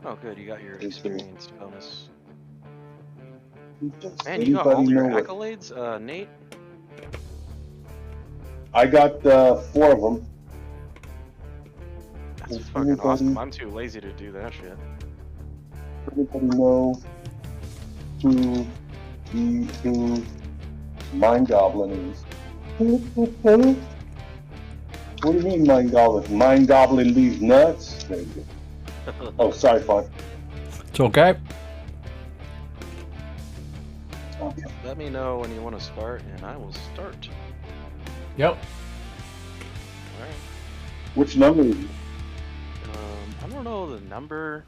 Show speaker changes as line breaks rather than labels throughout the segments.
Oh, good. You got your
Is there,
experience bonus.
does
Man, you got
anybody
all your
know what?
accolades, Nate.
I got four of them.
That's
Does
fucking awesome.
anybody,
I'm too lazy to do that shit.
know who who Mind Goblin is? What do you mean, Mind Goblin? Mind Goblin leaves nuts? There you go. Oh, sorry, Fun.
It's okay.
Okay.
Let me know when you want to start, and I will start.
Yep.
All right.
Which number is it?
I don't know the number.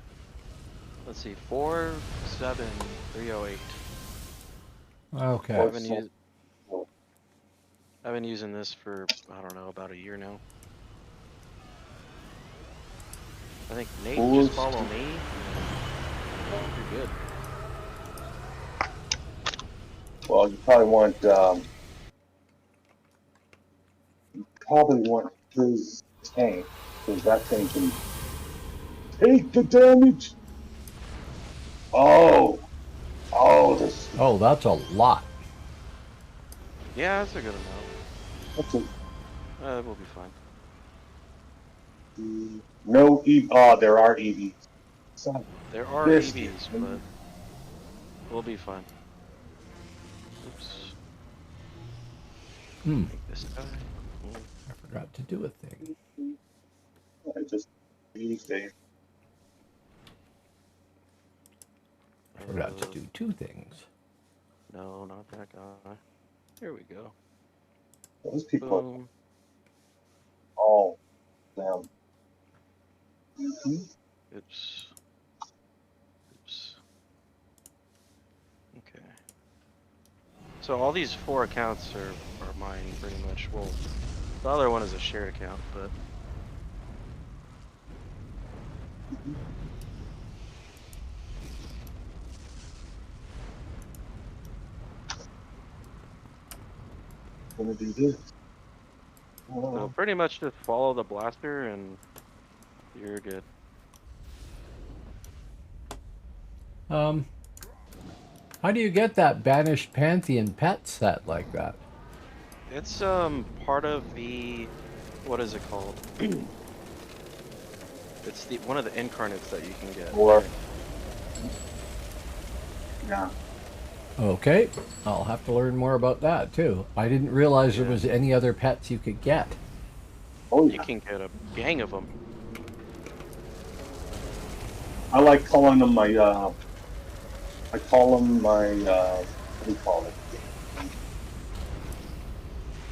Let's see, 47308.
Okay.
I've been using this for I don't know about a year now. I think Nate just follow me. You're good.
Well, you probably want his tank, because that tank can take the damage. This.
Oh, that's a lot.
Yeah, that's a good amount.
That's a,
We'll be fine.
no EV. Oh, there are EVs.
There are EVs, but we'll be fine. Oops. Make this guy.
I forgot to do a thing.
I just these days.
I forgot to do two things.
No, not that guy. Here we go.
Those people
Boom.
are all down.
Oops. Oops. Okay. So all these 4 accounts are mine pretty much. Well, the other one is a shared account, but
Gonna do this.
so pretty much just follow the blaster and you're good.
How do you get that Banished Pantheon pet set like that?
It's part of the what is it called? It's the one of the incarnates that you can get.
Or yeah.
Okay, I'll have to learn more about that too. I didn't realize there was any other pets you could get.
Oh,
You can get a gang of them.
I like calling them my. I call them my. What do you call it?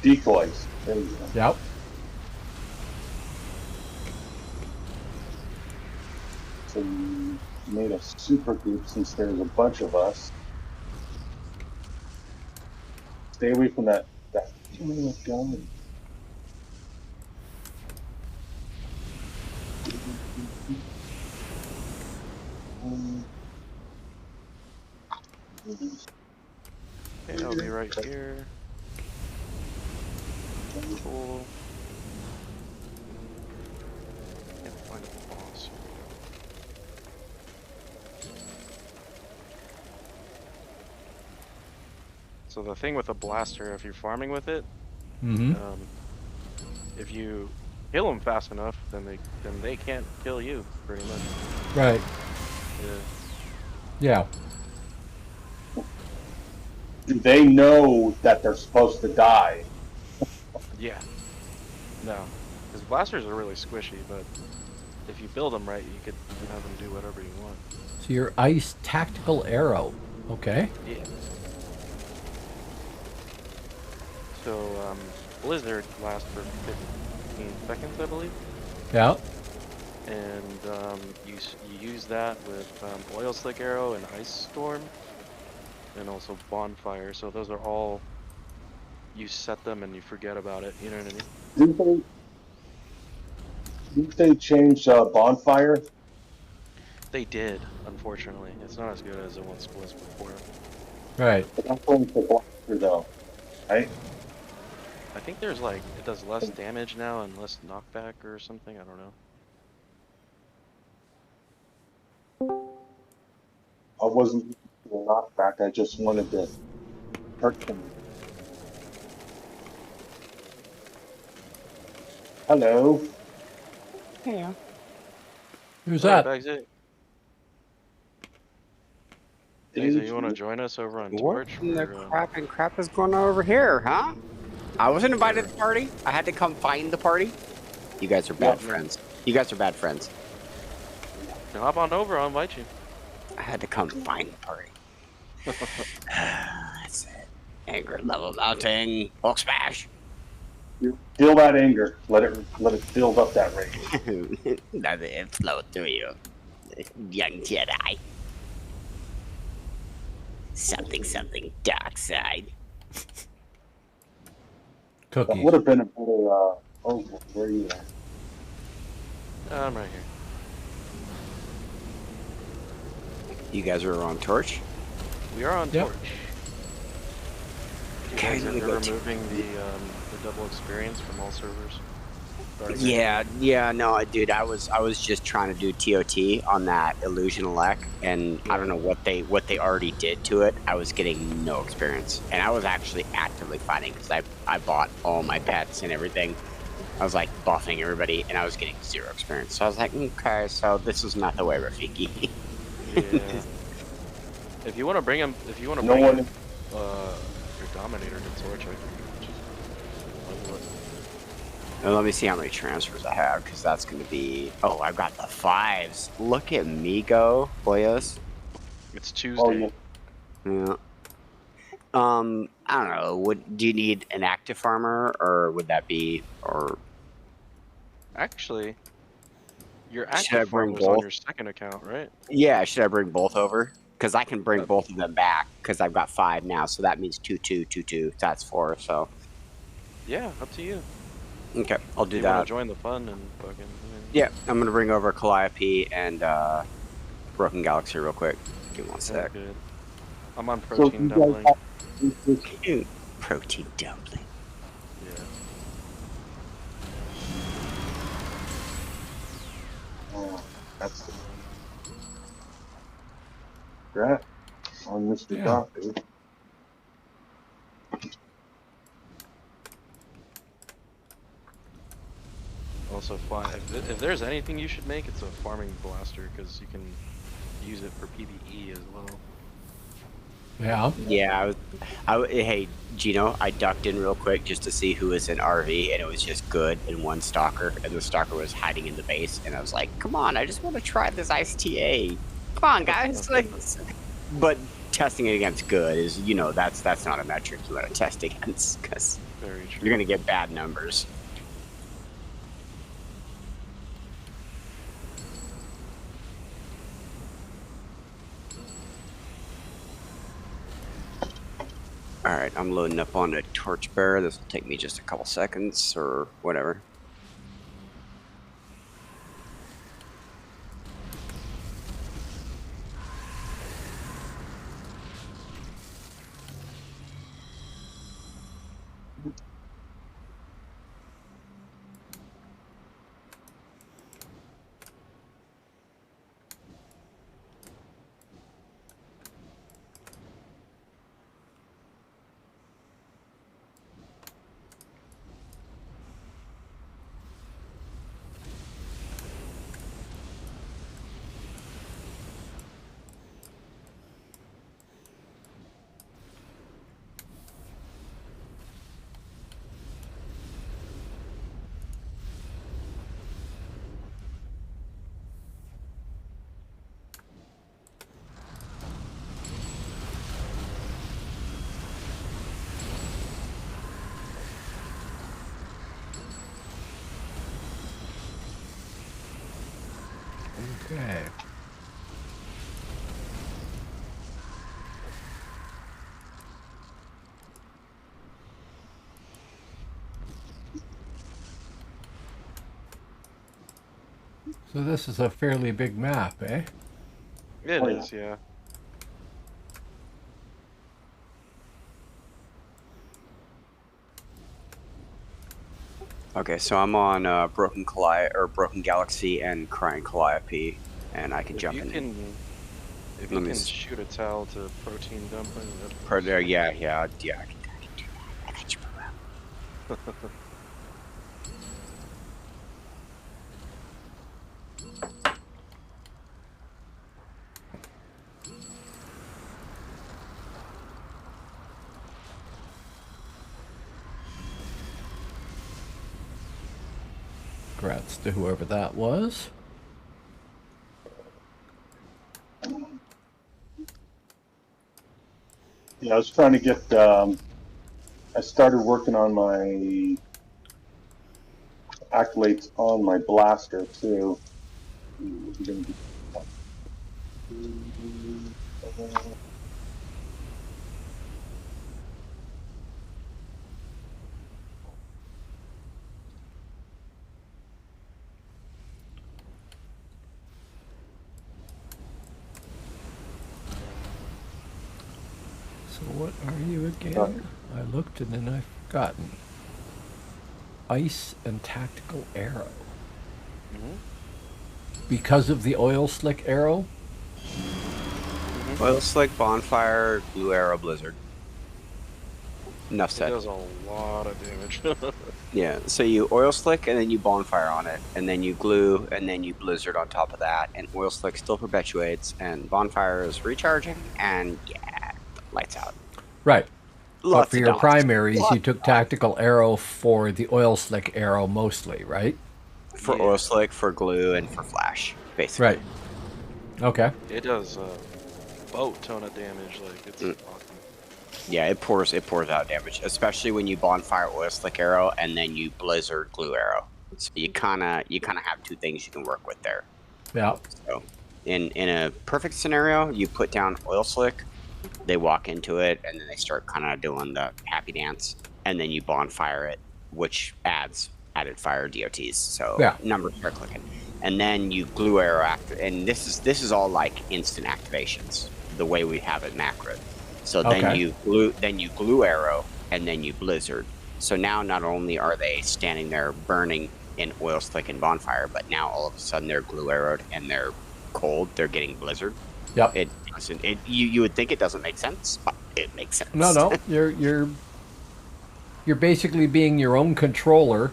Decoys. There you go.
Yep.
So we made a super group since there's a bunch of us. Stay away from that. Gun.
Okay, I'll be right here. Cool. Can't find a boss. So the thing with a blaster, if you're farming with it, if you kill them fast enough, then they can't kill you, pretty much.
Right.
Yeah.
Yeah.
Do they know that they're supposed to die?
Yeah. No. Because blasters are really squishy, but if you build them right, you could have them do whatever you want.
So your ice tactical arrow. Okay.
Yeah. So, Blizzard lasts for 15 seconds, I believe.
Yeah.
And you use that with Oil Slick Arrow and Ice Storm, and also Bonfire. So those are all, you set them and you forget about it, you know what I mean?
Didn't they change Bonfire?
They did, unfortunately. It's not as good as it once was before.
Right.
But that's only for Blaster though, right?
I think there's like, it does less damage now and less knockback or something, I don't know.
I wasn't looking for a knockback. I just wanted to hurt him. Hello.
Yeah.
Who's
All right,
that?
Bagsy. Bagsy, you want to
Dude,
join us over on
What
Torch?
in the crap is going on over here, huh? I wasn't invited
we're
to the party. I had to come find the party. You guys are
yeah.
bad friends. You guys are bad friends.
hop on over. I'll invite you.
I had to come find the party. That's it. Anger level mounting. Hulk smash.
You feel that anger. Let it build up that rage.
Let it flow through you, young Jedi. Something dark side.
That
Cookies.
would have been a better. Oh, where are you at?
I'm right here.
You guys are on Torch?
We are on
Yep.
Torch. You
Okay,
guys
let me
are
go to-
removing the double experience from all servers. Starting
Yeah, no, dude, I was just trying to do TOT on that illusion elect, and I don't know what they already did to it. I was getting no experience, and I was actually actively fighting because I bought all my pets and everything. I was like buffing everybody, and I was getting 0 experience. So I was like, okay, so this is not the way, Rafiki.
Yeah. If you want to bring him,
No one.
your Dominator to Torch, I can just level it.
Now, let me see how many transfers I have, because that's going to be... Oh, I've got the 5s. Look at me go, boyos.
It's
Oh,
Tuesday.
yeah.
Yeah. I don't know. Do you need an active farmer, or would that be... Or
Actually, your
should I
active
bring
farmer's on
both?
your second account, right?
Yeah, should I bring both over? Because I can bring
Uh,
both of them back, because I've got 5 now, so that means 2, 2, 2, 2. That's 4, so...
Yeah, up to you.
Okay, I'll do
You want to
that.
join the fun and fucking...
Yeah, I'm going to bring over Calliope and Broken Galaxy real quick. Give me one
Sounds
sec.
good. I'm on
So
protein
you guys
dumpling.
have this.
Ew, protein dumpling.
Yeah.
Oh, that's the crap on Mr.
Yeah.
Doc, dude.
Also, if there's anything you should make, it's a farming blaster because you can use it for PvE as well.
Yeah.
Yeah, hey, Gino, I ducked in real quick just to see who was in RV, and it was just good and one stalker, and the stalker was hiding in the base, and I was like, come on, I just want to try this Ice TA. Come on, guys. But testing it against good is, that's not a metric you want to test against, because
Very true.
you're going to get bad numbers. Alright, I'm loading up on a torchbearer. This will take me just a couple seconds or whatever.
Okay. So this is a fairly big map, eh?
It
Oh,
is, yeah.
Okay, so I'm on Broken Galaxy and Crying Calliope, and I can jump in.
If you can shoot a towel to protein dump it,
Yeah, I can do that. I got you, bro.
Congrats to whoever that was.
Yeah, I was trying to get. I started working on my accolades on my blaster too.
So what are you again? I looked and then I've forgotten. Ice and tactical arrow. Because of the oil slick arrow?
Oil slick, bonfire, blue arrow, blizzard. Enough
It
said.
does a lot of damage.
Yeah, so you oil slick and then you bonfire on it, and then you glue, and then you blizzard on top of that, and oil slick still perpetuates, and bonfire is recharging, and yeah, lights out.
Right.
Lots
but for
of
your
dots.
primaries,
Lots
you took tactical arrow for the oil slick arrow mostly, right?
For
Yeah.
oil slick, for glue, and for flash, basically.
Right. Okay.
It does a boat ton of damage. Like it's awesome.
Yeah, it pours out damage, especially when you bonfire oil slick arrow and then you blizzard glue arrow. So you kind of have two things you can work with there.
Yeah.
So in a perfect scenario, you put down oil slick, they walk into it, and then they start kind of doing the happy dance, and then you bonfire it, which adds added fire DOTs. So
Yeah.
numbers start clicking, and then you glue arrow after, and this is all like instant activations, the way we have it macro. So then
Okay.
you glue arrow, and then you blizzard. So now not only are they standing there burning in oil slick and bonfire, but now all of a sudden they're glue arrowed and they're cold. They're getting blizzard.
Yep.
It doesn't. You would think it doesn't make sense, but it makes sense.
No. You're basically being your own controller,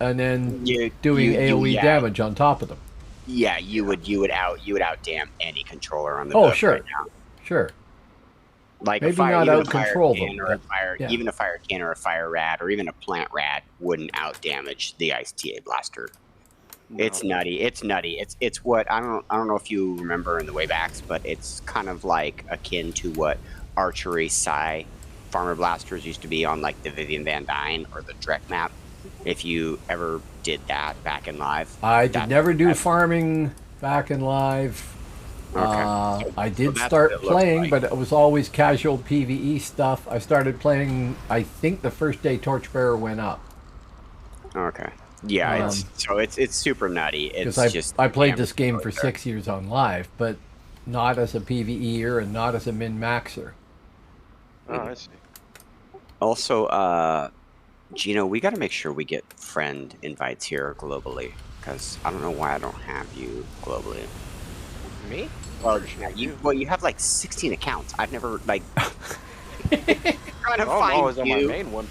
and then doing AOE damage on top of them.
Yeah, you would out damn any controller on the
Oh,
book
sure.
right now.
Sure.
Like
Maybe
a fire,
not
even
out
a fire
control
can
them,
or a
but,
fire,
yeah.
even a fire can or a fire rad or even a plant rad wouldn't out damage the ice TA blaster.
No.
It's nutty. It's nutty. It's what I don't know if you remember in the waybacks, but it's kind of like akin to what archery psi farmer blasters used to be on like the Vivian Van Dyne or the Drek map. If you ever did that back in live,
I did never do farming back in live.
Okay.
I did
that's
start
what it looks
playing,
like.
but it was always casual PvE stuff. I started playing, I think, the first day Torchbearer went up.
Okay. Yeah, it's super nutty. It's
Because
just
I played
damage
this game for
there.
6 years on live, but not as a PvEer and not as a min-maxer.
Oh, I see.
Also, Gino, we got to make sure we get friend invites here globally, because I don't know why I don't have you globally.
Me?
Well, you have like 16 accounts. I've never like trying to
Oh, I'm
find
always on my
you.
main one.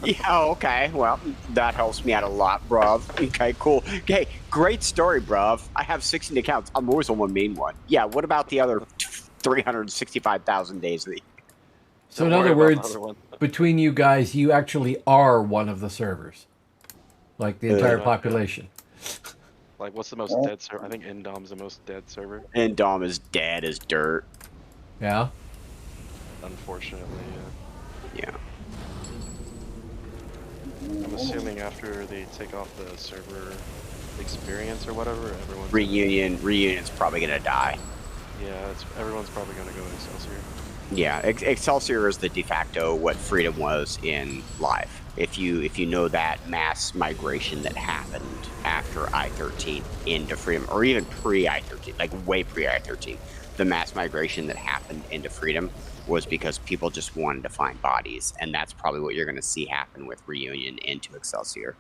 Yeah, okay. Well, that helps me out a lot, bruv. Okay, cool. Okay, great story, bruv. I have 16 accounts. I'm always on my main one. Yeah, what about the other 365,000 days of the year?
So
Don't
in
worry
other
about the
words,
other one.
between you guys, you actually are one of the servers. Like the entire
Yeah.
population.
Like, what's the most dead server? I think Indom's the most dead server.
And Dom is dead as dirt.
Yeah?
Unfortunately,
Yeah.
I'm assuming after they take off the server experience or whatever, everyone's
Reunion's probably gonna die.
everyone's probably gonna go to Excelsior.
Yeah, Excelsior is the de facto what Freedom was in live. If you know that mass migration that happened after I-13 into Freedom, or even pre-I-13, like way pre-I-13, the mass migration that happened into Freedom was because people just wanted to find bodies, and that's probably what you're going to see happen with Reunion into Excelsior.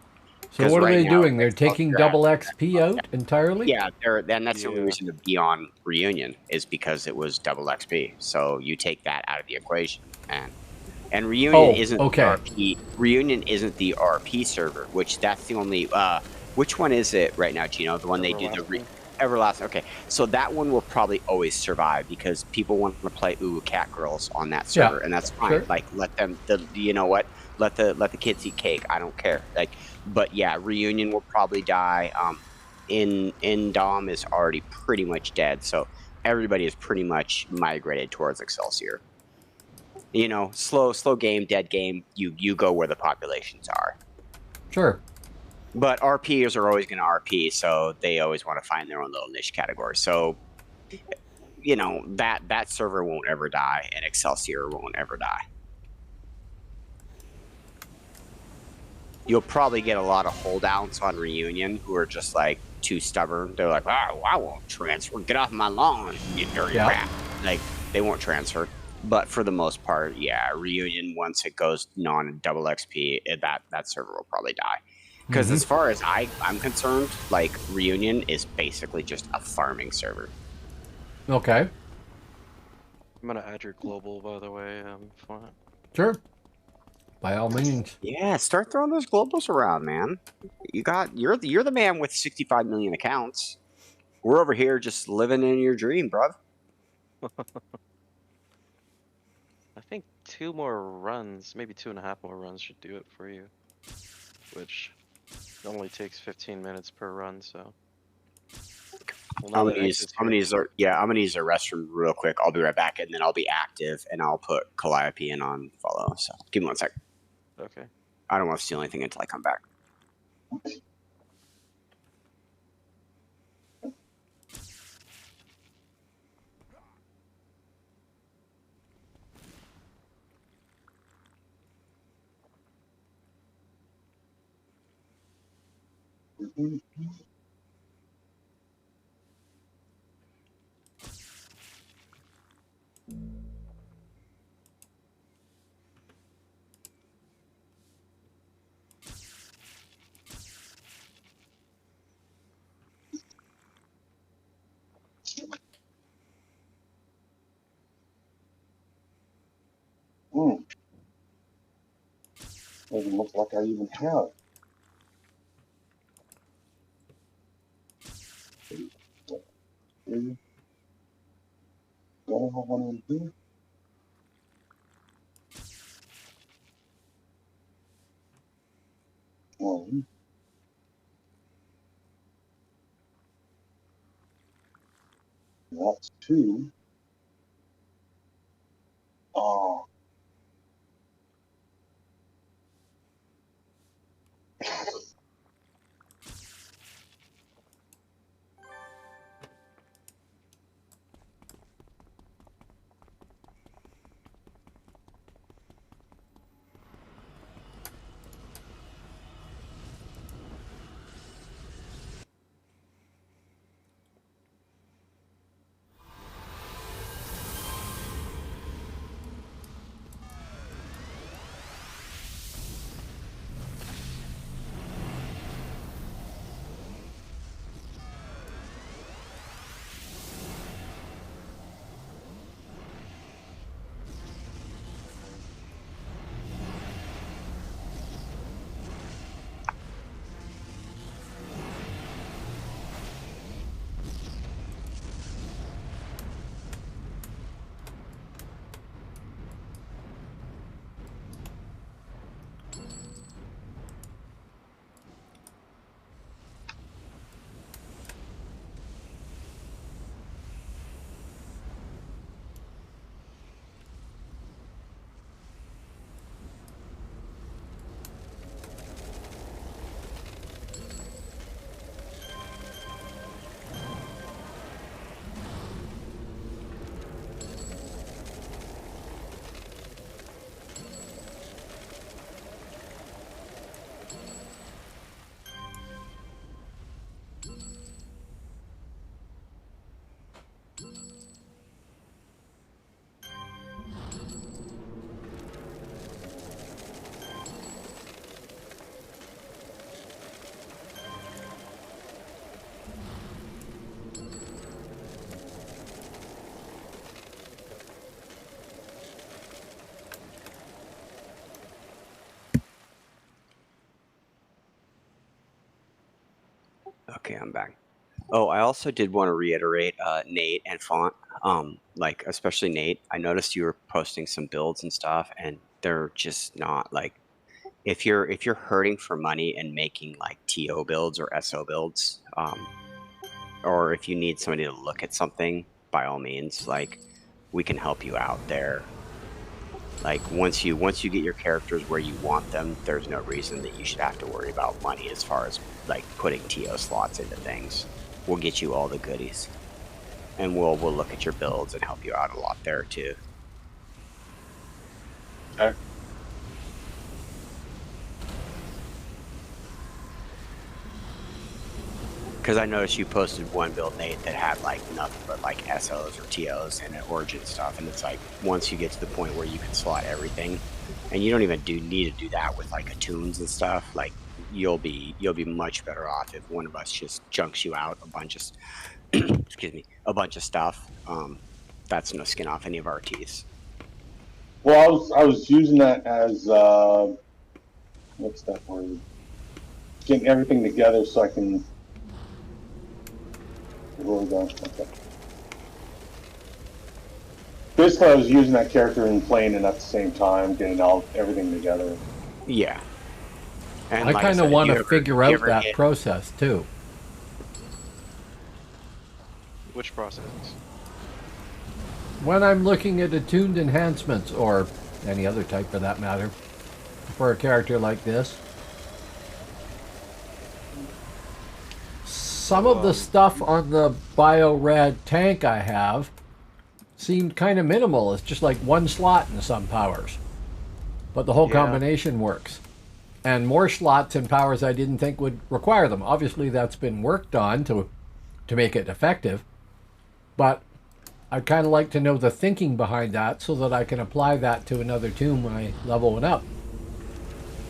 So what are
right
they
now,
doing? They're
it's all
taking
draft.
double XP out entirely?
Yeah, and that's the only
Yeah.
reason to be on Reunion is because it was double XP. So you take that out of the equation, and Reunion
Oh,
isn't the
okay.
RP. Reunion isn't the RP server, which that's the only. Which one is it right now, Gino? The one they do the
Everlasting.
Everlasting. Okay, so that one will probably always survive because people want to play Cat Girls on that
Yeah,
server, and that's fine.
sure.
Like let them. You know what? Let the kids eat cake. I don't care. Like, but yeah, Reunion will probably die. In Dom is already pretty much dead, so everybody is pretty much migrated towards Excelsior. Slow game, dead game. You go where the populations are.
Sure.
But RPers are always going to RP, so they always want to find their own little niche category. So that server won't ever die, and Excelsior won't ever die. You'll probably get a lot of holdouts on Reunion who are just like too stubborn. They're like, "Oh, I won't transfer. Get off my lawn, you dirty
Yeah.
rat." Like they won't transfer. But for the most part, yeah, Reunion once it goes non-double XP, that server will probably die. Because as far as I'm concerned, like Reunion is basically just a farming server.
Okay.
I'm gonna add your global, by the way. Fine.
Sure. By all means.
Yeah, start throwing those globals around, man. You're the man with 65 million accounts. We're over here just living in your dream, bruv.
I think 2 more runs, maybe 2.5 more runs should do it for you. Which only takes 15 minutes per run, so. Well, now
I'm
that
gonna use
X is
I'm gonna
here.
use our yeah I'm gonna use the restroom real quick. I'll be right back, and then I'll be active, and I'll put Calliope in on follow. So give me 1 sec.
Okay.
I don't want to steal anything until I come back.
Doesn't look like I even have. Do I have one in here? One. That's two. Oh,
Okay, I'm back. Oh, I also did want to reiterate, Nate and Font, like especially Nate. I noticed you were posting some builds and stuff, and they're just not like if you're hurting for money and making like TO builds or SO builds, or if you need somebody to look at something, by all means, like we can help you out there. Like once you get your characters where you want them, there's no reason that you should have to worry about money as far as like putting TO slots into things. We'll get you all the goodies, and we'll look at your builds and help you out a lot there too.
Okay.
Because I noticed you posted one build, Nate, that had like nothing but like SOs or TOs and origin stuff, and it's like once you get to the point where you can slot everything, and you don't even need to do that with like attunes and stuff. Like you'll be much better off if one of us just junks you out a bunch of excuse me, a bunch of stuff. That's no skin off any of our teeth.
Well, I was using that as what's that word? Getting everything together so I can. Where we going? Okay. Basically, I was using that character and playing it at the same time, getting everything together.
Yeah. And
I
like
kind
said,
of want
you
to
ever-
figure
you
out
ever
that
hit-
process too.
Which process?
When I'm looking at attuned enhancements, or any other type for that matter, for a character like this, some of the stuff on the bio-rad tank I have seemed kind of minimal. It's just like one slot in some powers. But the whole
Yeah.
combination works. And more slots in powers I didn't think would require them. Obviously that's been worked on to make it effective. But I'd kind of like to know the thinking behind that so that I can apply that to another tune when I level it up.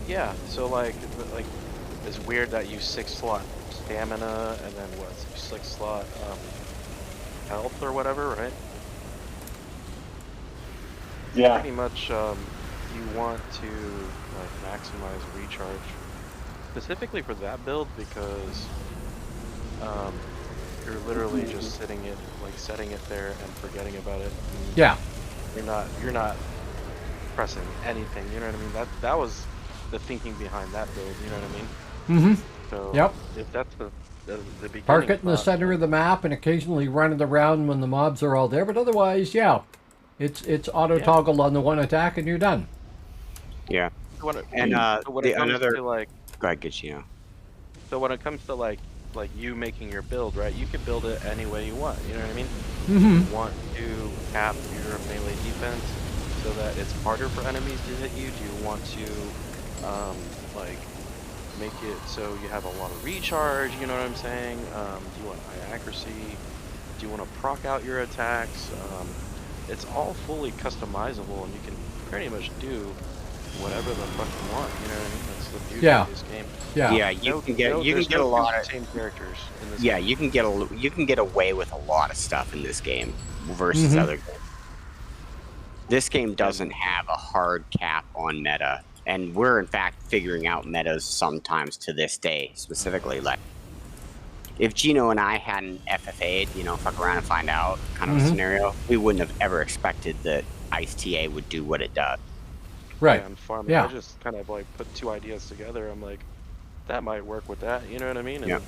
Yeah, so like it's weird that you 6-slot stamina and then what, 6-slot health or whatever, right?
Yeah.
Pretty much you want to like maximize recharge specifically for that build because you're literally just setting it there and forgetting about it. And
Yeah.
You're not pressing anything, you know what I mean? That was the thinking behind that build, you know what I mean?
Mm-hmm.
So
Yep.
if that's the beginning
Park it in the
thought,
center of the map and occasionally run it around when the mobs are all there. But otherwise, yeah, it's auto toggle on the one attack and you're done.
Yeah.
when it,
And
so when it comes to like
go ahead, get you.
so when it comes to like you making your build, right? You can build it any way you want, you know what I mean?
Mm-hmm.
You want to cap your melee defense so that it's harder for enemies to hit you? Do you want to like make it so you have a lot of recharge, you know what I'm saying? Do you want high accuracy? Do you want to proc out your attacks? It's all fully customizable and you can pretty much do whatever the fuck you want, you know what I mean? That's the beauty
Yeah.
of this game.
Yeah.
Yeah, you can get a lot of
same characters in this
yeah,
game.
you can get away with a lot of stuff in this game versus
Mhm.
other games. This game doesn't have a hard cap on meta, and we're in fact figuring out metas sometimes to this day. Specifically, like if Gino and I hadn't FFA'd, fuck around and find out kind of a
Mhm.
scenario, we wouldn't have ever expected that Ice TA would do what it does.
Right.
Yeah, and farming.
Yeah.
I just kind of like put two ideas together. I'm like, that might work with that. You know what I mean? And
Yeah.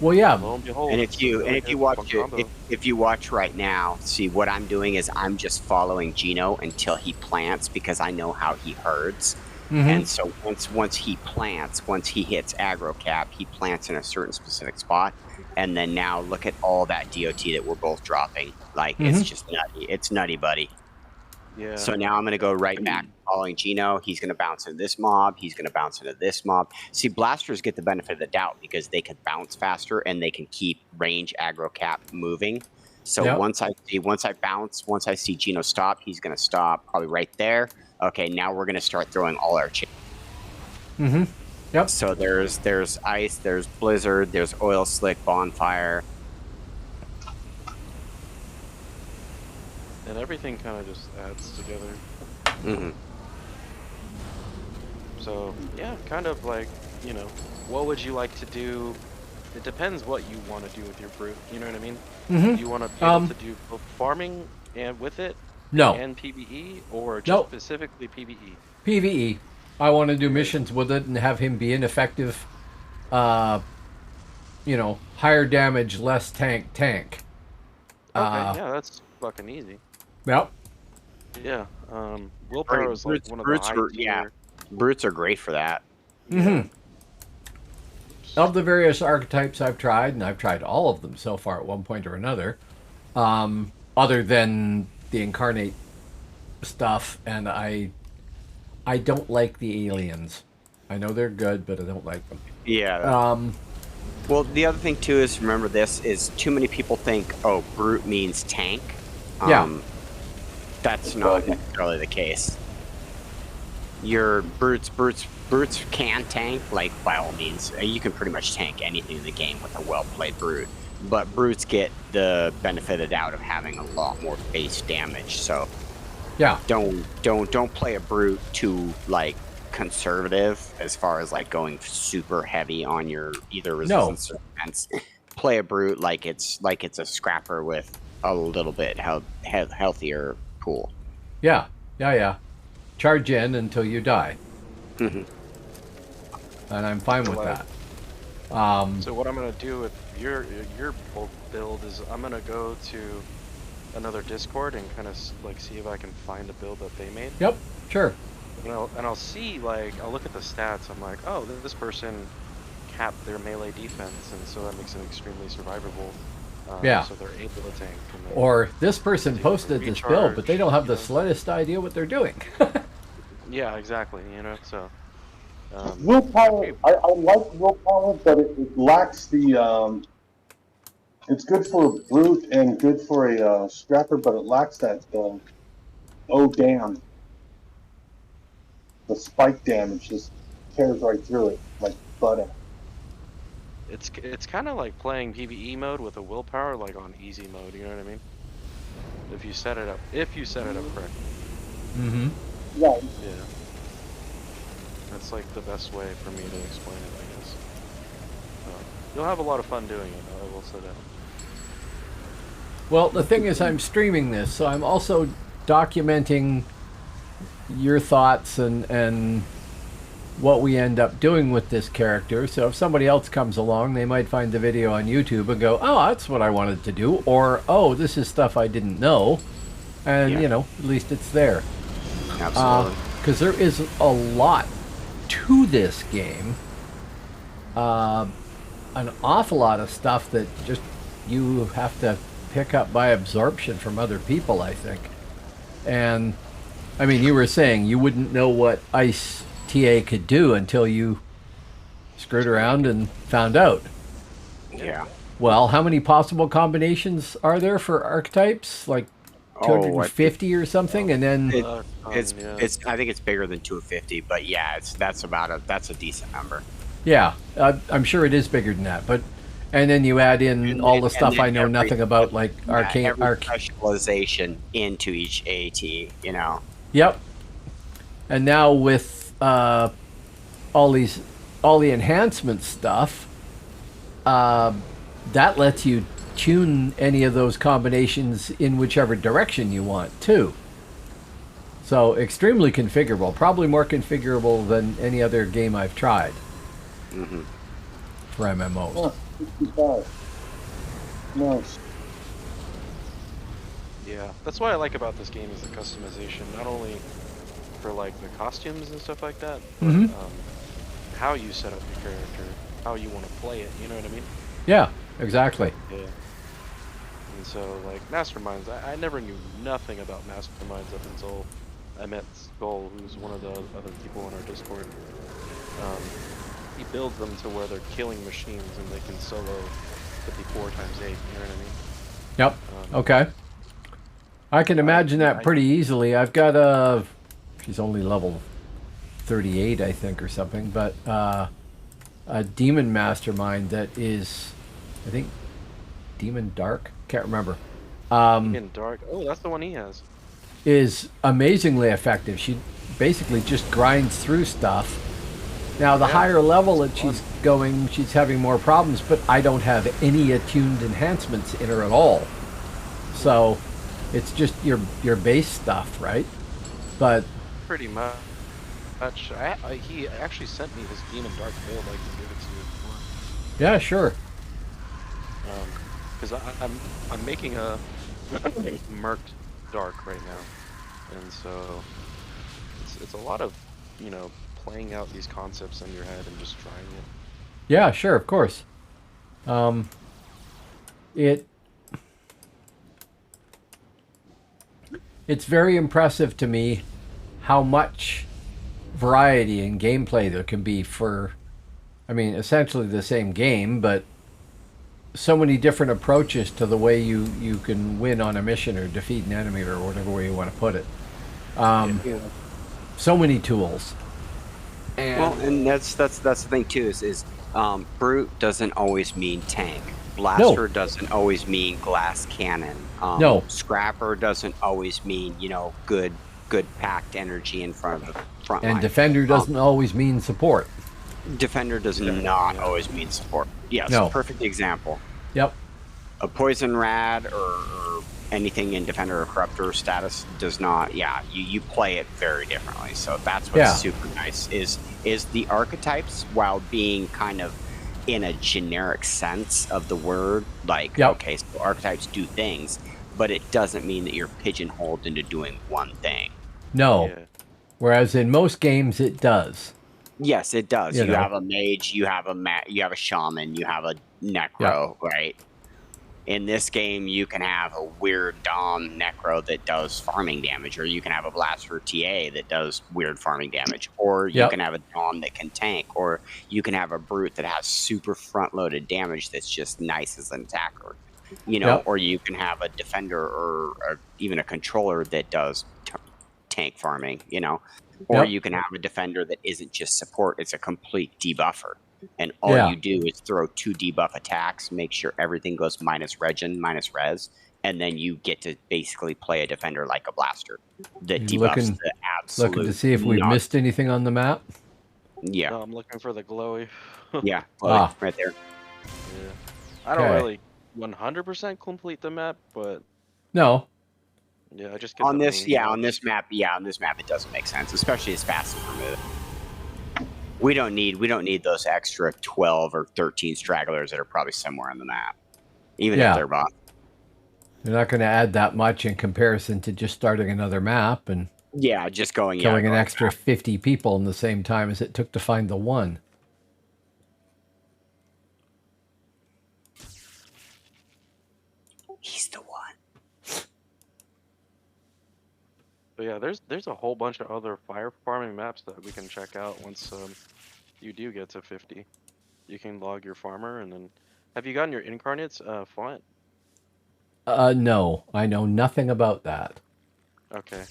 Well, yeah.
lo and behold,
And if you
really good
watch
combo.
if you watch right now, see what I'm doing is I'm just following Gino until he plants because I know how he herds.
Mhm.
And so once he plants, once he hits aggro cap, he plants in a certain specific spot. And then now look at all that DOT that we're both dropping. Like it's just nutty. It's nutty, buddy.
Yeah.
So now I'm going to go right back following Gino. He's going to bounce into this mob. He's going to bounce into this mob. See, blasters get the benefit of the doubt because they can bounce faster and they can keep range aggro cap moving. So
Yep.
once I see Gino stop, he's going to stop probably right there. Okay, now we're going to start throwing all our chips.
Mm-hmm. Yep.
So there's ice, there's blizzard, there's oil slick, bonfire.
And everything kind of just adds together.
Mm-hmm.
So yeah, kind of like, what would you like to do it depends what you want to do with your brute. You know what I mean?
Mm-hmm.
Do you want to be able to do both farming and with it
No.
and PvE, or just
Nope.
specifically PvE?
PvE. I want to do missions with it and have him be an effective, higher damage, less tank.
Okay, yeah, that's fucking easy.
Yep.
Yeah, willpower is like one of the high tier.
Brutes are great for that.
Mm-hmm. Of the various archetypes I've tried, and I've tried all of them so far at one point or another, other than the incarnate stuff, and I don't like the aliens. I know they're good, but I don't like them.
Yeah. Well, the other thing too is, remember this, is too many people think, oh, brute means tank.
Yeah.
That's not necessarily the case. Your brutes can tank, like, by all means. You can pretty much tank anything in the game with a well-played brute. But brutes get the benefit of the doubt of having a lot more base damage, so
yeah,
don't play a brute too, like, conservative as far as, like, going super heavy on your either resistance or defense. Play a brute like it's a scrapper with a little bit healthier pool.
Yeah. Charge in until you die.
Mm-hmm.
And I'm fine with that.
So what I'm gonna do with your build is I'm gonna go to another Discord and kind of like see if I can find a build that they made.
Yep, sure.
And I'll see, like, I'll look at the stats. I'm like, oh, this person capped their melee defense, and so that makes them extremely survivable.
Yeah.
So they're able to tank.
Or this person posted this build, but they don't have the slightest idea what they're doing.
Yeah, exactly. So.
Willpower, I like willpower, but it lacks the. It's good for a brute and good for a scrapper, but it lacks that. Oh damn! The spike damage just tears right through it like butter.
It's kind of like playing PvE mode with a willpower, like on easy mode. You know what I mean? If you set it up correctly.
Mm-hmm.
Yeah.
Yeah. That's like the best way for me to explain it, I guess. You'll have a lot of fun doing it, I will say that.
Well, the thing is, I'm streaming this, so I'm also documenting your thoughts and what we end up doing with this character. So if somebody else comes along, they might find the video on YouTube and go, oh, that's what I wanted to do, or, oh, this is stuff I didn't know, and, at least it's there.
Absolutely.
Because there is a lot to this game. An awful lot of stuff that just you have to pick up by absorption from other people, I think. And I mean, you were saying you wouldn't know what Ice TA could do until you screwed around and found out.
Yeah.
Well, how many possible combinations are there for archetypes? Like 250 or something, and then
it's I think it's bigger than 250, but yeah, that's a decent number.
Yeah, I'm sure it is bigger than that, but and then you add in all the stuff I know nothing about, like arcane
specialization into each AT.
Yep. And now with all the enhancement stuff, that lets you tune any of those combinations in whichever direction you want too. So extremely configurable, probably more configurable than any other game I've tried.
Mm-hmm.
For MMOs.
65. Nice.
Yeah, that's what I like about this game is the customization, not only for like the costumes and stuff like that, but how you set up your character, how you want to play it, you know what I mean?
Yeah, exactly.
Yeah. And so, like, Masterminds, I never knew nothing about Masterminds up until I met Skull, who's one of the other people on our Discord. He builds them to where they're killing machines and they can solo 54 times 8, you know what I mean?
Yep, okay. I can imagine that pretty easily. I've got she's only level 38, I think, or something, but a Demon Mastermind that is, I think, Demon Dark? Can't remember.
Demon Dark, oh, that's the one he has.
Is amazingly effective. She basically just grinds through stuff Now, the
Yeah,
higher level that
it's
she's
fun.
going, she's having more problems, but I don't have any attuned enhancements in her at all. So it's just your base stuff, right? But
Pretty much. He actually sent me his Demon Dark build. I can give it to you if you want.
yeah, sure.
Because I'm making a Merked Dark right now, and so it's a lot of playing out these concepts in your head and just trying it.
Yeah, sure, of course. Um, it it's very impressive to me how much variety in gameplay there can be for, I mean, essentially the same game, but so many different approaches to the way you can win on a mission or defeat an enemy or whatever way you want to put it.
Yeah.
So many tools.
Well, and that's the thing too is brute doesn't always mean tank. Blaster doesn't always mean glass cannon.
No.
Scrapper doesn't always mean good packed energy in front of the front
And
line.
defender doesn't always mean support.
Defender does not always mean support. Yes,
No.
perfect example.
Yep.
A poison rad or anything in defender or corruptor status does not. Yeah, you play it very differently. So that's what's super nice is the archetypes, while being kind of in a generic sense of the word, like okay, so archetypes do things, but it doesn't mean that you're pigeonholed into doing one thing.
No.
Yeah.
Whereas in most games it does.
Yes, it does.
You
You
know.
have a mage, you have a shaman, you have a necro, right? In this game, you can have a weird Dom necro that does farming damage, or you can have a blaster TA that does weird farming damage, or you can have a Dom that can tank, or you can have a brute that has super front-loaded damage that's just nice as an attacker, or you can have a defender or even a controller that does tank farming, or you can have a defender that isn't just support; it's a complete debuffer. And all you do is throw 2 debuff attacks, make sure everything goes minus regen, minus res, and then you get to basically play a defender like a blaster that debuffs the absolute.
Looking to see if we've missed anything on the map?
Yeah.
No, I'm looking for the glowy.
Yeah, right there.
Yeah. I don't really 100% complete the map, but
no.
Yeah, I just get
on
the
this.
main
Yeah,
one.
on this map. Yeah, on this map, it doesn't make sense, especially as fast as we're moving. We don't need those extra 12 or 13 stragglers that are probably somewhere on the map, even if they're bots.
You're not going to add that much in comparison to just starting another map and
just killing
an extra 50 people in the same time as it took to find the one.
He's the one.
But yeah, there's a whole bunch of other fire farming maps that we can check out once you do get to 50. You can log your farmer, and then have you gotten your incarnates font?
No, I know nothing about that.
Okay.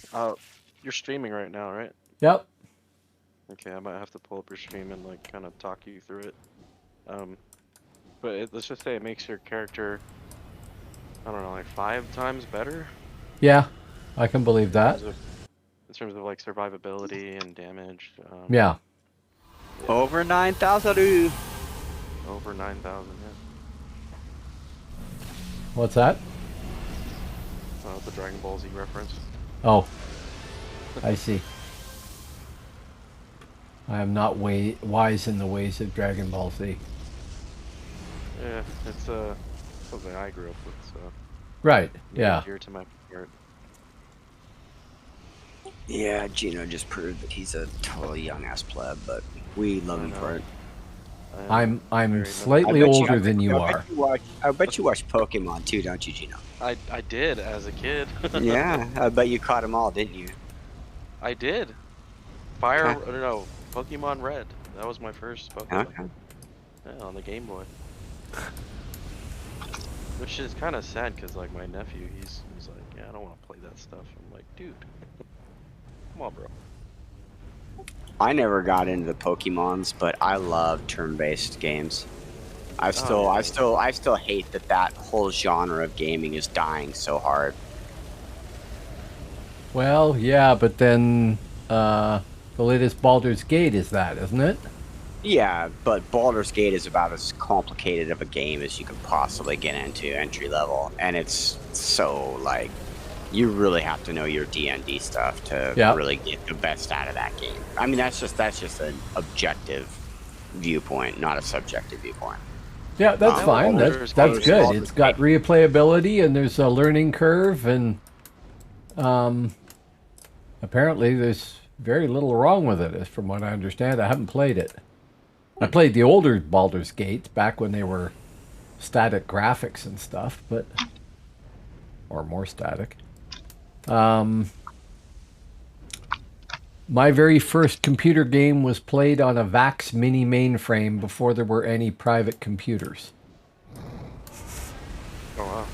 You're streaming right now, right?
Yep.
Okay, I might have to pull up your stream and like kind of talk you through it. But let's just say it makes your character, I don't know, like 5 times better.
Yeah, I can believe that.
In terms of like survivability and damage.
Yeah.
Over 9,000.
Over 9,000, yeah.
What's that?
The Dragon Ball Z reference.
Oh, I see. I am not wise in the ways of Dragon Ball Z.
Yeah, it's something I grew up with, so.
Right. Yeah.
Dear to my heart.
Yeah, Gino just proved that he's a totally young ass pleb, but we love him for it.
I'm slightly older than you are.
I bet you watch Pokemon too, don't you, Gino?
I did as a kid.
Yeah, I bet you caught them all, didn't you?
I did. Pokemon Red. That was my first Pokemon.
Okay.
Yeah, on the Game Boy. Which is kind of sad because like my nephew, he's like, yeah, I don't want to play that stuff. I'm like, dude, come on, bro.
I never got into the Pokemons, but I love turn-based games. I still hate that whole genre of gaming is dying so hard.
Well, yeah, but then the latest Baldur's Gate is that, isn't it?
Yeah, but Baldur's Gate is about as complicated of a game as you could possibly get into entry level, and it's so like you really have to know your D&D stuff to
Yeah.
really get the best out of that game. I mean, that's just an objective viewpoint, not a subjective viewpoint.
Yeah, that's
Wow.
fine.
Baldur's
That's
Gate.
good.
Baldur's
It's got
Gate.
replayability and there's a learning curve, and apparently there's very little wrong with it, as from what I understand. I haven't played it. I played the older Baldur's Gate back when they were static graphics and stuff, but or more static. My very first computer game was played on a VAX mini mainframe before there were any private computers.
Oh wow. How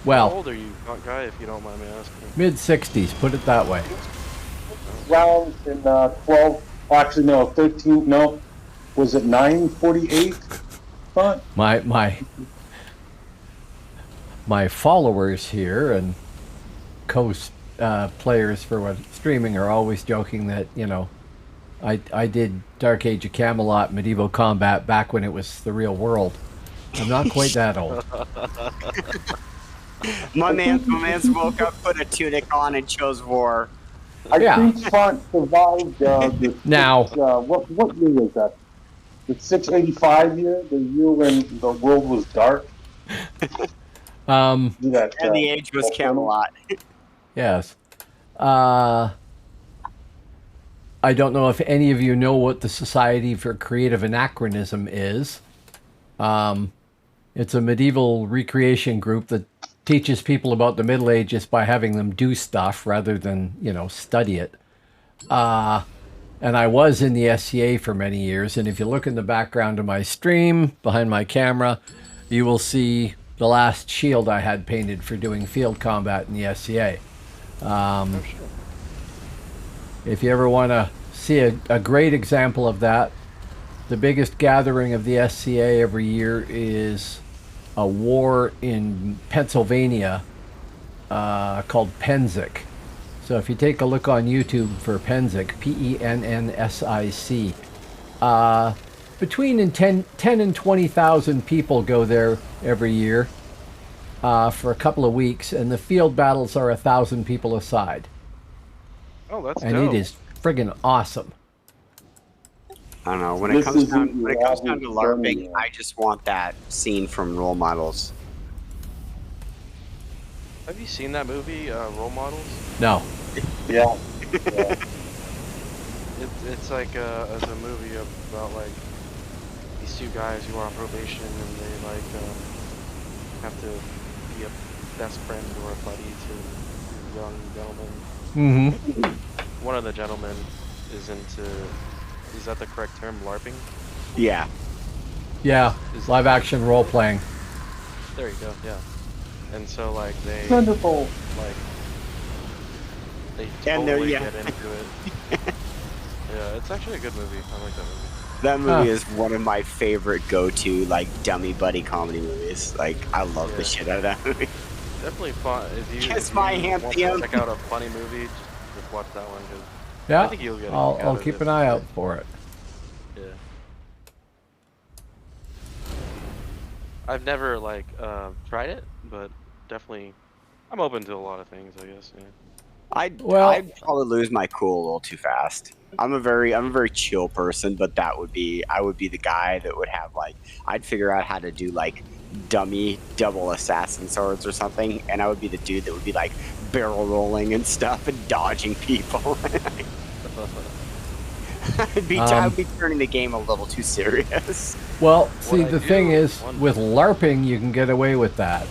Well,
old are you, guy? If you don't mind me asking.
mid 60s, put it that way.
Rounds in 12, actually no, 13, no, was it 948 font?
My followers here and players for what streaming are always joking that, you know, I did Dark Age of Camelot medieval combat back when it was the real world. I'm not quite that old.
My man's woke up, put a tunic on, and chose war.
I
Yeah.
think font survived the
Now-
what year was that? The 685 year, the year when the world was dark. That,
And the age was Camelot.
Yes. I don't know if any of you know what the Society for Creative Anachronism is. It's a medieval recreation group that teaches people about the Middle Ages by having them do stuff rather than, you know, study it. And I was in the SCA for many years, and if you look in the background of my stream, behind my camera, you will see the last shield I had painted for doing field combat in the SCA. If you ever want to see a great example of that, the biggest gathering of the SCA every year is a war in Pennsylvania called Pensic. So if you take a look on YouTube for Pensic, P-E-N-N-S-I-C, between 10 and 20,000 people go there every year for a couple of weeks, and the field battles are 1,000 people aside.
Oh, that's
And
dope.
it is friggin' awesome.
I don't know. When
This
it comes
isn't
down
your
to
average
LARPing,
journey.
I just want that scene from Role Models.
Have you seen that movie, Role Models?
No.
yeah.
It's like it's a movie about like these two guys who are on probation and they like have to be a best friend or a buddy to young gentlemen.
Mm-hmm.
One of the gentlemen is into, is that the correct term, LARPing?
Yeah.
Yeah, live action role playing.
There you go, yeah. And so like they
Wonderful.
like they
And they're-
totally
yeah.
get into it. Yeah, it's actually a good movie. I like that movie.
That movie
Huh.
is one of my favorite go-to like dummy buddy comedy movies. Like I love the
Yeah.
shit out of that movie.
Definitely fun. If you,
Kiss
if
my
you
hand,
want
Theo.
to check out a funny movie, just watch that one. 'Cause
Yeah,
I think you'll get a kick
I'll
out of
keep
it.
an eye out for it.
Yeah. I've never like tried it, but definitely I'm open to a lot of things, I guess. Yeah.
I'd probably lose my cool a little too fast. I'm a very chill person, but I would be the guy that would have like I'd figure out how to do like dummy double assassin swords or something, and I would be the dude that would be like barrel rolling and stuff and dodging people. I'd be turning the game a little too serious.
Well, see,
I
the thing
do
is,
wonder-
with LARPing, you can get away with that.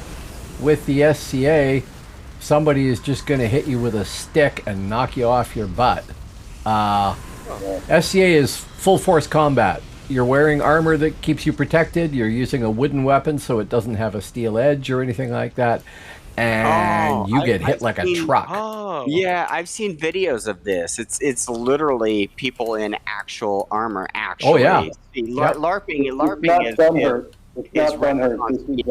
With the SCA, somebody is just going to hit you with a stick and knock you off your butt. SCA is full force combat. You're wearing armor that keeps you protected. You're using a wooden weapon so it doesn't have a steel edge or anything like that. And you get hit
I've
like a
seen-
truck.
Oh.
Yeah, I've seen videos of this. It's literally people in actual armor. Actually,
Oh, yeah.
See,
Yep.
LARPing
It's not
is
Dunhurt. It's
is
not Dunhurt. This is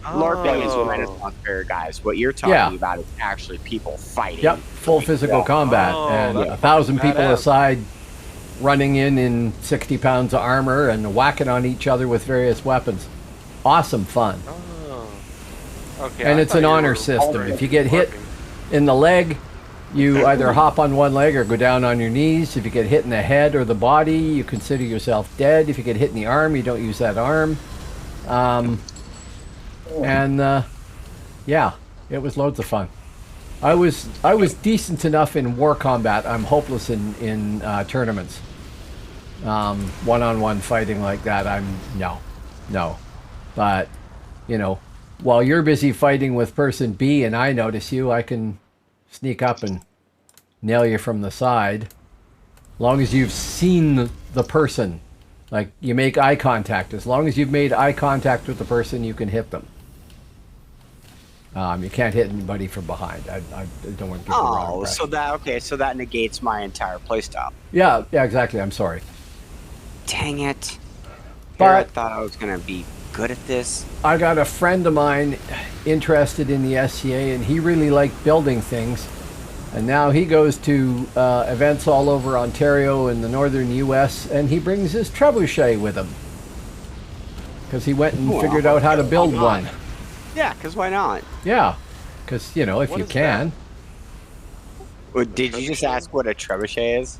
LARPing is
Oh.
Renaissance fair guys. What you're talking
Yeah.
about is actually people fighting.
Yep, full physical
Yeah.
combat.
Oh,
and
that's
1,000 people
badass.
aside running in 60 pounds of armor and whacking on each other with various weapons. Awesome fun.
Oh. Okay.
And
I
it's
thought
an
you
honor
were
system.
already
If you get hit
working.
in the leg, you either hop on one leg or go down on your knees. If you get hit in the head or the body, you consider yourself dead. If you get hit in the arm, you don't use that arm. Yeah, it was loads of fun. I was decent enough in war combat. I'm hopeless in tournaments. One-on-one fighting like that, I'm no. But while you're busy fighting with person B and I notice you, I can sneak up and nail you from the side. Long as you've seen the person, like you make eye contact. As long as you've made eye contact with the person, you can hit them. You can't hit anybody from behind. I don't want to give the wrong impression.
So that negates my entire playstyle.
Yeah, exactly. I'm sorry.
Dang it.
But
I thought I was gonna be good at this.
I got a friend of mine interested in the SCA, and he really liked building things. And now he goes to events all over Ontario and the northern U.S., and he brings his trebuchet with him because he went and figured out how to build one.
Yeah, because why not?
Yeah, because if
What
you
is
can.
Well, did you just ask what a trebuchet is?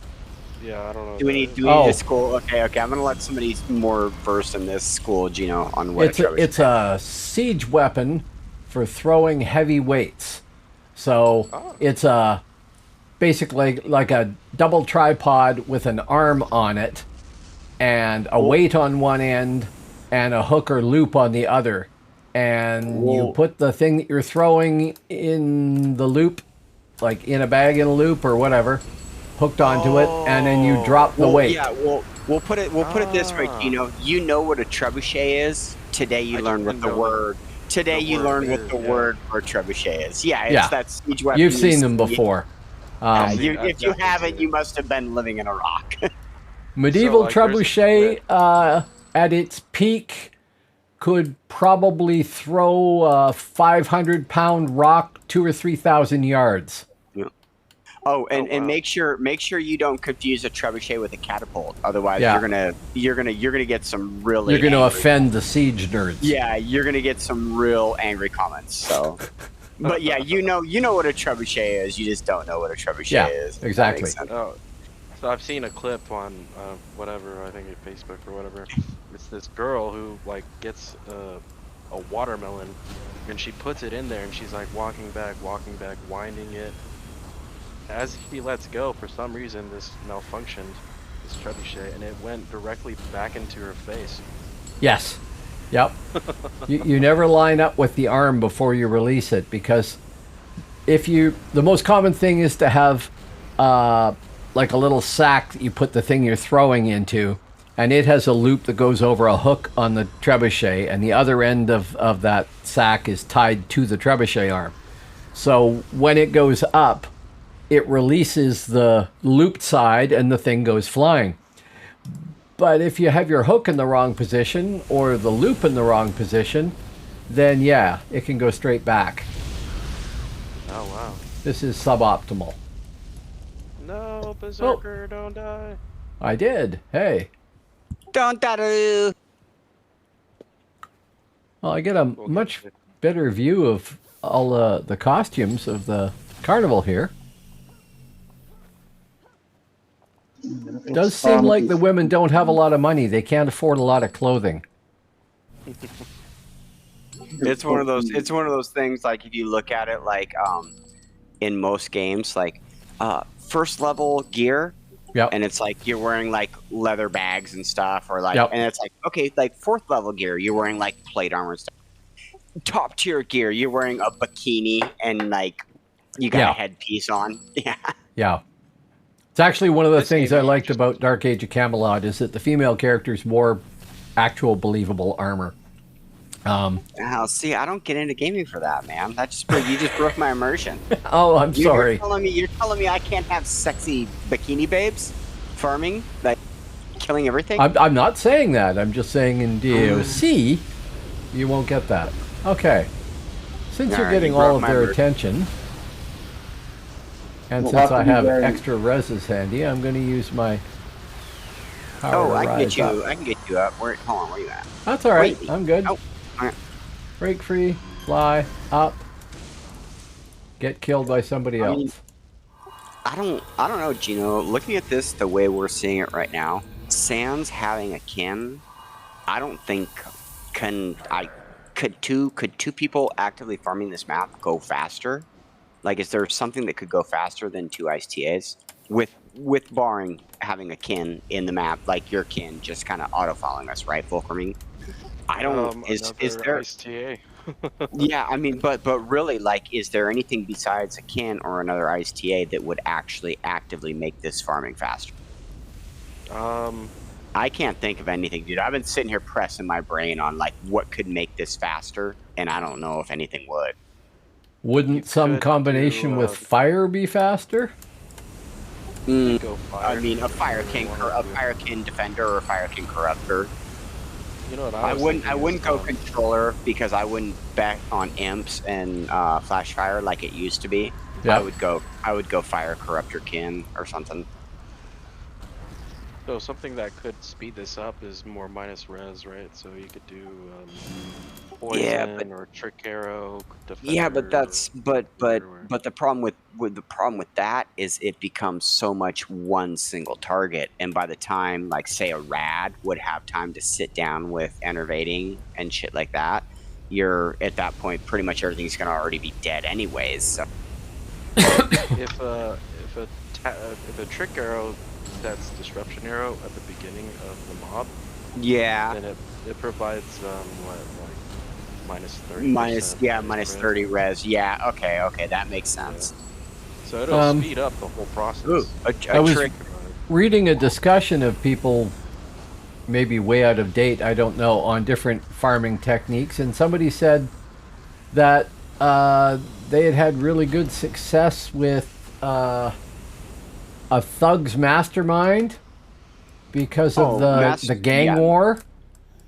Yeah, I don't know.
Do we need to school? Okay. I'm gonna let somebody more versed in this school Gino on what a trebuchet is.
It's a siege weapon for throwing heavy weights. So it's basically like a double tripod with an arm on it and a weight on one end and a hook or loop on the other. And you put the thing that you're throwing in the loop, like in a bag in a loop or whatever, hooked onto it, and then you drop the weight.
Yeah, we'll put it this way, Gino. You know what a trebuchet is. Today you learned what the word. Today you learned what the word for trebuchet is. Yeah, it's that siege weapon.
You've seen them before.
If you haven't, you must have been living in a rock.
Medieval trebuchet at its peak could probably throw a 500-pound rock 2,000 or 3,000 yards.
Yeah. And make sure you don't confuse a trebuchet with a catapult. Otherwise, you're gonna get some really.
You're gonna offend the siege nerds.
Yeah, you're gonna get some real angry comments. So, but yeah, you know what a trebuchet is. You just don't know what a trebuchet is.
Exactly.
Oh, so I've seen a clip on whatever, I think Facebook or whatever. It's this girl who like gets a watermelon, and she puts it in there, and she's like walking back, winding it. As he lets go, for some reason, this malfunctioned, this trebuchet, and it went directly back into her face.
Yes. Yep. you never line up with the arm before you release it, because the most common thing is to have like a little sack that you put the thing you're throwing into, and it has a loop that goes over a hook on the trebuchet, and the other end of that sack is tied to the trebuchet arm. So when it goes up, it releases the looped side and the thing goes flying. But if you have your hook in the wrong position or the loop in the wrong position, then yeah, it can go straight back.
Oh wow.
This is suboptimal.
No, Berserker, don't die.
I did. Hey.
Don't die.
Well, I get a much better view of all the costumes of the carnival here. It does seem like the women don't have a lot of money. They can't afford a lot of clothing.
It's one of those things, like if you look at it like in most games, like first level gear.
Yep.
And it's like you're wearing like leather bags and stuff, or like, and it's like, okay, like fourth level gear, you're wearing like plate armor and stuff. Top tier gear, you're wearing a bikini and like you got a headpiece on. Yeah.
Yeah. It's actually one of the things I liked about Dark Age of Camelot is that the female characters wore actual believable armor.
See, I don't get into gaming for that, man. You just broke my immersion.
Oh, I'm sorry.
You're telling me I can't have sexy bikini babes farming, like killing everything?
I'm not saying that. I'm just saying in DOC, you won't get that. Okay. Since you're getting all of their attention, and since I have extra reses handy, I'm going to use my power to
I can
rise
get you.
up.
I can get you up. Where? Hold on. Where you at?
That's all
Where
right.
you be?
I'm good.
Oh, okay.
Break free, fly up, get killed by somebody
I
else.
mean, I don't know, Gino. Looking at this the way we're seeing it right now, Sans having a kin, I don't think could two people actively farming this map go faster? Like, is there something that could go faster than 2 ice TAs with barring having a kin in the map, like your kin just kind of auto following us, right, Fulcruming? I don't. Is
Another
there?
ice TA.
Yeah, I mean, but really, like, is there anything besides a kin or another ice TA that would actually actively make this farming faster?
Um,
I can't think of anything, dude. I've been sitting here pressing my brain on like what could make this faster, and I don't know if anything would.
Wouldn't
you
some
could
combination
do,
with fire be faster?
you
Mm,
could go
I
fire
mean,
if you really wanted
a
to.
fire kin defender or a fire kin corruptor.
You know what I was
I
thinking is,
wouldn't go controller because I wouldn't bet on imps and flash fire like it used to be.
Yep.
I would go fire corruptor kin or something.
so something that could speed this up is more minus res, right? So you could do
Yeah,
poison or trick arrow,
yeah, but
defender,
that's
or
but the problem with that is it becomes so much one single target, and by the time like say a rad would have time to sit down with enervating and shit like that, you're at that point pretty much everything's gonna already be dead anyways. So.
if a trick arrow that's disruption arrow at the beginning of the mob,
Yeah,
then it provides what, like minus 30%.
minus
res.
30 res. Yeah, okay, that makes sense.
So it'll speed up the whole process.
Ooh,
I
a
was
trick.
reading a discussion of people, maybe way out of date, I don't know, on different farming techniques, and somebody said that they had had really good success with a thug's mastermind because of the gang war,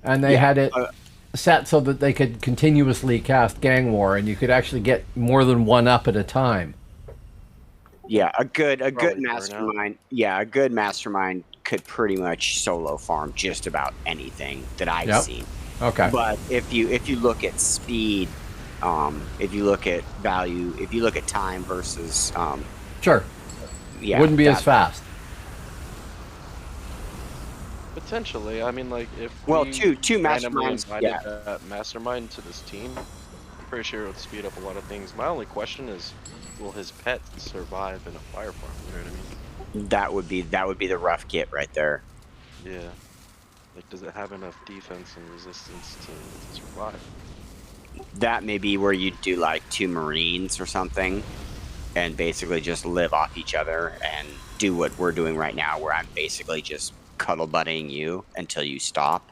and they had it set so that they could continuously cast gang war, and you could actually get more than one up at a time.
Yeah, a good
Probably
mastermind. Yeah, a good mastermind could pretty much solo farm just about anything that I've seen.
Okay.
But if you look at speed, if you look at value, if you look at time versus
Sure.
yeah,
Wouldn't be as fast.
Potentially, I mean, like if
Well,
we
two
randomly
masterminds.
invited
Yeah,
that mastermind to this team, I'm pretty sure it would speed up a lot of things. My only question is, will his pet survive in a fire farm? You know what I mean?
that would be the rough get right there.
Yeah. Like, does it have enough defense and resistance to survive?
That may be where you do like 2 Marines or something, and basically just live off each other and do what we're doing right now, where I'm basically just cuddle buddying you until you stop.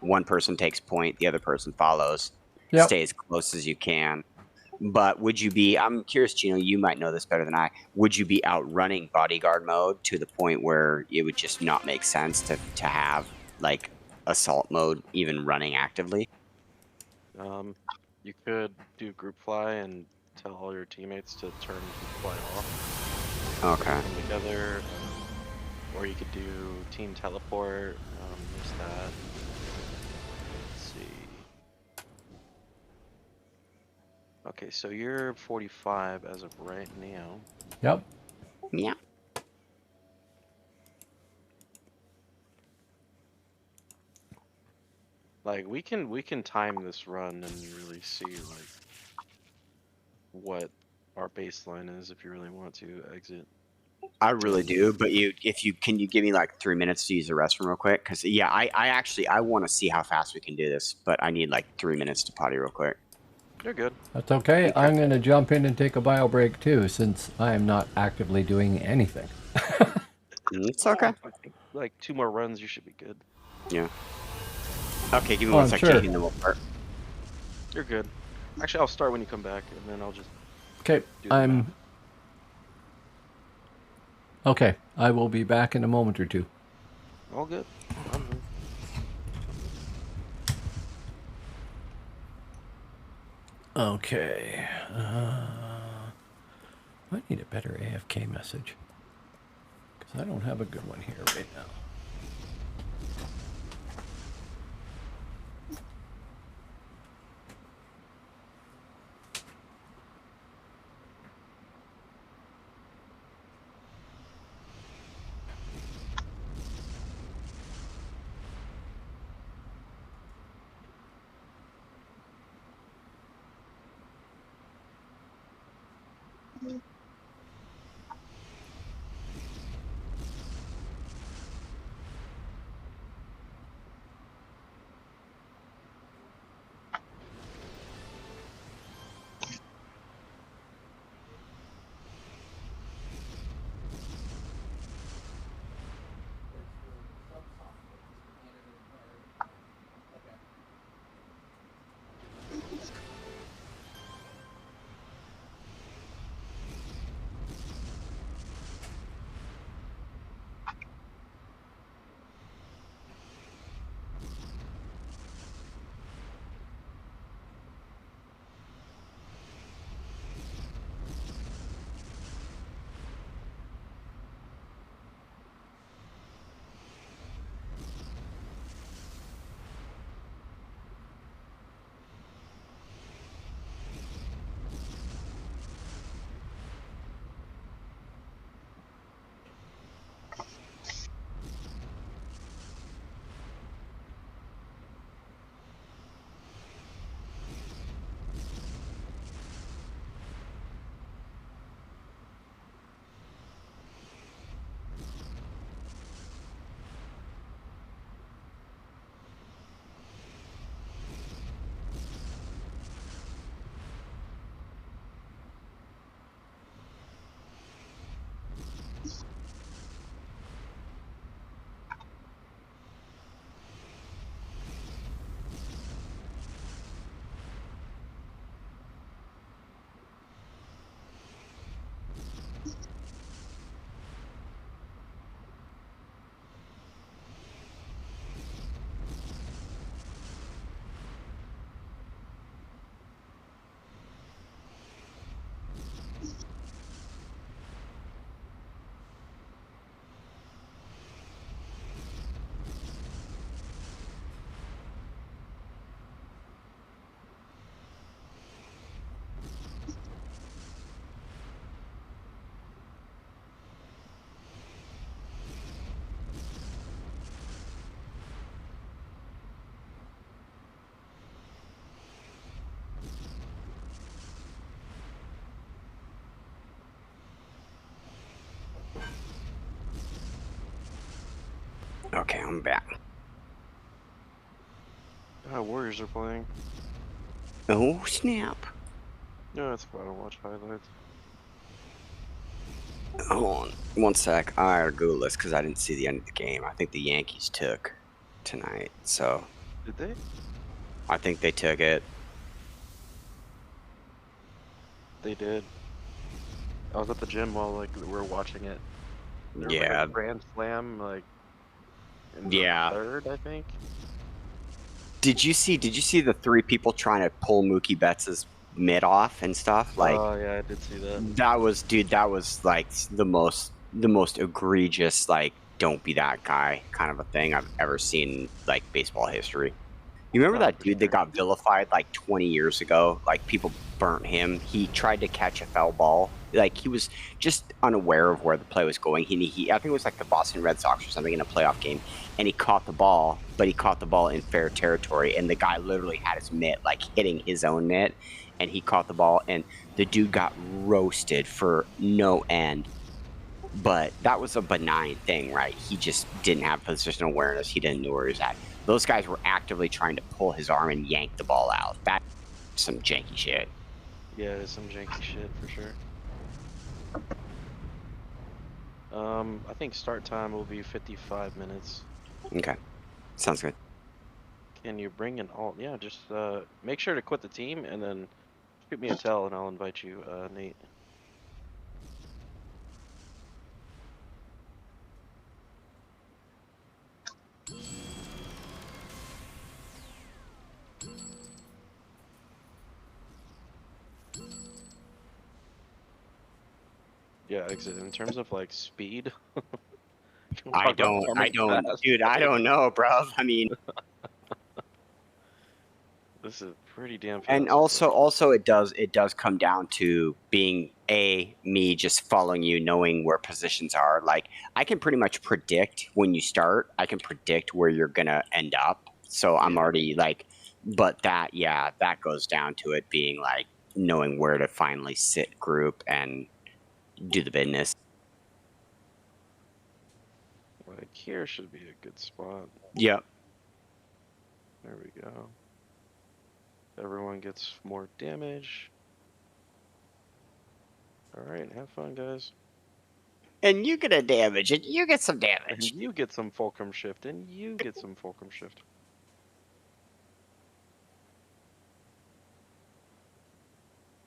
One person takes point, the other person follows.
Yep.
Stay as close as you can. But would you be? I'm curious, Gino. You might know this better than I. Would you be outrunning bodyguard mode to the point where it would just not make sense to have like assault mode even running actively?
You could do group fly and tell all your teammates to turn group fly off.
Okay.
Come together, or you could do team teleport. There's that. Let's see. Okay, so you're 45 as of right now.
Yep.
Yeah.
Like we can time this run and really see like what our baseline is if you really want to exit.
I really do, but can you give me like 3 minutes to use the restroom real quick? Because yeah, I want to see how fast we can do this, but I need like 3 minutes to potty real quick.
You're good.
That's okay. I'm going to jump in and take a bio break too, since I am not actively doing anything.
It's okay.
I think like 2 more runs, you should be good.
Yeah. Okay, give me one second,
sure.
and then we'll start.
You're good. Actually, I'll start when you come back, and then I'll just.
Okay, Okay, I will be back in a moment or two.
All good. I'm good.
Okay. I need a better AFK message. Because I don't have a good one here right now.
Okay, I'm back.
Warriors are playing.
Oh, snap.
No, it's fine. I'll watch highlights.
Hold on 1 sec. I gotta Google this because I didn't see the end of the game. I think the Yankees took tonight, so
Did they?
I think they took it.
They did. I was at the gym while like we were watching it. There was like
Yeah,
a grand slam like in the
yeah.
third, I think.
Did you see the 3 people trying to pull Mookie Betts' mitt off and stuff? Like
Oh yeah, I did see that.
that was, dude, that was like the most egregious, like, don't be that guy kind of a thing I've ever seen in like baseball history. You remember
Oh,
that
for
dude that
sure.
got vilified like 20 years ago? Like people burnt him. He tried to catch a foul ball. Like he was just unaware of where the play was going. He I think it was like the Boston Red Sox or something in a playoff game, and he caught the ball, but he caught the ball in fair territory, and the guy literally had his mitt like hitting his own mitt, and he caught the ball, and the dude got roasted for no end. But that was a benign thing, right? He just didn't have positional awareness. He didn't know where he was at. Those guys were actively trying to pull his arm and yank the ball out. That's some janky shit.
Yeah, it's some janky shit for sure. I think start time will be 55 minutes.
Okay. Sounds good.
Can you bring an alt? Yeah, just make sure to quit the team and then shoot me a tell and I'll invite you, Nate. Yeah, exit. In terms of like speed, can we talk about
I
farming
don't,
fast?
dude, I don't know, bro. I mean,
This is pretty damn
and
fast.
also it does come down to being me just following you, knowing where positions are. Like I can pretty much predict when you start. I can predict where you're gonna end up. So I'm
Yeah.
already like, but that goes down to it being like knowing where to finally sit group and do the business.
Like here should be a good spot.
Yep.
There we go. Everyone gets more damage. Alright, have fun, guys.
And you get a damage, and you get some
And
damage.
you get some fulcrum shift, and you get some fulcrum shift.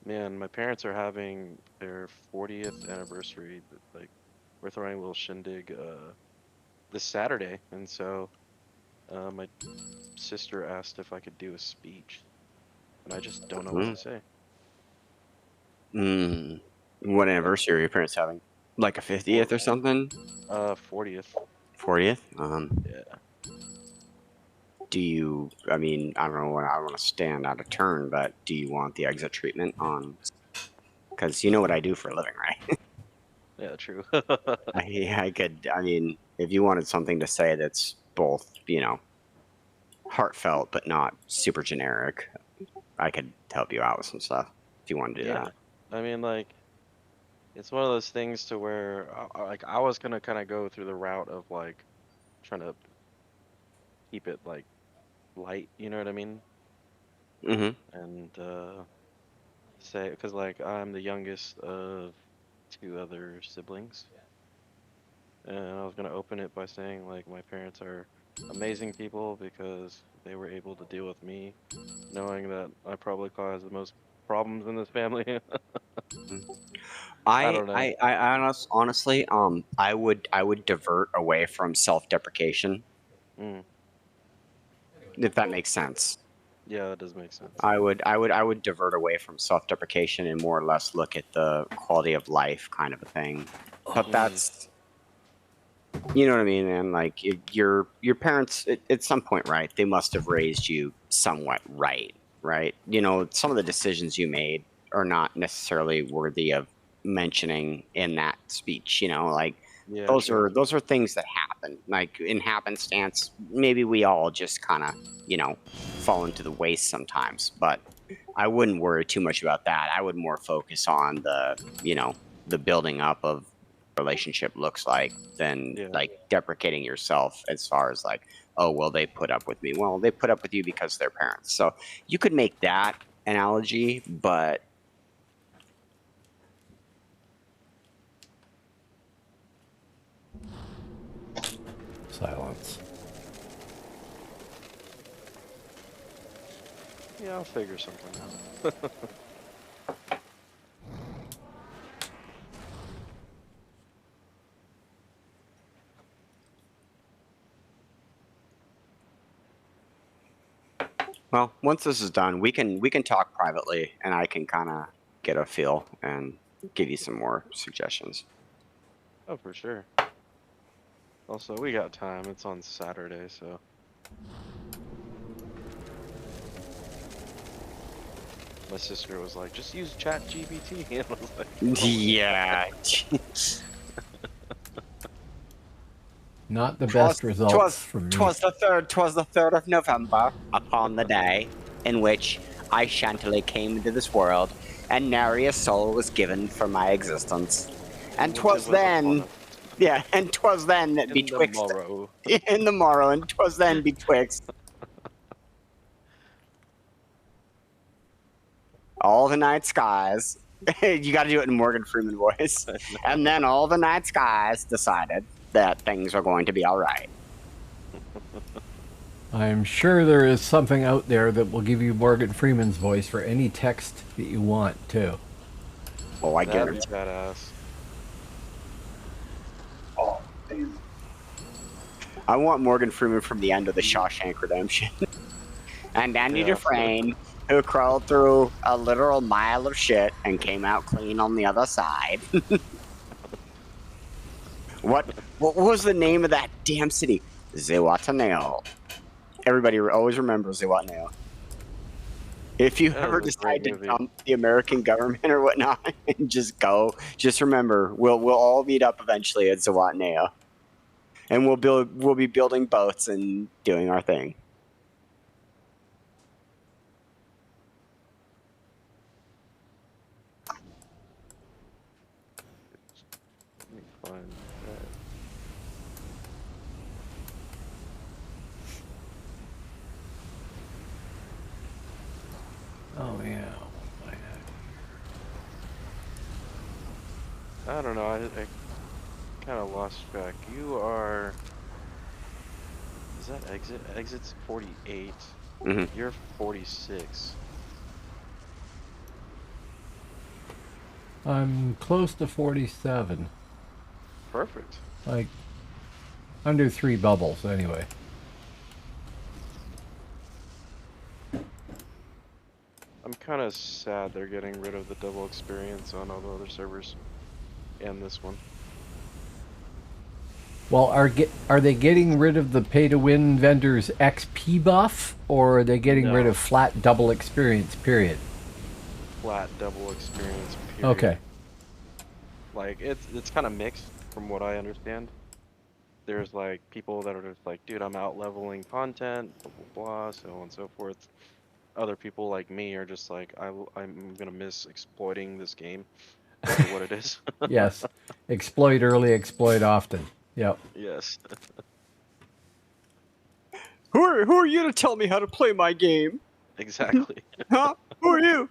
Man, my parents are having their 40th anniversary. Like, we're throwing a little shindig this Saturday, and so my sister asked if I could do a speech, and I just don't know what to say.
What anniversary are your parents having? Like a 50th or something?
40th.
40th?
Yeah.
Do you, I mean, I don't know what I want to stand out of turn, but do you want the exit treatment on? Because you know what I do for a living, right?
Yeah, true.
I could, I mean, if you wanted something to say that's both, heartfelt but not super generic, I could help you out with some stuff if you want to do
Yeah.
that.
I mean, like, it's one of those things to where, like, I was gonna kind of go through the route of, like, trying to keep it, like, light, you know what I mean?
Mm-hmm.
And, say, because, like, I'm the youngest of 2 other siblings. And I was gonna open it by saying, like, my parents are amazing people because they were able to deal with me, knowing that I probably caused the most problems in this family. I don't know.
Honestly, I would divert away from self-deprecation,
Mm,
if that makes sense.
yeah, that does make sense.
I would divert away from self-deprecation and more or less look at the quality of life kind of a thing. But that's, you know what I mean, man. Like your parents at some point, right? They must have raised you somewhat right, right? You know, some of the decisions you made are not necessarily worthy of mentioning in that speech. You know, like
Yeah, true.
those are things that happen. Like in happenstance, maybe we all just kind of fall into the waste sometimes. But I wouldn't worry too much about that. I would more focus on the the building up of relationship looks like than
Yeah.
like deprecating yourself as far as like, oh well, they put up with me. Well, they put up with you because they're parents. So you could make that analogy, but
Silence.
Yeah, I'll figure something out.
well, once this is done, we can talk privately, and I can kind of get a feel and give you some more suggestions.
Oh, for sure. Also, we got time. It's on Saturday, so. My sister was like, just use ChatGPT. And I was like, oh.
Yeah.
Not the best results from me.
Twas the 3rd of November, upon the day in which I Chantilly came into this world, and nary a soul was given for my existence. And 'twas then, and 'twas then that betwixt in the morrow, and 'twas then betwixt all the night skies. You got to do it in Morgan Freeman voice. And then all the night skies decided that things are going to be all right.
I'm sure there is something out there that will give you Morgan Freeman's voice for any text that you want, too.
Oh, I
That'd be
guarantee.
badass.
Oh, damn.
I want Morgan Freeman from the end of the Shawshank Redemption. And Andy Dufresne, who crawled through a literal mile of shit and came out clean on the other side. What was the name of that damn city? Zihuatanejo. Everybody always remembers Zihuatanejo. If you ever decide to dump the American government or whatnot and just go, just remember, we'll all meet up eventually at Zihuatanejo. And we'll be building boats and doing our thing.
Let me find that.
Oh, yeah.
I don't know. I kind of lost track. You are. Is that exit? Exit's 48.
Mm-hmm.
You're 46.
I'm close to 47.
Perfect.
Like, under 3 bubbles, anyway.
I'm kind of sad they're getting rid of the double experience on all the other servers. And this one.
Well, are they getting rid of the pay-to-win vendors XP buff, or are they getting rid of flat double experience, period?
Flat double experience, period.
Okay.
Like, it's kind of mixed from what I understand. There's, like, people that are just like, dude, I'm out-leveling content, blah, blah, blah, so on and so forth. Other people like me are just like, I'm gonna miss exploiting this game for what it is.
Yes. Exploit early, exploit often. Yep.
Yes.
Who are you to tell me how to play my game?
Exactly.
Huh? Who are you?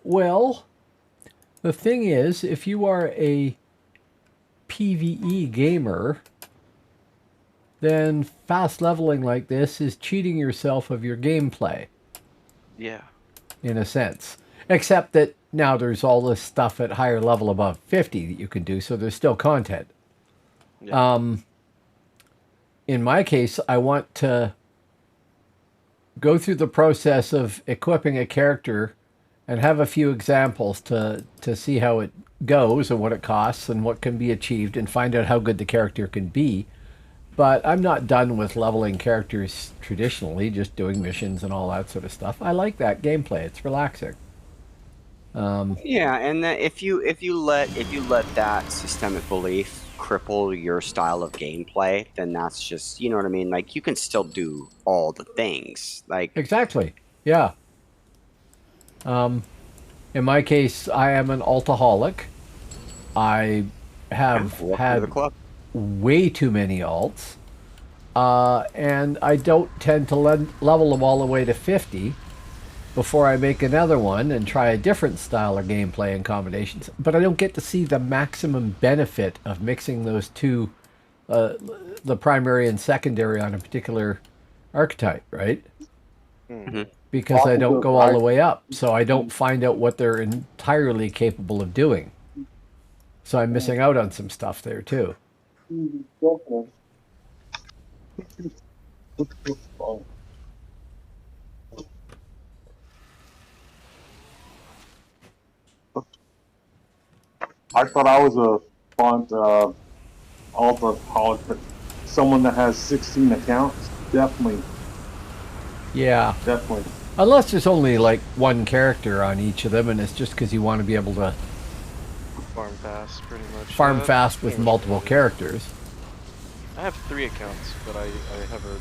Well, the thing is, if you are a PvE gamer, then fast leveling like this is cheating yourself of your gameplay.
Yeah.
In a sense. Except that now there's all this stuff at higher level above 50 that you can do, so there's still content.
Yeah.
In my case, I want to go through the process of equipping a character and have a few examples to see how it goes and what it costs and what can be achieved and find out how good the character can be. But I'm not done with leveling characters traditionally, just doing missions and all that sort of stuff. I like that gameplay. It's relaxing.
Yeah, and if you let that systemic belief cripple your style of gameplay, then that's just, you know what I mean? Like, you can still do all the things. Like,
exactly. Yeah. In my case, I am an altaholic. I have
Welcome to
had
the club.
way too many alts. And I don't tend to level them all the way to 50 before I make another one and try a different style of gameplay and combinations. But I don't get to see the maximum benefit of mixing those two, the primary and secondary on a particular archetype, right?
Mhm.
Because I don't go all the way up. So I don't find out what they're entirely capable of doing. So I'm missing out on some stuff there too.
I thought I was a font alcoholic, but someone that has 16 accounts, definitely.
Yeah.
Definitely.
Unless there's only like one character on each of them, and it's just because you want to be able to
Farm fast, pretty much.
farm
Yeah,
fast
that's
with
pretty much
multiple
what it is.
characters.
I have 3 accounts, but I have a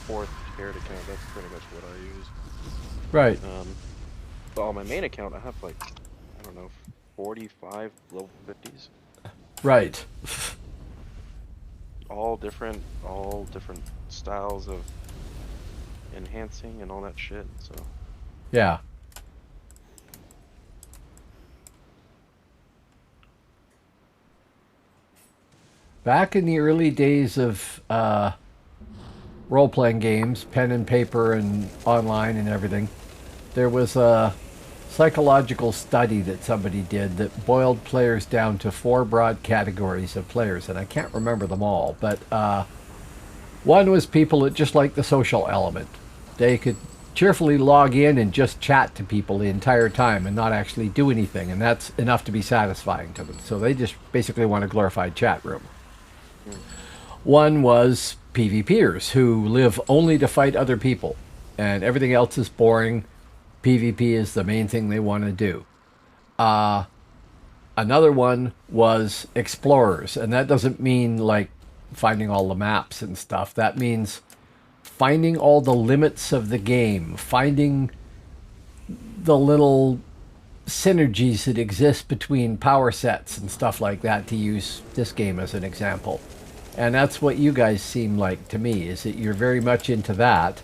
4th shared account. That's pretty much what I use.
Right.
But on my main account, I have like, I don't know, 45 level 50s.
Right.
All different styles of enhancing and all that shit. So
Yeah. Back in the early days of role-playing games, pen and paper and online and everything, there was a psychological study that somebody did that boiled players down to 4 broad categories of players, and I can't remember them all, but one was people that just like the social element. They could cheerfully log in and just chat to people the entire time and not actually do anything, and that's enough to be satisfying to them. So they just basically want a glorified chat room. One was PvPers who live only to fight other people, and everything else is boring. PvP is the main thing they want to do. Another one was explorers, and that doesn't mean like finding all the maps and stuff. That means finding all the limits of the game, finding the little synergies that exist between power sets and stuff like that, to use this game as an example. And that's what you guys seem like to me, is that you're very much into that,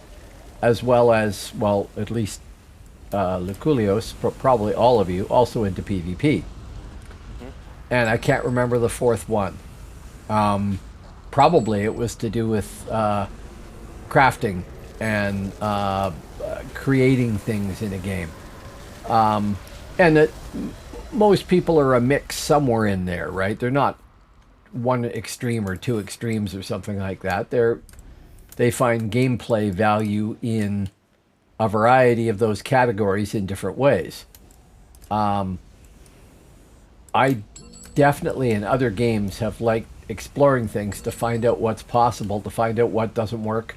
as well as, well, at least Luculios, probably all of you, also into PvP. And I can't remember the 4th one. Probably it was to do with crafting and creating things in a game. And that most people are a mix somewhere in there, right? They're not one extreme or 2 extremes or something like that. They find gameplay value in a variety of those categories in different ways. I definitely in other games have liked exploring things to find out what's possible, to find out what doesn't work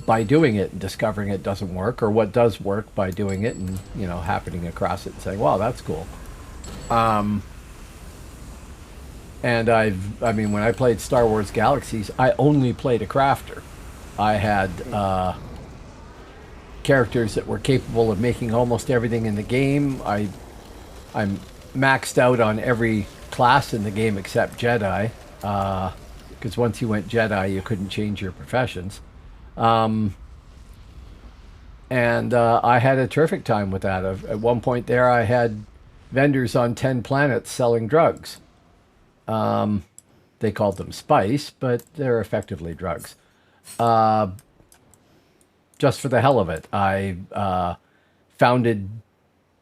by doing it and discovering it doesn't work, or what does work by doing it and, you know, happening across it and saying, wow, that's cool. And I mean, when I played Star Wars Galaxies, I only played a crafter. I had characters that were capable of making almost everything in the game. I'm maxed out on every class in the game except Jedi, because once you went Jedi, you couldn't change your professions. And I had a terrific time with that. At one point there, I had vendors on 10 planets selling drugs. They called them spice, but they're effectively drugs. Just for the hell of it, I founded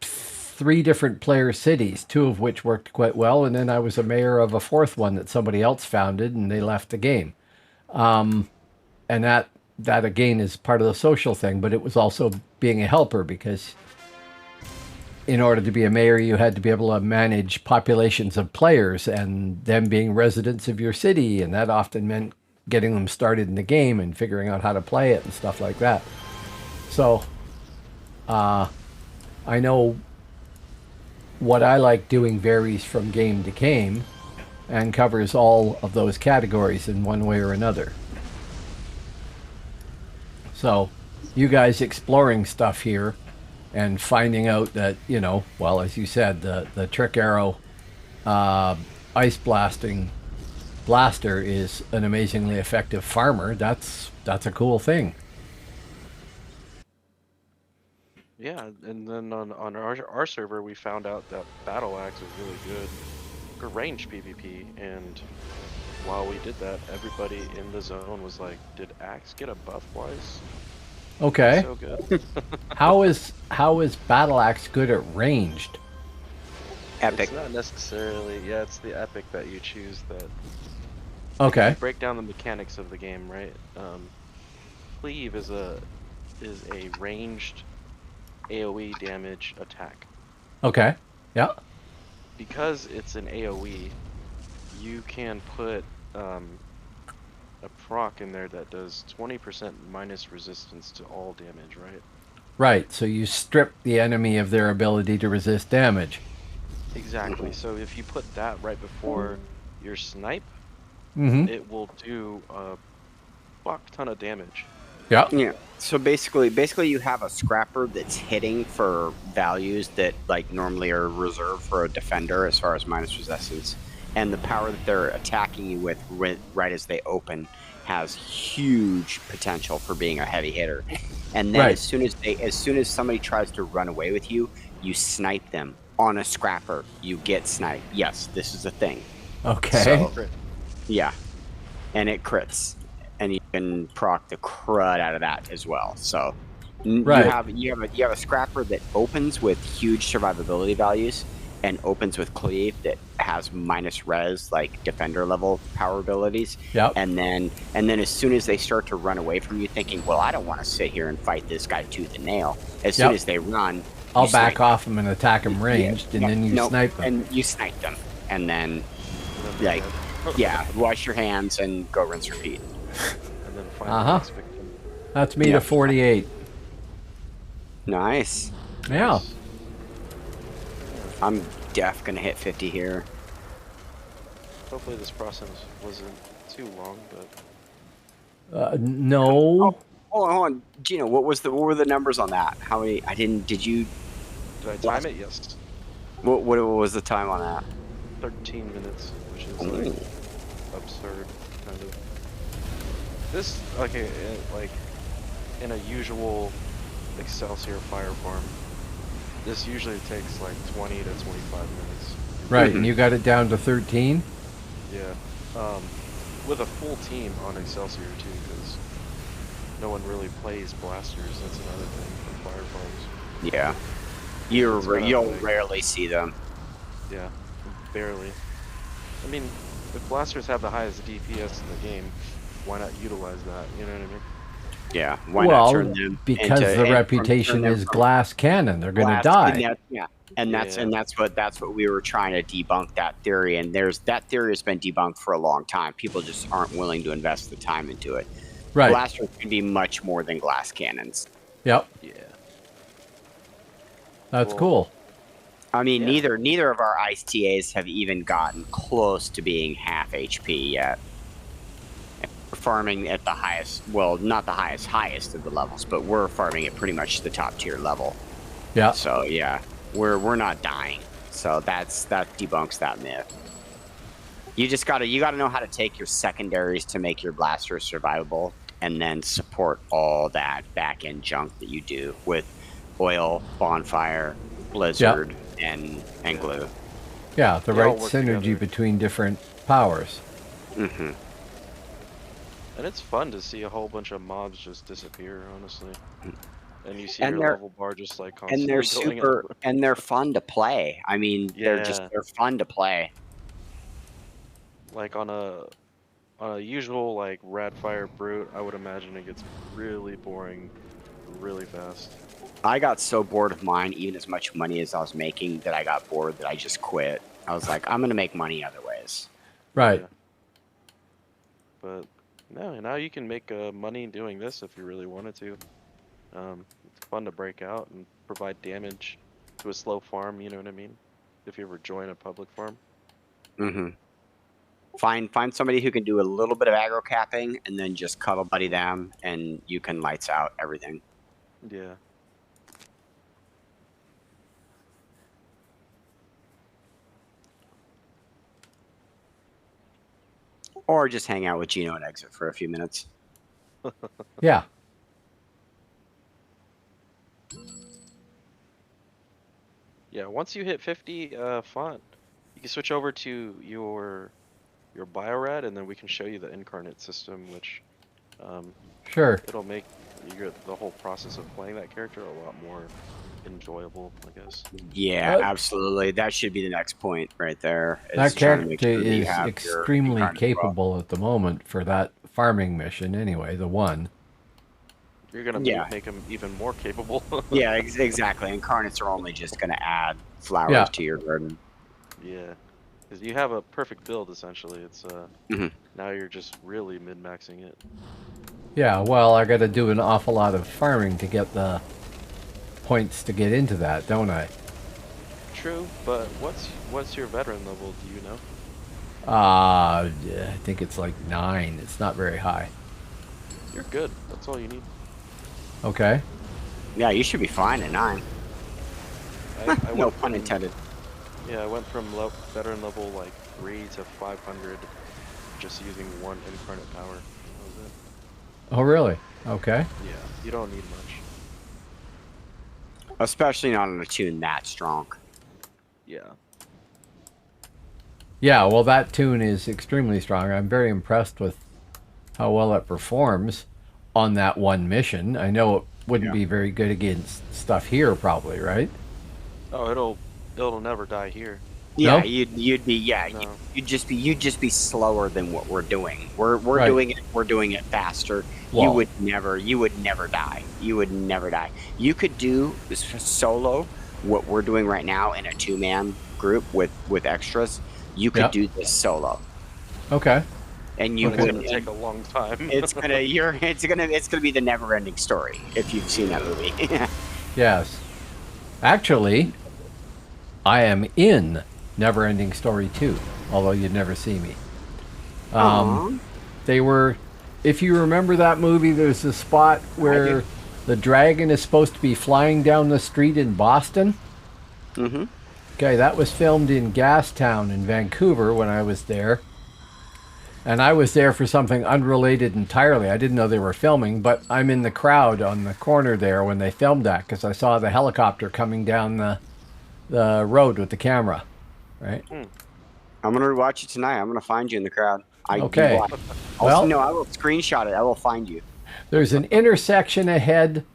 3 different player cities, 2 of which worked quite well, and then I was a mayor of a 4th one that somebody else founded, and they left the game. And that again is part of the social thing, but it was also being a helper, because in order to be a mayor, you had to be able to manage populations of players and them being residents of your city, and that often meant getting them started in the game and figuring out how to play it and stuff like that. So I know what I like doing varies from game to game and covers all of those categories in one way or another. So you guys exploring stuff here and finding out that, you know, well, as you said, the trick arrow ice blasting blaster is an amazingly effective farmer. That's a cool thing.
Yeah, and then on our server we found out that battle axe was really good for ranged PvP, and while we did that, everybody in the zone was like, "Did axe get a buff wise? It's
Okay.
so good."
How is battle axe good at ranged?
Epic.
It's not necessarily, yeah, it's the epic that you choose that. If
Okay.
you break down the mechanics of the game, right? Cleave is a ranged AoE damage attack.
Okay. Yeah.
Because it's an AoE, you can put a proc in there that does 20% minus resistance to all damage, right?
Right. So you strip the enemy of their ability to resist damage.
Exactly. So if you put that right before your snipe,
Mm-hmm.
it will do a fuck ton of damage.
Yeah.
Yeah. So basically, you have a scrapper that's hitting for values that like normally are reserved for a defender as far as minus resistance, and the power that they're attacking you with right as they open has huge potential for being a heavy hitter. And then
Right.
as soon as somebody tries to run away with you, you snipe them on a scrapper. You get sniped. Yes, this is a thing.
Okay.
So,
Crit.
yeah, and it crits, and you can proc the crud out of that as well. So
Right.
you have a scrapper that opens with huge survivability values, and opens with cleave that has minus res, like defender level power abilities.
Yep.
And then as soon as they start to run away from you, thinking, well, I don't want to sit here and fight this guy tooth and nail. As soon
Yep.
as they run,
I'll
you
back
snipe
off them and attack them ranged, and then you
nope,
snipe them.
and you snipe them, and then
And then
like yeah, wash your hands and go rinse repeat.
And then find
Uh-huh.
the next victim.
That's me
Yeah.
to 48.
Nice.
Yeah.
I'm def gonna hit 50 here.
Hopefully this process wasn't too long, but
No.
Hold on, Gino. What were the numbers on that? How many? I didn't. Did you?
did I time it? Yes.
What was the time on that?
13 minutes, which is
Ooh.
like absurd, kind of. This, okay, like in a usual Excelsior fire farm, this usually takes like 20 to 25 minutes.
Right,
Mhm.
and you got it down to 13?
Yeah. With a full team on Excelsior too, because no one really plays blasters. That's another thing for fire farms.
Yeah.
It's kind of
You'll
like-
rarely see them.
Yeah, barely. I mean, if blasters have the highest DPS in the game, why not utilize that? You know what I mean?
Yeah. Why
Well,
not turn them
because
into,
the
and
reputation
turn them
is
from
glass cannon. They're going to
glass-
die.
And yeah. And
Yeah.
that's what we were trying to debunk that theory. And that theory has been debunked for a long time. People just aren't willing to invest the time into it.
Right.
Blasters can be much more than glass cannons.
Yep.
Yeah.
That's
Cool.
cool.
I mean,
Yeah.
neither of our ice TAs have even gotten close to being half HP yet. We're farming at the highest, well, not the highest of the levels, but we're farming at pretty much the top tier level.
Yeah.
So yeah, we're not dying. So that debunks that myth. You gotta know how to take your secondaries to make your blasters survivable, and then support all that back end junk that you do with oil, bonfire, blizzard, and glue.
Yeah, the
They all
right
work
synergy
together.
between different powers.
Mm-hmm.
And it's fun to see a whole bunch of mobs just disappear, honestly. And you see
And
your
they're-
level bar just like
And
constantly going up.
they're fun to play. I mean, they're
Yeah.
fun to play.
Like on a usual like Radfire Brute, I would imagine it gets really boring really fast.
I got so bored of mine, even as much money as I was making, that I got bored that I just quit. I was like, I'm gonna make money other ways.
Right.
Yeah. But no, now you can make money doing this if you really wanted to. It's fun to break out and provide damage to a slow farm, you know what I mean? If you ever join a public farm.
Mm-hmm. Find somebody who can do a little bit of aggro capping, and then just cuddle buddy them, and you can lights out everything.
Yeah.
Or just hang out with Gino and Exit for a few minutes.
Yeah.
Yeah, once you hit 50 font, you can switch over to your Biorad, and then we can show you the incarnate system, which um,
Sure.
it'll make the whole process of playing that character a lot more enjoyable, I guess.
Yeah, absolutely. That should be the next point right there. Is
That
trying to make
character
sure that you
is
have your
extremely
incarnate as well.
capable at the moment for that farming mission. Anyway, the one.
You're gonna
Yeah.
make him even more capable.
Yeah, exactly. Incarnates are only just going to add flowers
Yeah.
to your garden.
Yeah, because you have a perfect build essentially. It's
Mhm.
now you're just really min-maxing it.
Yeah, well, I got to do an awful lot of farming to get the points to get into that, don't I?
True, but what's your veteran level? Do you know?
I think it's like 9. It's not very high.
You're good. That's all you need.
Okay.
Yeah, you should be fine at 9.
I
No
went
pun
from-
intended.
Yeah, I went from veteran level like 3 to 500, just using one incarnate power. That was it.
Oh, really? Okay.
Yeah, you don't need much.
Especially not on a tune that strong.
Yeah.
Yeah, well, that tune is extremely strong. I'm very impressed with how well it performs on that one mission. I know it wouldn't be very good against stuff here, probably, right?
Oh, it'll never die here.
Yeah,
No?
you'd be
No.
you'd just be slower than what we're doing. We're
Right.
doing it faster.
Well-
you would never die. You would never die. You could do this for solo what we're doing right now in a 2-man group with extras. You could
Yep.
do this solo,
Okay.
and you
But it's
would.
gonna take a long time.
It's gonna be the never-ending story if you've seen that movie.
Yes. Actually, I am in Neverending Story 2, although you'd never see me.
Aw.
They were, if you remember that movie, there's a spot where
do.
the dragon is supposed to be flying down the street in Boston.
Mm-hmm.
Okay, that was filmed in Gastown in Vancouver when I was there. And I was there for something unrelated entirely. I didn't know they were filming, but I'm in the crowd on the corner there when they filmed that because I saw the helicopter coming down the road with the camera, right?
I'm gonna watch it tonight. I'm gonna find you in the crowd.
Okay.
Also,
Well-
no, I will screenshot it. I will find you.
There's an intersection ahead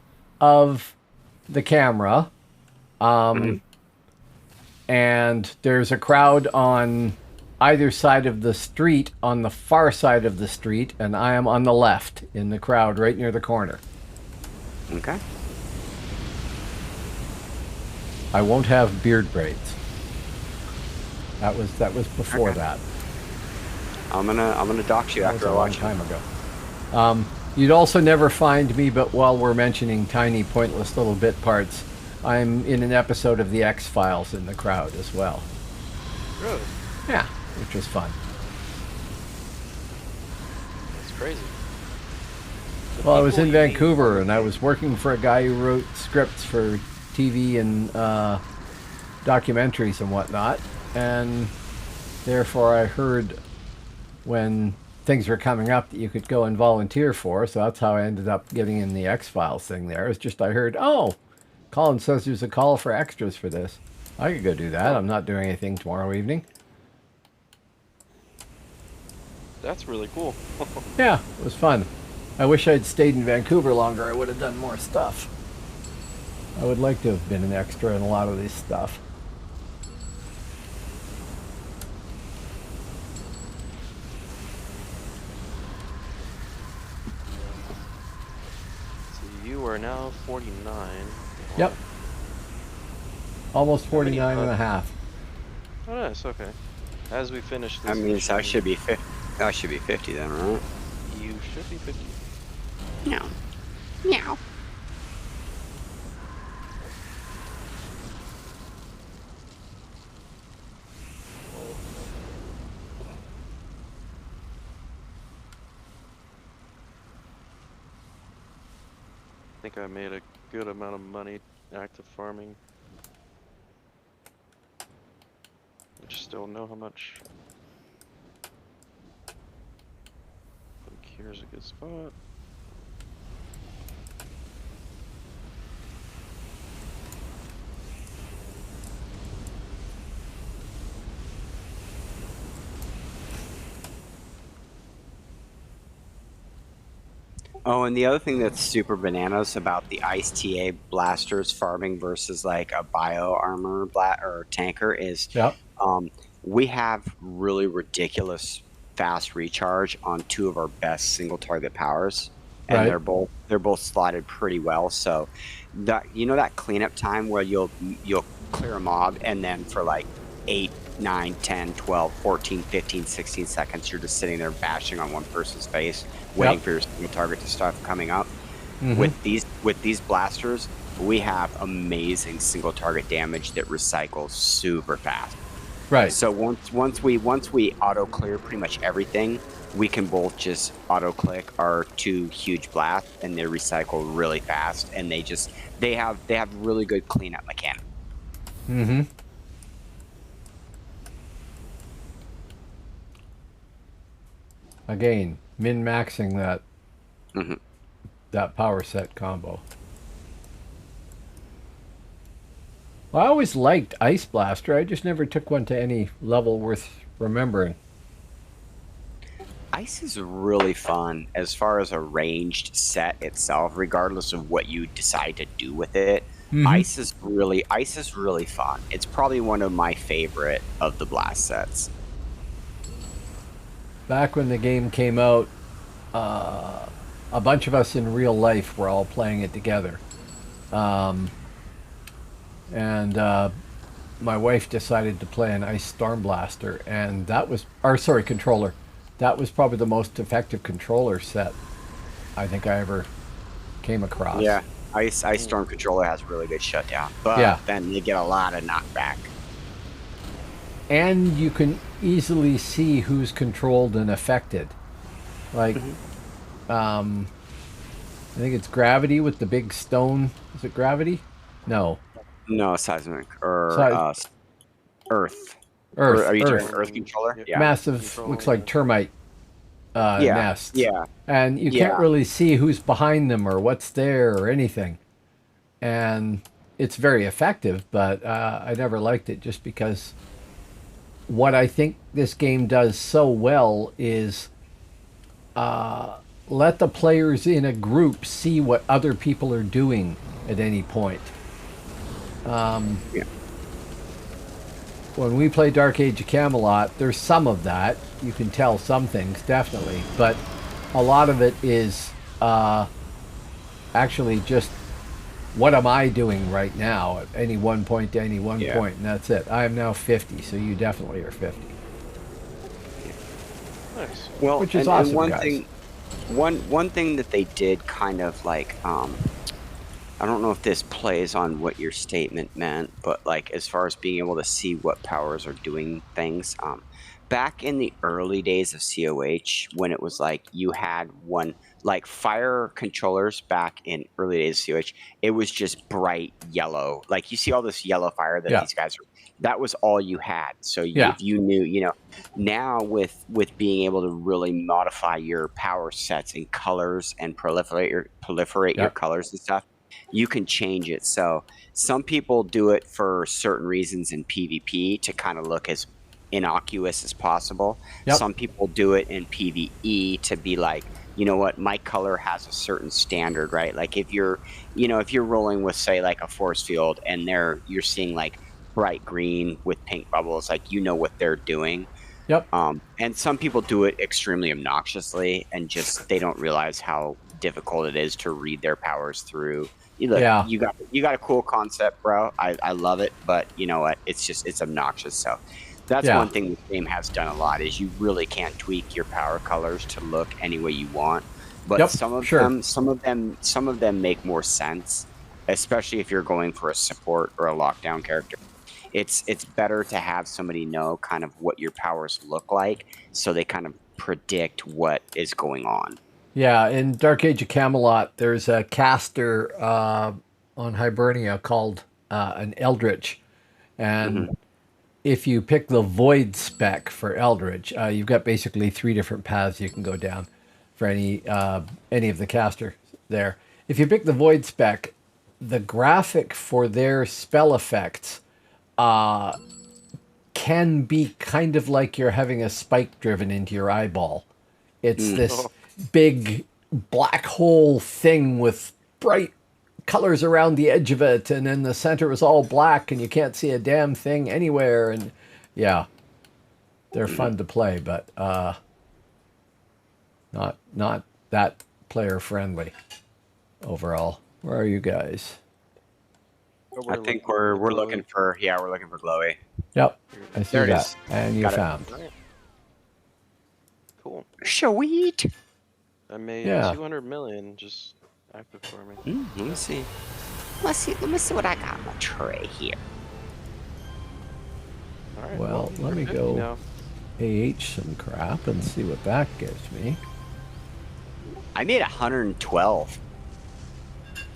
of the camera, and there's a crowd on either side of the street, on the far side of the street, and I am on the left in the crowd right near the corner.
Okay.
I won't have beard braids. That was before
Okay.
that.
I'm gonna dox you
That was
after
a
I
long
watch it.
time ago. You'd also never find me, but while we're mentioning tiny, pointless little bit parts, I'm in an episode of The X-Files in the crowd as well.
Really?
Yeah, which was fun.
That's crazy.
Well, I was in
people you meet-
Vancouver, and I was working for a guy who wrote scripts for TV and documentaries and whatnot, and therefore I heard when things were coming up that you could go and volunteer for, so that's how I ended up getting in the X-Files thing there. It's just I heard, oh, Colin says there's a call for extras for this. I could go do that. I'm not doing anything tomorrow evening.
That's really cool.
Yeah, it was fun. I wish I'd stayed in Vancouver longer. I would have done more stuff. I would like to have been an extra in a lot of this stuff.
So you are now 49.
Yep. Almost
How many,
49 and a half.
Oh, nice. Okay. As we finish this,
That means I
mission,
should be 50. I should be 50 then, right?
You should be 50.
Meow. Meow.
I think I made a good amount of money active farming. I just don't know how much. here's a good spot.
Oh, and the other thing that's super bananas about the Ice TA blasters farming versus like a bio armor or tanker is
Yep.
um, we have really ridiculous fast recharge on two of our best single target powers, and
Right.
they're both slotted pretty well. So that that cleanup time where you'll clear a mob and then for like 8, 9, 10, 12, 14, 15, 16 seconds you're just sitting there bashing on one person's face waiting
Yep.
for your single target to start coming up.
Mhm.
With these blasters, we have amazing single target damage that recycles super fast.
Right.
So once we auto clear pretty much everything, we can both just auto click our two huge blasts and they recycle really fast, and they have really good cleanup mechanics.
Mm-hmm. Again, min-maxing
Mhm.
that power set combo. Well, I always liked Ice Blaster. I just never took one to any level worth remembering.
Ice is really fun as far as a ranged set itself, regardless of what you decide to do with it.
Mhm.
Ice is really fun. It's probably one of my favorite of the blast sets.
Back when the game came out, a bunch of us in real life were all playing it together. And my wife decided to play an Ice Storm Blaster, and that was, or sorry, controller. That was probably the most effective controller set I think I ever came across.
Yeah, Ice Storm controller has really good shutdown, but
Yeah.
then you get a lot of knockback.
And you can easily see who's controlled and affected. Like, I think it's Gravity with the big stone. Is it Gravity? No.
No, seismic or
Si-
Earth.
Earth.
Are you
Earth.
doing Earth controller?
Yeah.
Yeah.
Massive,
Control,
looks like
yeah.
termite
Yeah.
nests.
Yeah.
And you
Yeah.
can't really see who's behind them or what's there or anything. And it's very effective, but I never liked it just because what I think this game does so well is let the players in a group see what other people are doing at any point.
Yeah.
When we play Dark Age of Camelot, there's some of that. You can tell some things, definitely. But a lot of it is actually just what am I doing right now at any one point to any one
Yeah.
point, and that's it. I am now 50, so you definitely are 50.
Nice.
Well,
Which is
and
awesome,
one
guys.
thing, one thing that they did kind of like, I don't know if this plays on what your statement meant, but like as far as being able to see what powers are doing things, back in the early days of COH, when it was like you had one like fire controllers back in early days of COH, it was just bright yellow. Like you see all this yellow fire that
Yeah.
these guys are. That was all you had. So
Yeah.
if you knew, now with being able to really modify your power sets and colors and proliferate your
Yep.
colors and stuff, you can change it. So some people do it for certain reasons in PvP to kind of look as innocuous as possible.
Yep.
Some people do it in PvE to be like, you know what, my color has a certain standard, right? Like if you're rolling with say like a force field and you're seeing like bright green with pink bubbles, like what they're doing.
Yep.
And some people do it extremely obnoxiously and just they don't realize how difficult it is to read their powers through.
Yeah.
You got a cool concept, bro. I love it, but you know what? It's obnoxious. So that's
Yeah.
one thing this game has done a lot is you really can't tweak your power colors to look any way you want. But
Yep,
some of
sure.
them make more sense, especially if you're going for a support or a lockdown character. It's better to have somebody know kind of what your powers look like so they kind of predict what is going on.
Yeah, in Dark Age of Camelot, there's a caster on Hibernia called an Eldritch. And if you pick the Void spec for Eldritch, you've got basically 3 different paths you can go down. for any of the caster there. If you pick the Void spec, the graphic for their spell effects can be kind of like you're having a spike driven into your eyeball. It's this
Oh.
big black hole thing with bright colors around the edge of it, and then the center is all black, and you can't see a damn thing anywhere. And yeah, they're fun to play, but not that player friendly overall. Where are you guys?
Oh,
I think we're
looking
looking for we're looking for Glowy.
Yep, I see
There it
that.
is.
And you
Got it.
found.
for it. Cool.
Sweet.
I made
Yeah.
200 million just active farming.
Let me see. Let me see what I got on the tray here.
All right.
Well, let me
50
go
now.
AH some crap and see what that gives me.
I made 112.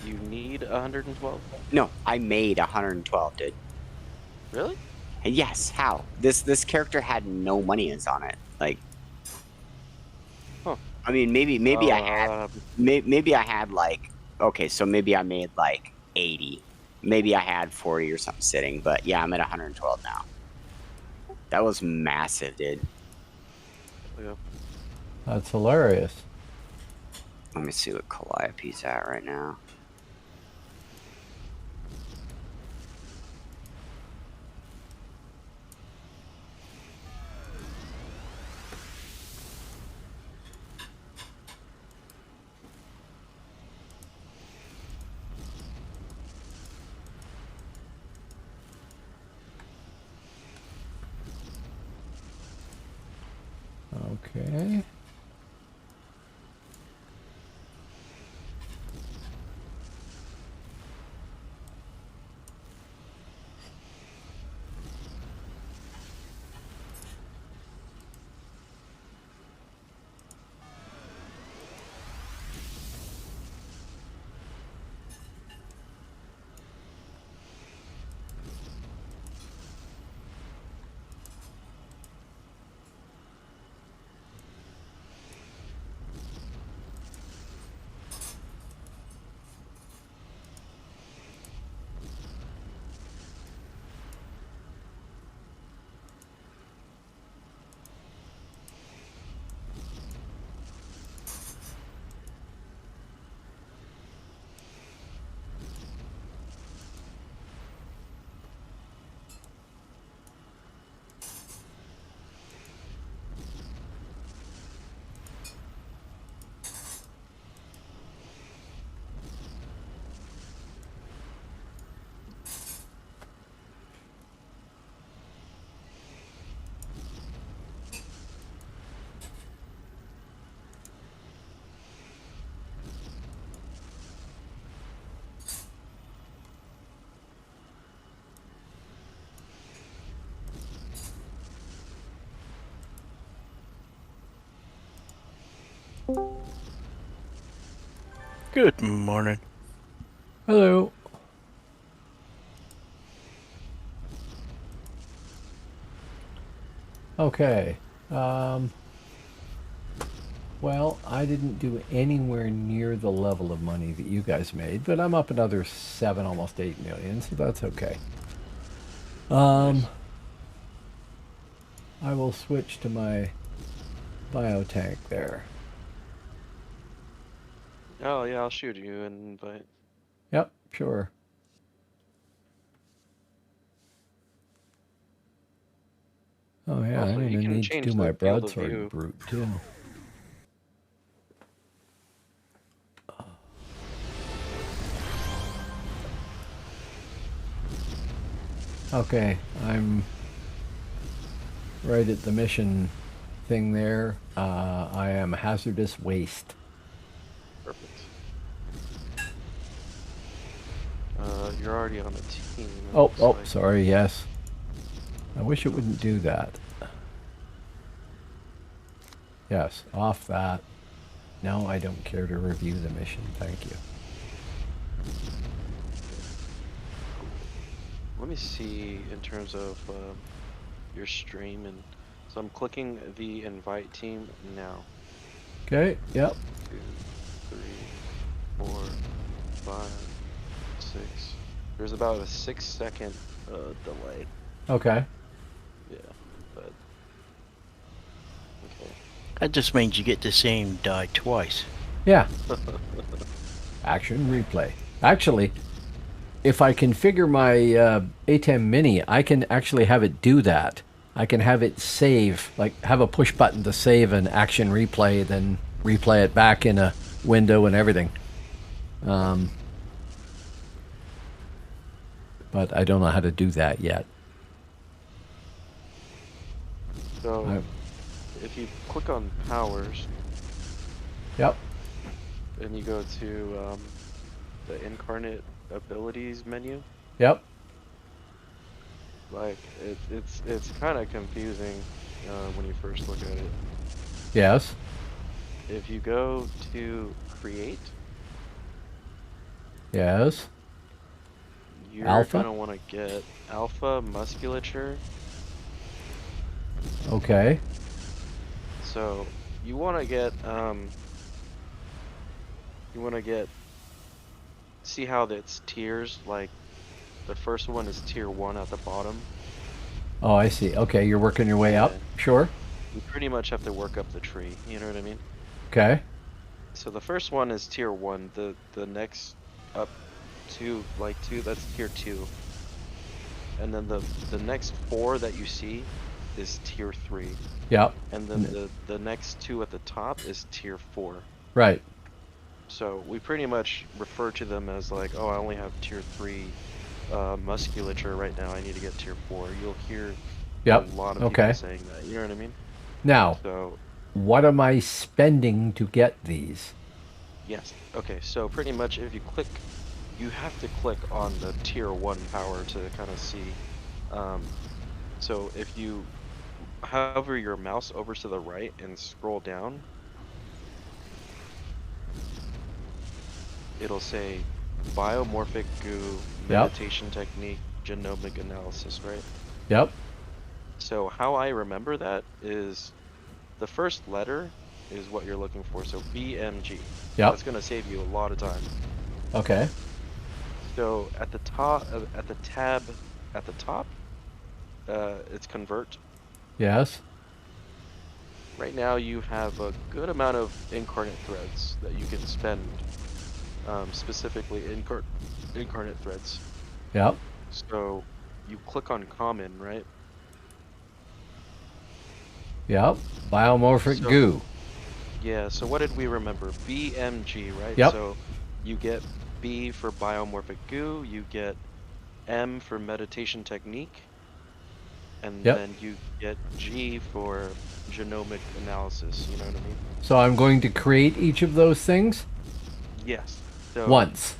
You need 112.
No, I made 112, dude.
Really?
And yes, how? This character had no monies on it. Like,
Huh.
I mean, maybe I had maybe I had like, okay, so maybe I made like 80. Maybe I had 40 or something sitting, but yeah, I'm at 112 now. That was massive, dude.
Yeah.
That's hilarious.
Let me see what Calliope's at right now.
Okay.
Good morning.
Hello. Okay. Well, I didn't do anywhere near the level of money that you guys made, but I'm up another 7, almost 8 million, so that's okay.
Nice.
I will switch to my biotank there.
Oh yeah, I'll shoot you an invite.
Yep, sure. Oh yeah,
Also,
I'm
you
gonna
can
need to
change
do
the
my
field of
broadsword
view.
brute too. Okay, I'm right at the mission thing there. I am hazardous waste.
Perfect. You're already on the team. it
Oh,
looks
oh,
like.
sorry, yes. I wish it wouldn't do that. Yes, off that. No, I don't care to review the mission, thank you.
Let me see in terms of your stream, and so I'm clicking the invite team now.
Okay. Yep.
2, 3, 4, 5, 6. There's about a 6-second delay.
Okay.
Yeah, but okay.
That just means you get the same die twice.
Yeah. Action replay. Actually, if I configure my ATEM Mini, I can actually have it do that. I can have it save, like have a push button to save an action replay, then replay it back in a window and everything. But I don't know how to do that yet.
So if you click on powers
Yep.
and you go to the incarnate abilities menu,
Yep.
like it's kind of confusing when you first look at it.
Yes.
If you go to create,
Yes.
you're
Alpha?
gonna want to get alpha musculature.
Okay.
So you want to get see how it's tiers, like the first one is tier 1 at the bottom.
Oh, I see. Okay, you're working your way up.
Yeah.
Sure.
You pretty much have to work up the tree, you know what I mean?
Okay.
So the first one is tier 1, the next up to like 2, that's tier 2. And then the next 4 that you see is tier 3.
Yep.
And then the next 2 at the top is tier 4.
Right.
So we pretty much refer to them as like, oh, I only have tier 3 musculature right now, I need to get tier 4. You'll hear
Yep.
a lot of
Okay.
people saying that, you know what I mean?
Now,
So
what am I spending to get these?
yes, okay, so pretty much if you click, you have to click on the tier 1 power to kind of see. So if you hover your mouse over to the right and scroll down, it'll say biomorphic goo, meditation technique, genomic analysis, right?
Yep.
So how I remember that is the first letter is what you're looking for, so BMG.
Yep.
That's going to save you a lot of time.
Okay.
So at the top, at the tab at the top, it's convert.
Yes.
Right now you have a good amount of incarnate threads that you can spend, specifically incarnate threads.
Yep.
So you click on common, right?
Yep. Biomorphic
So-
goo.
Yeah, so what did we remember? BMG, right?
Yep.
So you get B for biomorphic goo, you get M for meditation technique, and
Yep.
then you get G for genomic analysis, you know what I mean?
So I'm going to create each of those things
Yes. So
once.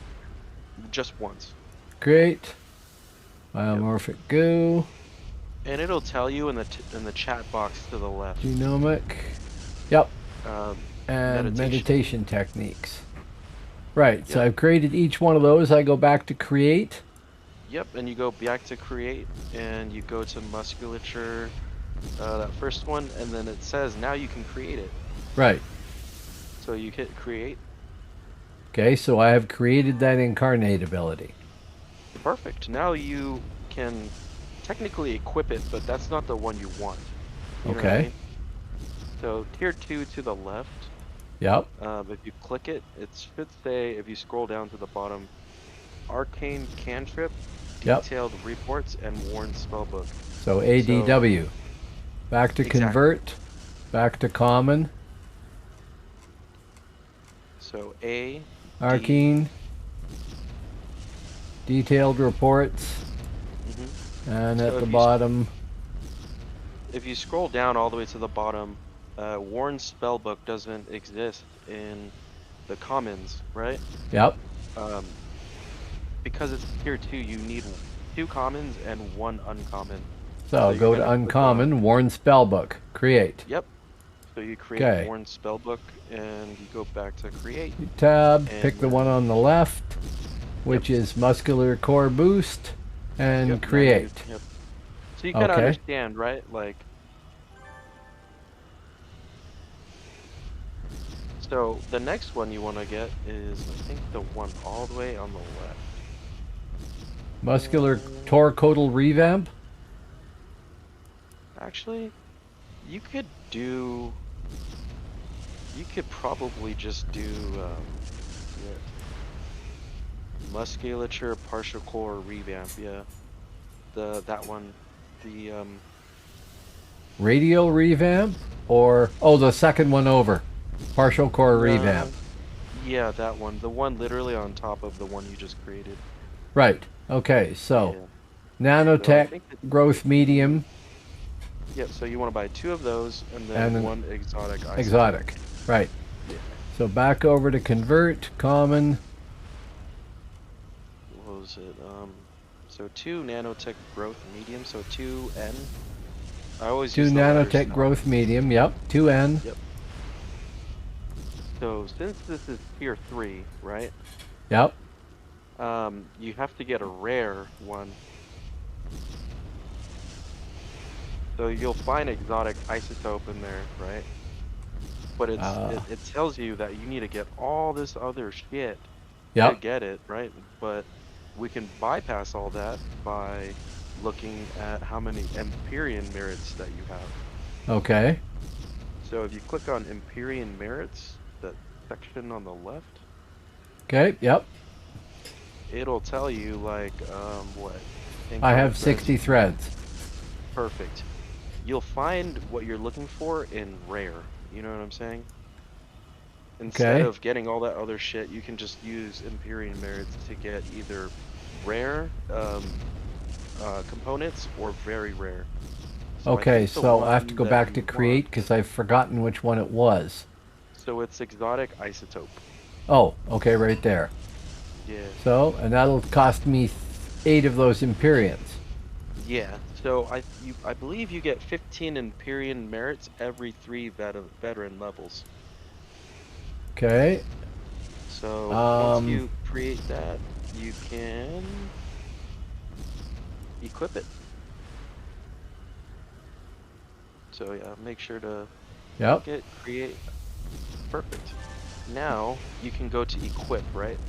just once.
Create. Biomorphic goo.
And it'll tell you in the chat box to the left.
Genomic. Yep. And
Meditation.
meditation techniques. Right. So
Yep.
I've created each one of those. I go back to create.
Yep, and you go back to create, and you go to musculature, that first one, and then it says now you can create it.
Right.
So you hit create.
Okay. So I have created that incarnate ability.
Perfect. Now you can technically equip it, but that's not the one you want. You know what I
Okay.
mean? So tier 2 to the left,
Yep.
if you click it, it should say, if you scroll down to the bottom, arcane cantrip,
Yep.
detailed reports, and worn spellbook.
So ADW. Back to
Exactly.
convert. Back to common.
So A,
Arcane. Detailed reports.
mhm.
And
So
at
if
the
you
bottom.
If you scroll down all the way to the bottom, worn spellbook doesn't exist in the commons, right?
Yep.
Because it's tier 2, you need 2 commons and 1 uncommon.
So I'll
you're
go to
gonna click
uncommon, worn spellbook. Create.
Yep. So you create
Okay.
worn spellbook and you go back to create.
Tab,
And
pick the one on the left, which is muscular core boost, and
Yep, now
create.
Yep. So you kind of
Okay.
understand, right? Like, So the next one you want to get is, I think, the one all the way on the left.
Muscular
Uh,
torcodal revamp.
Actually, you could do. You could probably just do what? Musculature partial core revamp. Yeah, that one. The
Radial revamp, or the second one over, partial core
no,
revamp.
yeah, that one. The one literally on top of the one you just created.
Right. Okay. So
Yeah. So I
nanotech
think that.
growth medium
Yep. So you want to buy 2 of those and then
and an
one exotic isotope.
exotic. Right.
Yeah.
So back over to convert common.
What was it? So 2 nanotech growth medium. So 2N. I always
2
use the letters
nanotech
N.
growth medium. Yep. 2N.
Yep. So since this is tier 3, right?
Yep.
You have to get a rare one. So you'll find exotic isotope in there, right? But it tells you that you need to get all this other shit to
Yep.
get it, right? But we can bypass all that by looking at how many Empyrean merits that you have.
Okay.
So if you click on Empyrean merits, that section on the left,
Okay. Yep.
it'll tell you like what?
I have
Incarnate
60 threads.
Perfect. You'll find what you're looking for in rare. You know what I'm saying? Instead
Okay.
of getting all that other shit, you can just use Empyrean merits to get either rare components or very rare. So I
Okay.
think the
So I have to
one
go
that
back
you
to
want-
create because I've forgotten which one it was.
So it's exotic isotope.
Oh. Okay. Right there.
Yeah.
So, and that'll cost me 8 of those Empyreans.
Yeah. So I believe you get 15 Empyrean merits every 3 veteran levels.
Okay.
So once you create that, you can equip it. So yeah, make sure to
Yep.
click it, create. Perfect. Now you can go to equip, right?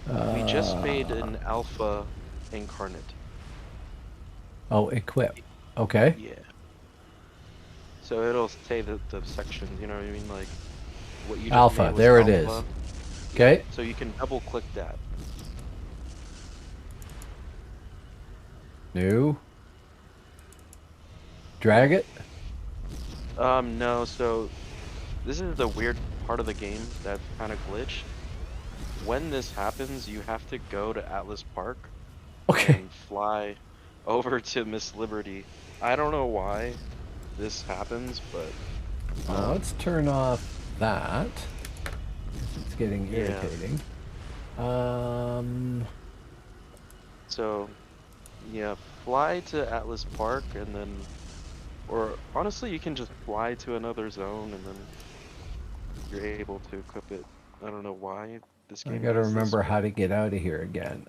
We just made an alpha incarnate.
Oh, equip. Okay.
Yeah. So it'll say the section, you know what I mean? Like what you just
Alpha,
made was
there it is.
alpha.
Okay.
So you can double click that.
New. Drag it.
No, so this is the weird part of the game that's kind of glitched. When this happens, you have to go to Atlas Park
Okay.
and fly over to Miss Liberty. I don't know why this happens, but
Let's turn off that. 'Cause it's getting
Yeah.
irritating.
so yeah, fly to Atlas Park and then, or honestly, you can just fly to another zone and then you're able to equip it. I don't know why this
I
game
gotta
does this,
remember
but
how to get out of here again.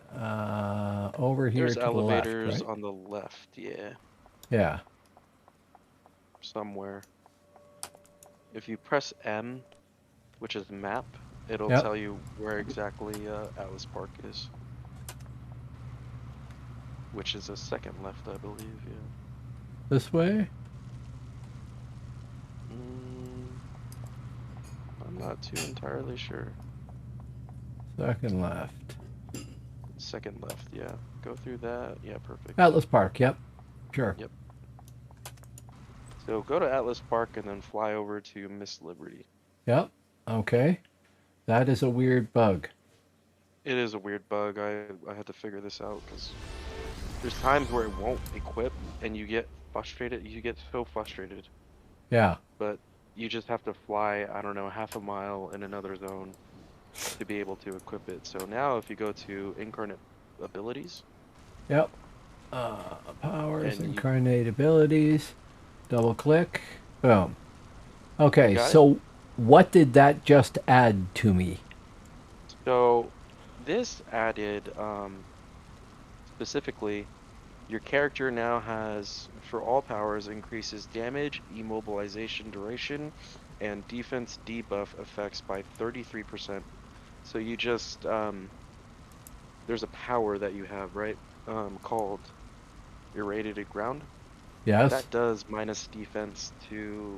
Over here
there's
to the left,
elevators
right?
on the left, yeah,
Yeah.
somewhere. If you press M, which is map, it'll
Yep.
tell you where exactly Atlas Park is. Which is a second left, I believe, yeah.
This way?
I'm not too entirely sure.
Second left.
Second left, yeah. Go through that, yeah, perfect.
Atlas Park, yep. Sure.
Yep. So go to Atlas Park and then fly over to Miss Liberty.
Yep. Okay. That is a weird bug.
It is a weird bug. I had to figure this out because there's times where it won't equip and you get frustrated. You get so frustrated.
Yeah.
But you just have to fly, I don't know, half a mile in another zone to be able to equip it. So now if you go to incarnate abilities.
Yep. Powers,
And you-
incarnate abilities. Double click. Boom. Okay,
Got it?
so what did that just add to me?
So this added specifically your character now has, for all powers, increases damage, immobilization duration, and defense debuff effects by 33%. So you just there's a power that you have, right? Called Irradiated Ground.
Yes.
That does minus defense to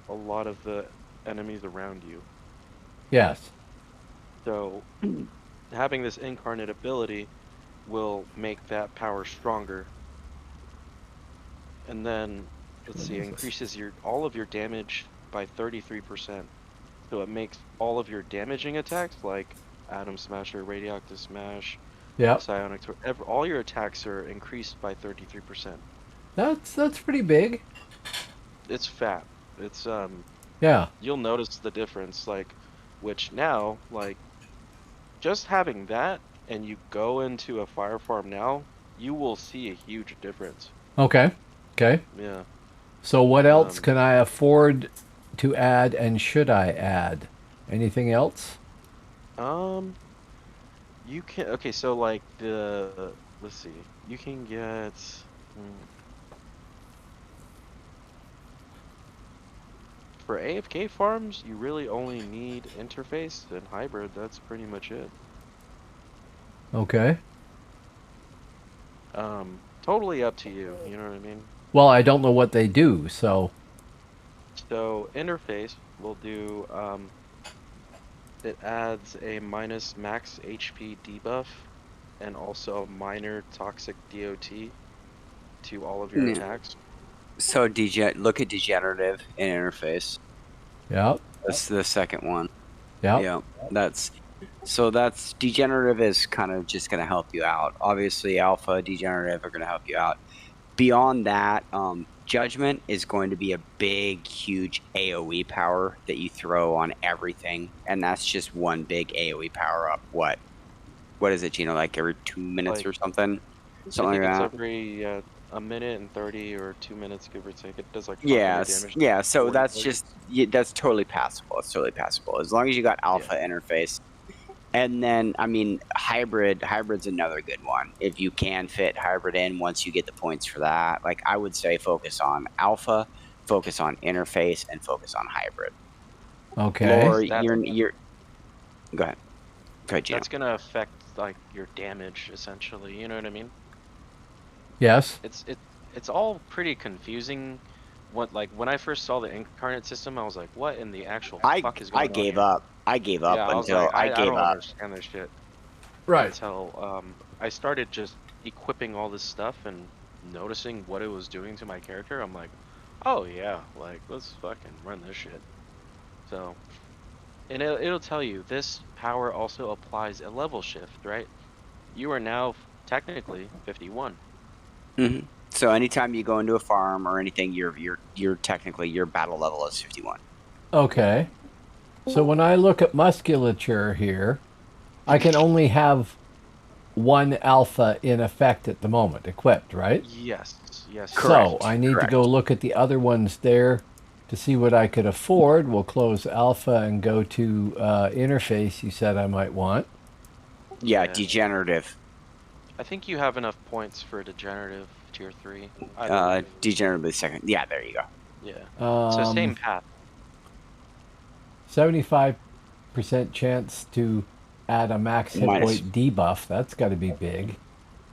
a lot of the enemies around you.
Yes.
So having this incarnate ability will make that power stronger. And then let's see, increases all of your damage by 33%. So it makes all of your damaging attacks like Atom Smasher, Radioactive Smash,
Yep.
Psionic all your attacks are increased by 33%.
That's pretty big.
It's fat. It's
Yeah.
you'll notice the difference, like, which now, like, just having that and you go into a fire farm now, you will see a huge difference.
Okay. Okay.
Yeah.
So what else
Um,
can I afford to add, and should I add? Anything else?
you can, okay, so like let's see, you can get, hmm, for AFK farms, you really only need interface and hybrid. That's pretty much it.
Okay.
Totally up to you. You know what I mean?
Well, I don't know what they do, so
So interface will do, it adds a minus max HP debuff and also a minor toxic DOT to all of your
Yeah.
attacks.
So look at degenerative in interface.
yeah.
That's the second one.
Yeah.
Yeah, that's degenerative is kind of just going to help you out. Obviously, alpha, degenerative are going to help you out. Beyond that, judgment is going to be a big, huge AOE power that you throw on everything, and that's just one big AOE power up. What is it, Gino? Like every 2 minutes
Like,
or something?
I
Something
think
like
it's
that.
every a minute and 30 or 2 minutes, give or take. It does like 500 damage.
Yeah. So
40
that's
targets.
just that's totally passable. It's totally passable as long as you got alpha interface. And then, I mean, hybrid's another good one. If you can fit hybrid in once you get the points for that, like I would say focus on alpha, focus on interface, and focus on hybrid.
Okay.
Or
That-
you're go ahead. Go ahead, Gino.
That's gonna affect like your damage essentially. You know what I mean?
Yes.
It's all pretty confusing. What, like, when I first saw the incarnate system, I was like, what in the actual fuck is going
I
on
gave
here?
up. I gave up
Yeah, I was
until
like,
I
I
gave
don't
up.
understand this shit.
Right.
Until I started just equipping all this stuff and noticing what it was doing to my character. I'm like, oh yeah, like, let's fucking run this shit. So, and it'll tell you this power also applies a level shift, right? You are now technically 51.
Mm-hmm. So anytime you go into a farm or anything, you're technically your battle level is 51.
Okay. So when I look at musculature here, I can only have one alpha in effect at the moment, equipped, right?
Yes, yes.
So
Correct,
I need to
correct.
go look at the other ones there to see what I could afford. We'll close alpha and go to interface. You said I might want.
Yeah,
Yeah.
degenerative.
I think you have enough points for degenerative tier 3. I believe.
Degenerative second. Yeah, there you go.
Yeah. So same path.
75% chance to add a max hit
Minus.
point debuff. That's got to be big.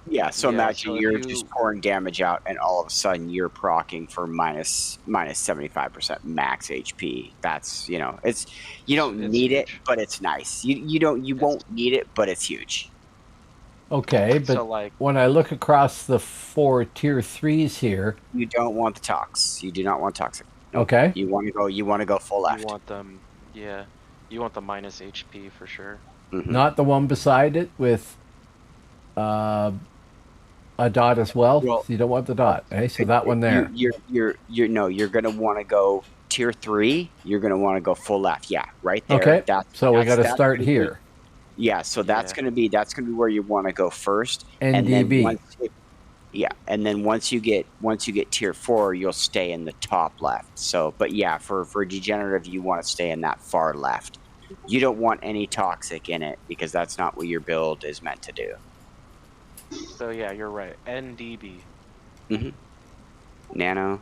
Yeah, so
Yeah,
imagine
so if
you're
you-
just pouring damage out, and all of a sudden you're proccing for minus 75% max HP. That's you don't
It's
need it,
huge.
but it's nice. You won't need it, but it's huge.
Okay, but
So, like,
when I look across the 4 tier 3s here,
You don't want the tox. You do not want toxic. Nope.
okay,
You want to go full left.
you want them, yeah, you want the minus HP for sure.
Mhm.
not the one beside it with a dot as well.
Well,
So you don't want the dot, eh? So that one there.
You're gonna want to go tier 3. You're gonna want to go full left. Yeah, right there.
Okay, so we got to
that's
start
gonna be-
here.
Yeah, so that's
Yeah.
gonna be where you want to go first, and
NDB.
then once you get tier 4, you'll stay in the top left. So, but yeah, for degenerative, you want to stay in that far left. You don't want any toxic in it because that's not what your build is meant to do.
So yeah, you're right. NDB.
Nano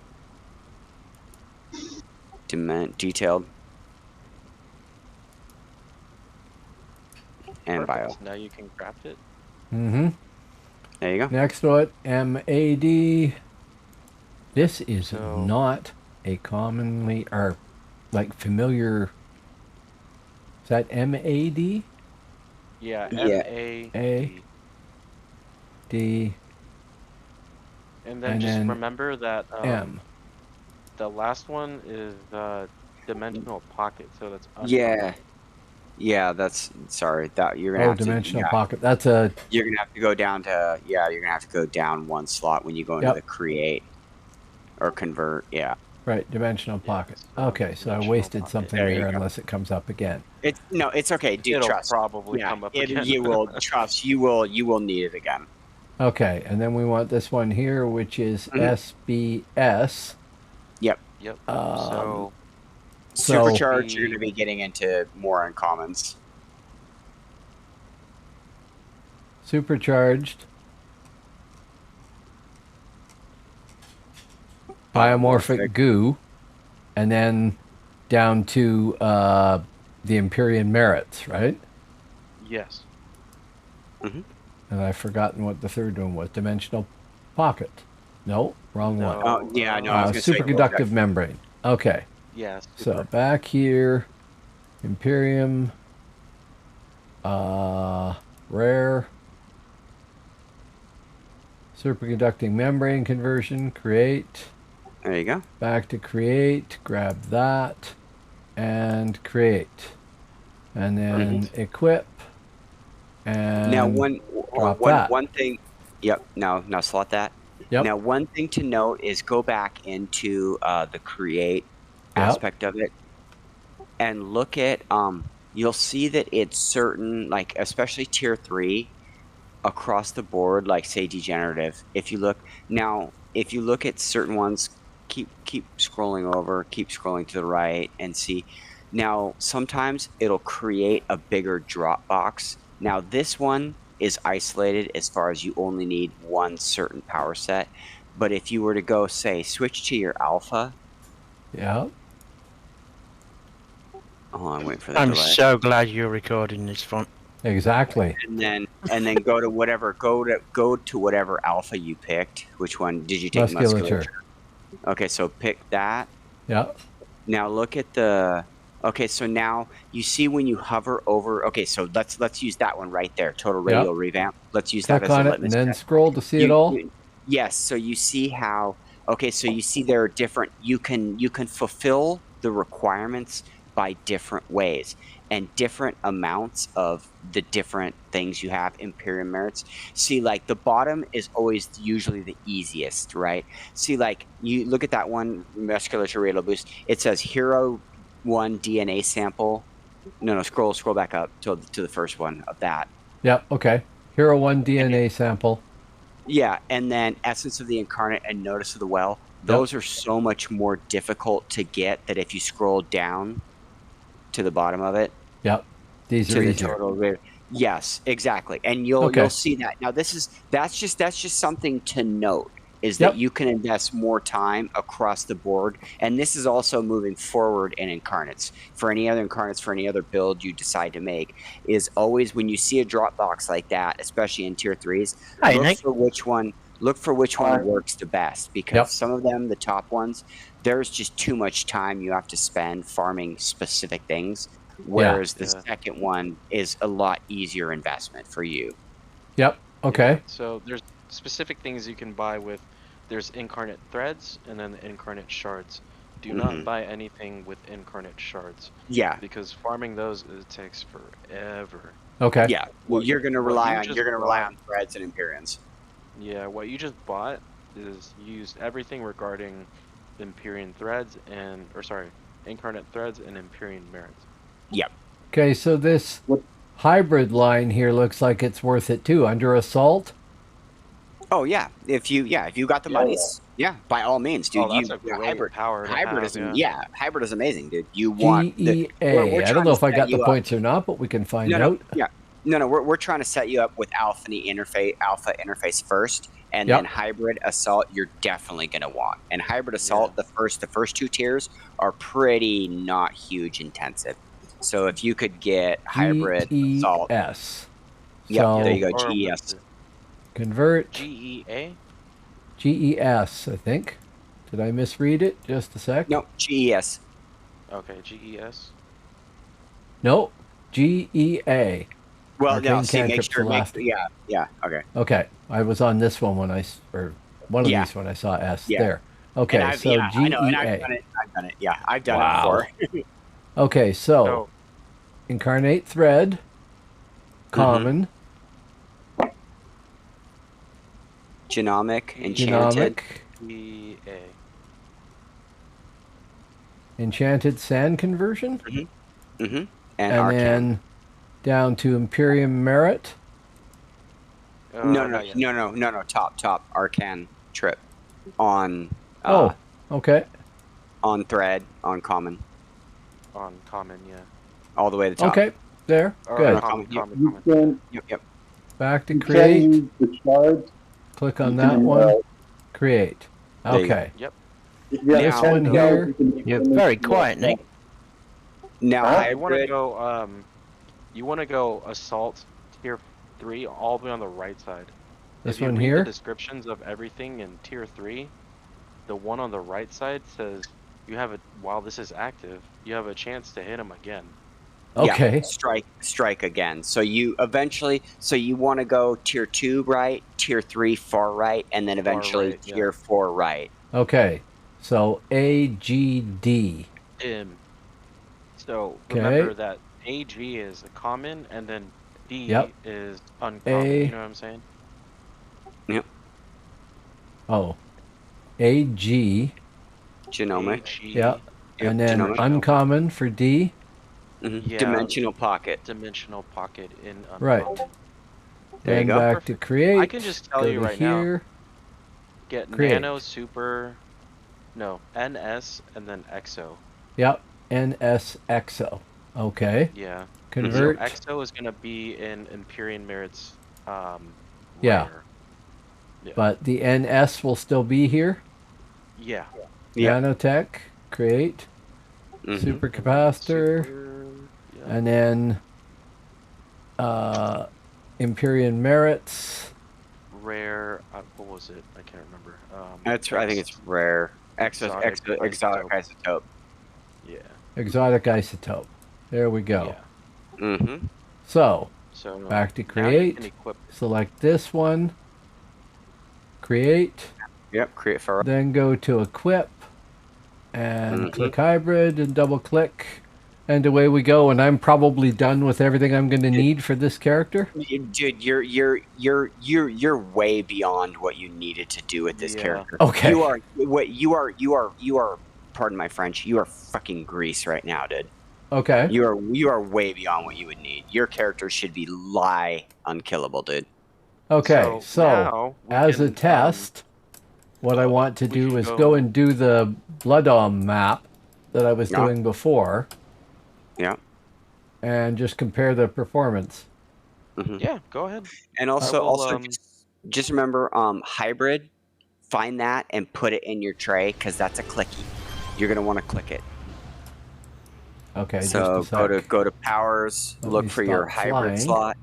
detailed, and bio.
Perfect. Now you can craft it.
Mm-hmm.
There you go.
Next one, MAD. This is
So-
not a commonly or like familiar. Is that MAD?
Yeah,
Yeah.
MAD.
D
And then
and
just
then
remember that
M.
the last one is dimensional pocket, so that's
Yeah.
uncommon.
Yeah, that's sorry. That you're gonna
Oh,
have
dimensional
to. Yeah,
pocket. That's a
you're gonna have to go down to. Yeah, you're gonna have to go down one slot when you go into
Yep.
the create or convert. Yeah.
right dimensional
Yeah,
pocket.
so
Okay, so I
dimensional
wasted
pocket.
something
There you
there
go.
unless it comes up again.
It's okay, dude.
It'll
Trust.
probably
Yeah,
come up
it,
again.
you will trust. You will need it again.
Okay, and then we want this one here, which is SBS.
Yep.
Yep.
So-
Supercharged, you're gonna be getting into more uncommons.
Supercharged. Biomorphic goo, and then down to the Empyrean merits, right?
Yes.
And I've forgotten what the third one was. Dimensional pocket. No, wrong one.
Oh yeah, no, I was gonna say
Superconductive membrane. Okay,
Yes.
so back here, Imperium, rare, superconducting membrane conversion, create.
There you go.
Back to create, grab that, and create. And then equip, and
Now
drop that.
one thing. Yep. Now slot that.
Yep.
Now one thing to note is go back into the create
Yep.
aspect of it, and look at you'll see that it's certain, like especially tier 3 across the board, like say degenerative. If you look at certain ones, keep scrolling over, keep scrolling to the right, and see. Now sometimes it'll create a bigger drop box. Now this one is isolated as far as you only need one certain power set, but if you were to go say switch to your alpha.
Yeah.
Oh, I'm waiting for that
I'm
delay.
so glad you're recording this font.
Exactly.
And then go to whatever alpha you picked. Which one did you take?
Musculature.
Okay, so pick that.
Yeah.
Now look at the. Okay, so now you see when you hover over. Okay, so let's use that one right there. Total radial revamp. Let's use that
Click
as a
on it and
litmus
then
test.
scroll to see it all.
Yes. So you see how. Okay, so you see there are different. You can fulfill the requirements by different ways and different amounts of the different things you have. Imperium merits. See, like the bottom is always usually the easiest, right? See, like you look at that one musculature radial boost. It says hero 1 DNA sample. No, scroll back up to the first one of that.
Yep. Okay. Hero 1 DNA sample.
Yeah, and then Essence of the Incarnate and Notice of the Well. Those are so much more difficult to get that if you scroll down to the bottom of it.
Yep. These
To
are
the
easier.
total. Yes, exactly. And you'll see that. Now that's just something to note, is that you can invest more time across the board. And this is also moving forward in incarnates. For any other incarnates, for any other build you decide to make, is always when you see a drop box like that, especially in tier 3s,
Hi,
look
Nick.
for which one works the best, because some of them, the top ones, there's just too much time you have to spend farming specific things, whereas the second one is a lot easier investment for you.
Yep. Okay.
Yeah, so there's specific things you can buy with. There's incarnate threads and then the incarnate shards. Do not buy anything with incarnate shards.
Yeah.
Because farming those, it takes forever.
Okay.
Yeah. Well, you're gonna rely on threads and Empyreans.
Yeah, what you just bought is you used everything regarding Empyrean threads incarnate threads and Empyrean merits.
Yep.
Okay, so this hybrid line here looks like it's worth it too. Under assault.
Oh yeah, if you got the monies, by all means, dude.
That's a great
hybrid
power.
Hybrid is amazing, dude. You want
GEA. I don't know if I got the points or not, but we can find out.
Yeah. No, we're trying to set you up with alpha interface first, and
Yep.
then hybrid assault you're definitely going to want. And hybrid assault, the first 2 tiers are pretty not huge intensive. So if you could get hybrid assault,
GES.
yep, there
So
you go,
Or what's
GES.
the
convert
GEA?
GES, I think. Did I misread it? Just a sec.
No, GES.
Okay, GES.
No, GEA.
Well,
Arcane
no, see, make
cantrips
sure,
elastic.
yeah, okay.
Okay, I was on this one when or one of
Yeah.
these when I saw S.
Yeah.
There. Okay,
And
so
I know, and I've
GEA.
done it. Yeah, I've done
Wow.
it before.
Okay, so
So
incarnate thread, common,
Genomic, enchanted.
genomic,
GEA.
enchanted sand conversion,
And
and
Arcane.
then down to Imperium merit.
No,
Not yet.
no. Top Arcane trip on.
Okay.
On thread, on common,
On common, yeah.
all the way to the top.
Okay, there.
Or
Good.
Common,
Yep.
common,
You
common.
can,
Yep.
Back to
you can
create.
use the shards.
Click on
You
that
can,
one. Create.
There you go.
Okay.
Yep.
if you have
This
10
one
shards,
here.
you can make
You're
them
very
into
quiet,
a-
Nick.
Now
Huh?
You want to
hybrid.
go you want to go assault tier 3 all the way on the right side.
This
If you
one
read
here.
the descriptions of everything in tier 3, the one on the right side says you have while this is active, you have a chance to hit him again.
Okay.
Yeah, strike again. So you want to go tier 2 right, tier 3 far right, and then eventually
right, yeah.
tier 4 right.
Okay. So AGD.
So
Okay.
remember that AG is a common and then D
Yep.
is uncommon. You know what I'm saying?
Oh. AG.
Genomic.
AG,
Yep. And then
genomic.
uncommon for D.
Yeah.
Dimensional pocket.
dimensional pocket in uncommon.
Right.
There you
Then
go.
back
Perfect.
to create.
I can just tell
go
you
to
right now.
here.
Get
Create.
nano, super, no, NS, and then EXO.
Yep. NSXO. Okay.
Yeah.
Convert.
So EXO is gonna be in Empyrean Merit's
Yeah.
rare. Yeah.
But the NS will still be here.
Yeah.
Yeah.
Nanotech. Create.
Mhm.
Supercapacitor.
Super, yeah.
And then Empyrean merits.
Rare. What was it? I can't remember.
I think it's rare.
Exotic
Exotic isotope.
Yeah.
Exotic isotope. There we go.
Yeah.
Mm-hmm.
So
So
back to
now you
create.
can equip.
Select this one. Create.
Yep. Create far right.
Then go to equip. And
Mhm.
click hybrid and double click. And away we go. And I'm probably done with everything I'm going to need for this character.
Dude, you're way beyond what you needed to do with this
Yeah.
character.
Okay.
You are. Pardon my French. You are fucking grease right now, dude.
Okay.
You are way beyond what you would need. Your character should be unkillable, dude.
Okay. So
now we
as a
can,
test, what I want to
we
do
can
is
go-
go and do the Blood map that I was
Yeah.
doing before
Yeah.
and just compare the performance.
Mm-hmm.
Yeah, go ahead.
And also,
I will,
just remember, hybrid. Find that and put it in your tray because that's a clicky. You're gonna want to click it.
Okay,
So
just a sec.
go to powers.
Let
Look
me
for your
stop
hybrid
flying.
slot.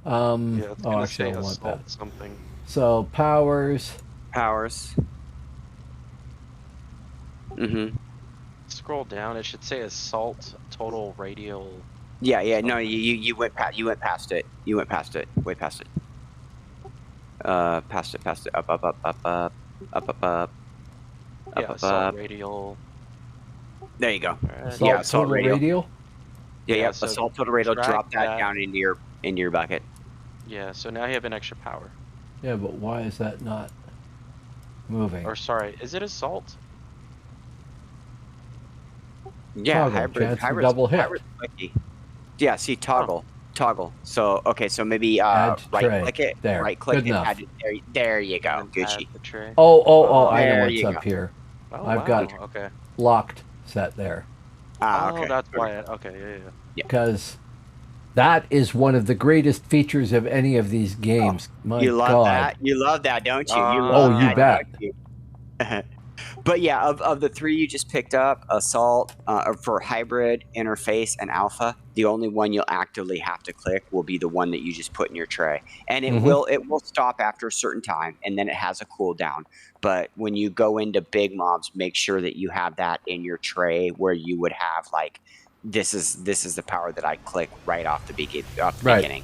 Yeah, it's gonna
actually,
say
I want
assault
that.
something.
So powers.
Powers. Mm-hmm.
Scroll down. It should say assault total radial.
Yeah. No,
Something.
you went past. You went past it. You went past it. Way past it. Past it. Up.
Yeah, assault radial.
There you go.
Alright.
Yeah, assault
total
radial. Yeah.
Yeah, so
Assault total radial.
drag
Drop that
that.
down into your bucket.
Yeah, so now you have an extra power.
Yeah, but why is that not moving?
Or sorry, is it assault?
Yeah,
Toggle,
hybrid.
chance to
Hybrid's-
double hit.
hybrid's clicky. Yeah, see toggle. So okay, so maybe
Add to
right
tray.
click it.
There.
Right click
Good
it.
enough.
Add it. There you go.
And add
Gucci.
the tray.
Oh, I know
There
what's
you
up
go.
here.
Oh,
I've
wow.
got-
Okay.
Locked set there.
Ah,
Oh,
okay.
that's why. Okay, yeah.
Because That is one of the greatest features of any of these games. My
You love
God.
that? You love that, don't you? You
Oh,
love
you
that,
bet.
don't you? But yeah, of the three you just picked up, Assault for hybrid, interface, and alpha, the only one you'll actively have to click will be the one that you just put in your tray, and it
Mhm.
will stop after a certain time, and then it has a cooldown. But when you go into big mobs, make sure that you have that in your tray where you would have like this is the power that I click right off the
Right.
beginning.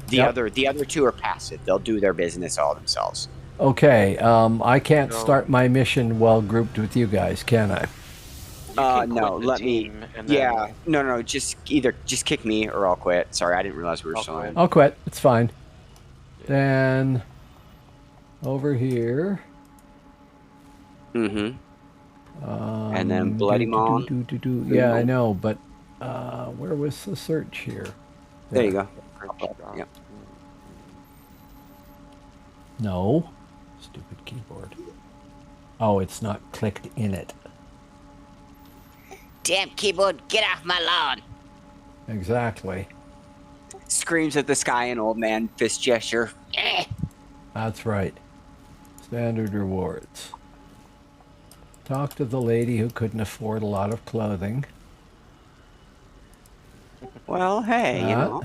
Yep.
The other two are passive; they'll do their business all themselves.
Okay. I can't
So-
start my mission while grouped with you guys, can I?
You can
No,
quit the
let me.
team and
Yeah,
then
no, just kick me or I'll quit. Sorry, I didn't realize we were
I'll
still
quit.
in.
I'll quit. It's fine.
Yeah.
Then over here.
Mm-hmm. And then Bloody Mon.
Yeah, I
Mon.
know, but where was the search here?
There you go.
Perch drop.
Yep.
No. Stupid keyboard. Oh, it's not clicked in it.
Damn keyboard, get off my lawn!
Exactly.
Screams at the sky, an old man, fist gesture. Eh.
That's right. Standard rewards. Talk to the lady who couldn't afford a lot of clothing.
Well, hey, you know.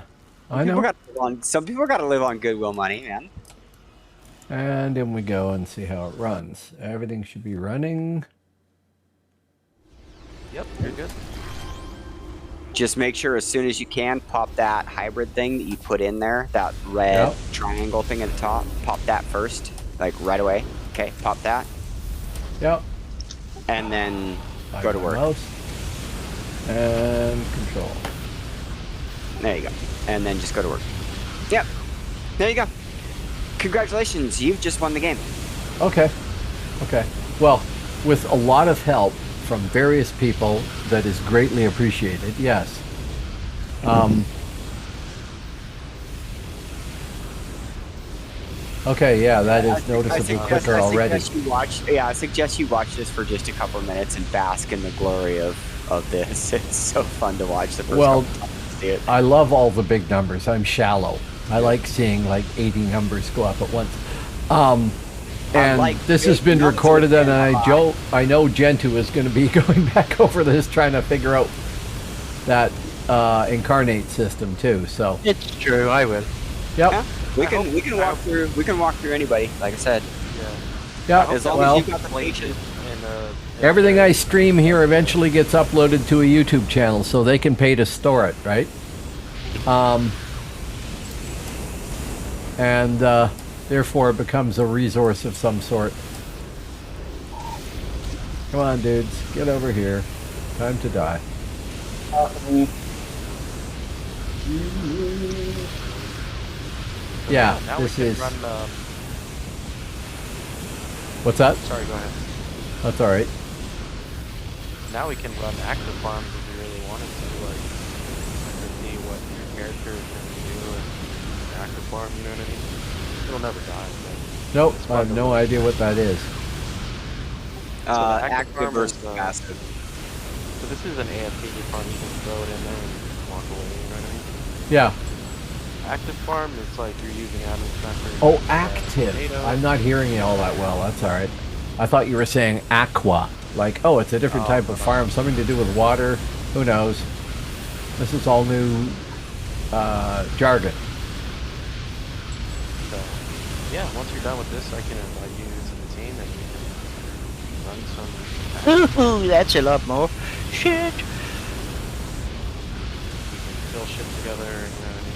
I know.
Some people got to live on Goodwill money, man.
And in we go and see how it runs. Everything should be running.
Yep, you're good.
Just make sure as soon as you can, pop that hybrid thing that you put in there, that red
Yep.
triangle thing at the top. Pop that first, like right away. Okay, pop that.
Yep.
And then
I
go to
got
work.
mouse. And control.
There you go. And then just go to work. Yep. There you go. Congratulations, you've just won the game.
Okay. Okay. Well, with a lot of help from various people that is greatly appreciated, yes. Okay, yeah, that is noticeably quicker already.
I suggest you watch this for just a couple of minutes and bask in the glory of this. It's so fun to watch the first
Well,
couple times you see it.
I love all the big numbers. I'm shallow. I like seeing like 80 numbers go up at once. And
like
this has been
numbers
recorded, and
within
I know Gentoo is going to be going back over this, trying to figure out that incarnate system too. So,
It's true, I will.
yep,
Yeah, we can walk through anybody. Like I said,
yeah.
as long
Well,
as you've got the patience.
everything I stream here eventually gets uploaded to a YouTube channel, so they can pay to store it, right? And therefore it becomes a resource of some sort. Come on, dudes, get over here. Time to die. Yeah,
now
this
we can
is.
run.
What's that?
Sorry, go ahead.
That's all right.
Now we can run active farms if we really wanted to, like, to see what your character is going to do and active farm. You know what I mean? It'll never die. But
Nope,
it's
I
fun
have
to
no
look.
idea what that is.
the active
Active
farm
versus
is,
passive.
So this is an AFK farm. You can throw it in there and walk away. You know what I mean?
Yeah.
Active farm is like you're using admin sensors.
Oh, active.
Tomato.
I'm not hearing you all that well. That's all right. I thought you were saying aqua. Like, oh, it's a different type of farm. Something to do with water. Who knows? This is all new jargon.
So, yeah, once you're done with this, I can invite you to the team and we can run some.
Ooh, that's a lot more. Shit.
We can kill shit together. You know what I mean?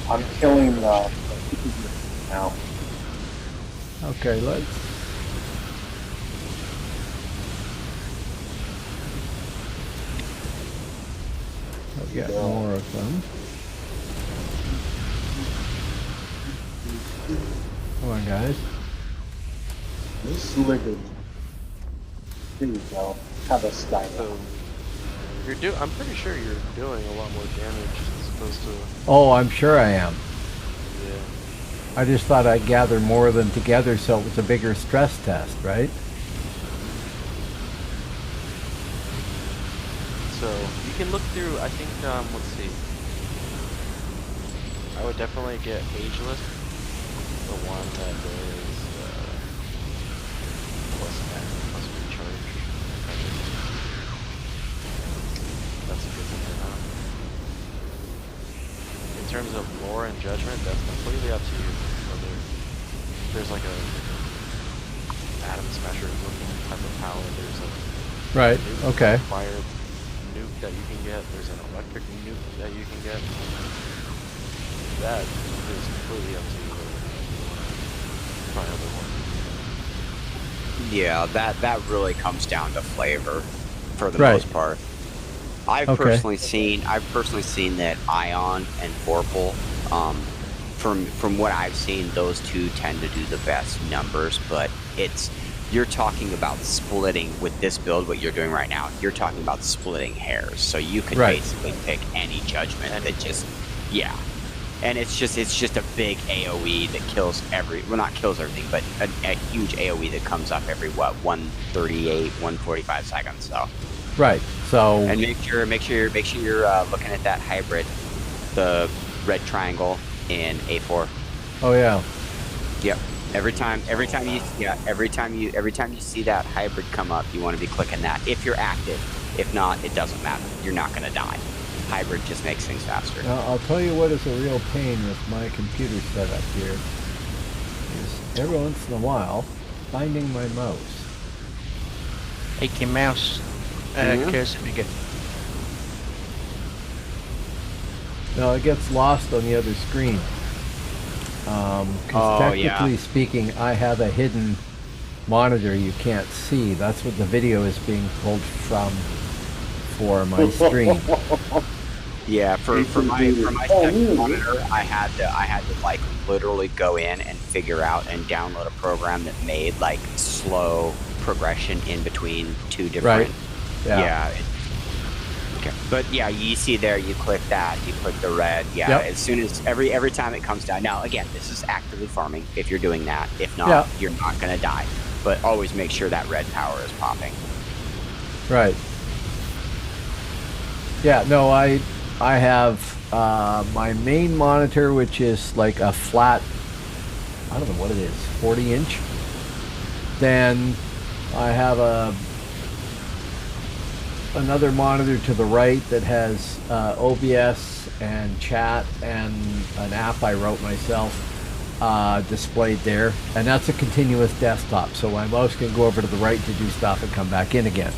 I'm killing now.
Okay, let's. I'll get more of them. Come on, guys.
This liquor. There you go. Have a style.
So I'm pretty sure you're doing a lot more damage as opposed to.
Oh, I'm sure I am. I just thought I'd gather more of them together so it was a bigger stress test, right?
So you can look through, I think, let's see. I would definitely get ageless, the one that is plus recharge. That's a good thing to know. In terms of lore and judgment, that's completely up to you. Whether there's like a atom smasher looking type of power, there's a
Right. Okay.
fire nuke that you can get, there's an electric nuke that you can get. That is completely up to you whether you try other one.
Yeah, that really comes down to flavor for the
Right.
most part. I've
Okay.
personally seen that Ion and Vorpal, from what I've seen, those two tend to do the best numbers, but you're talking about splitting with this build, what you're doing right now, you're talking about splitting hairs. So you could
Right.
basically pick any judgment that just, yeah. And it's just a big AoE that kills not kills everything, but a huge AoE that comes up every 138, 145 seconds. So
Right. So
and make sure you're looking at that hybrid, the red triangle in A4.
oh yeah.
Yep. Every time you see that hybrid come up, you want to be clicking that if you're active. If not, it doesn't matter. You're not going to die. Hybrid just makes things faster.
Now, I'll tell you what is a real pain with my computer setup here is every once in a while finding my mouse.
Take your mouse cursor again.
No, it gets lost on the other screen. 'Cause technically speaking, I have a hidden monitor you can't see. That's what the video is being pulled from for my stream.
Yeah, for my second monitor, I had to like literally go in and figure out and download a program that made like slow progression in between two different.
Right. Yeah.
Okay. But yeah, you see there, you click that, you click the red. Yeah.
Yep.
As soon as every time it comes down. Now again, this is actively farming. If you're doing that, if not,
Yeah.
you're not gonna die. But always make sure that red power is popping.
Right. Yeah, no, I have my main monitor, which is like a flat, I don't know what it is, 40 inch. Then I have another monitor to the right that has OBS and chat and an app I wrote myself displayed there. And that's a continuous desktop, so my mouse can go over to the right to do stuff and come back in again.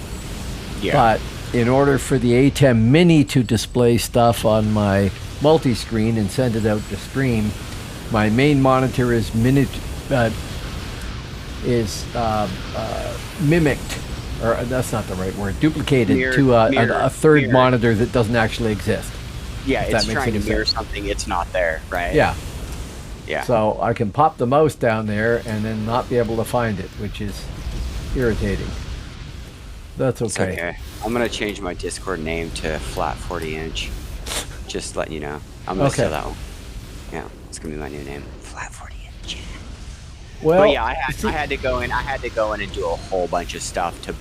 Yeah.
But in order for the ATEM Mini to display stuff on my multi-screen and send it out to stream, my main monitor is mimicked, or that's not the right word, duplicated to a third
mirrored.
monitor that doesn't actually exist.
Yeah,
if
it's
that makes
trying to
any
mirror
sense.
something. It's not there, right?
Yeah.
Yeah.
So I can pop the mouse down there and then not be able to find it, which is irritating. That's
It's
okay.
okay. I'm gonna change my Discord name to Flat 40 Inch. Just letting you know. I'm gonna steal that one. Yeah, it's gonna be my new name. Flat 40 Inch.
Well,
But yeah, I had to go in. I had to go in and do a whole bunch of stuff to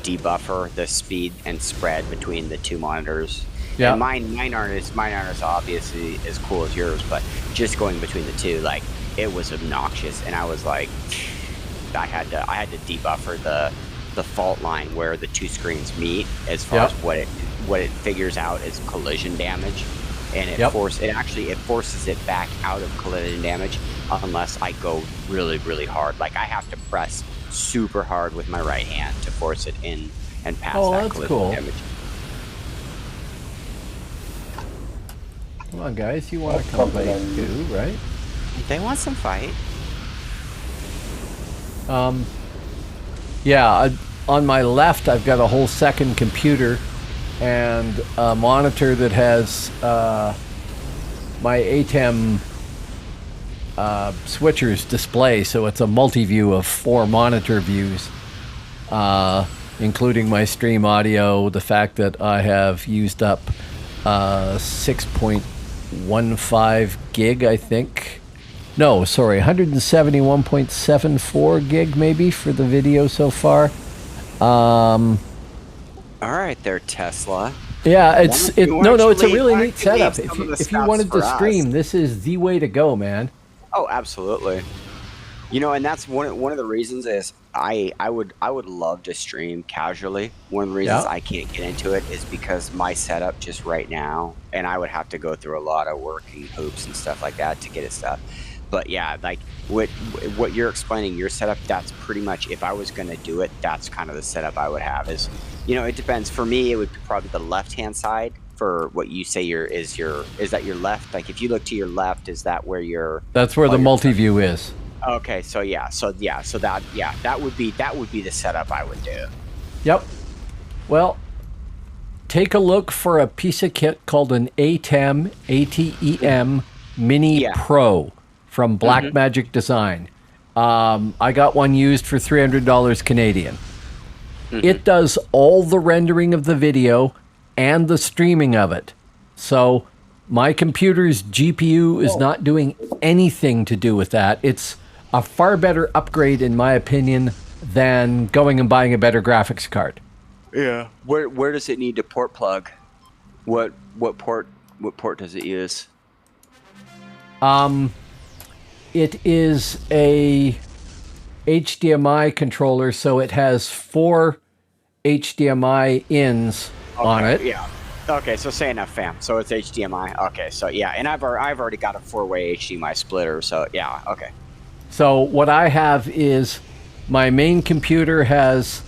debuffer the speed and spread between the two monitors.
Yeah.
And mine aren't as obviously as cool as yours, but just going between the two, like it was obnoxious, and I was like, I had to debuffer the fault line where the two screens meet as far as what it figures out as collision damage, and it forces it back out of collision damage unless I go really, really hard. Like I have to press super hard with my right hand to force it in and pass that collision
cool.
damage.
Come on, guys, you want to come play too, right?
They want some fight.
Yeah, on my left, I've got a whole second computer and a monitor that has my ATEM switchers display, so it's a multi-view of 4 monitor views, including my stream audio, the fact that I have used up 6.15 gig, I think, No, sorry, 171.74 gig maybe for the video so far.
All right, there, Tesla.
Yeah, it's a really
why
neat
don't you leave
setup.
some of the
If you
stuff
wanted to
for us?
stream, this is the way to go, man.
Oh, absolutely. You know, and that's one of the reasons is I would love to stream casually. One of the reasons
Yeah.
I can't get into it is because my setup just right now, and I would have to go through a lot of working hoops and stuff like that to get it stuff. But yeah, like what you're explaining, your setup, that's pretty much, if I was going to do it, that's kind of the setup I would have. Is, you know, it depends. For me, it would be probably the left-hand side. For what you say is that your left? Like if you look to your left, is that where your?
That's where the multi-view is.
Okay, so that would be the setup I would do.
Yep. Well, take a look for a piece of kit called an ATEM, ATEM Mini Pro from Blackmagic Design. I got one used for $300 Canadian. It does all the rendering of the video and the streaming of it. So my computer's GPU is not doing anything to do with that. It's a far better upgrade, in my opinion, than going and buying a better graphics card.
Yeah. Where does it need to port plug? What port does it use?
It is a HDMI controller, so it has 4 HDMI ins on it.
Yeah. Okay, so say enough, fam. So it's HDMI. Okay, so yeah, and I've already got a 4-way HDMI splitter. So yeah, okay.
So what I have is my main computer has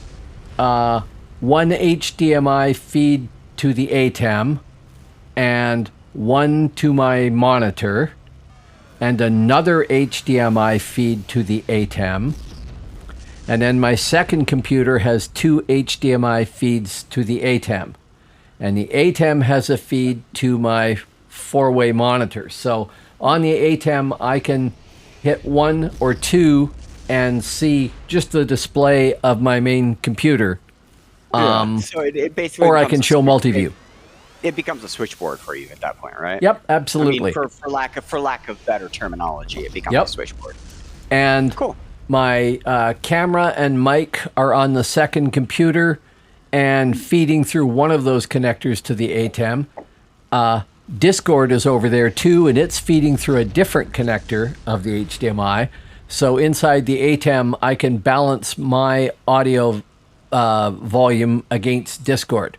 one HDMI feed to the ATEM and one to my monitor and another HDMI feed to the ATEM. And then my second computer has 2 HDMI feeds to the ATEM. And the ATEM has a feed to my 4-way monitor. So on the ATEM, I can hit 1 or 2 and see just the display of my main computer.
So it basically,
or I can show multi-view.
It becomes a switchboard for you at that point, right?
Yep, absolutely.
I mean, for lack of better terminology, it becomes a switchboard.
And
cool.
My camera and mic are on the second computer and feeding through one of those connectors to the ATEM. Discord is over there too, and it's feeding through a different connector of the HDMI. So inside the ATEM, I can balance my audio volume against Discord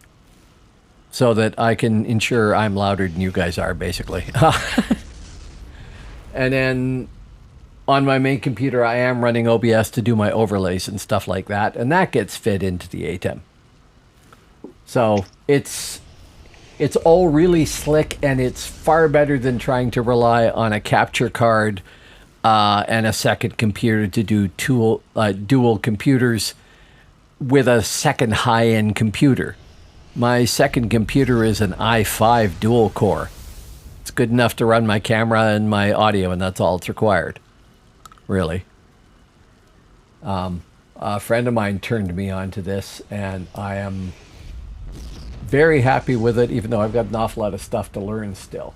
so that I can ensure I'm louder than you guys are, basically. And then on my main computer, I am running OBS to do my overlays and stuff like that, and that gets fed into the ATEM. So it's all really slick, and it's far better than trying to rely on a capture card and a second computer to do dual computers with a second high-end computer. My second computer is an i5 dual core. It's good enough to run my camera and my audio, and that's all it's required, really. A friend of mine turned me on to this, and I am very happy with it, even though I've got an awful lot of stuff to learn still.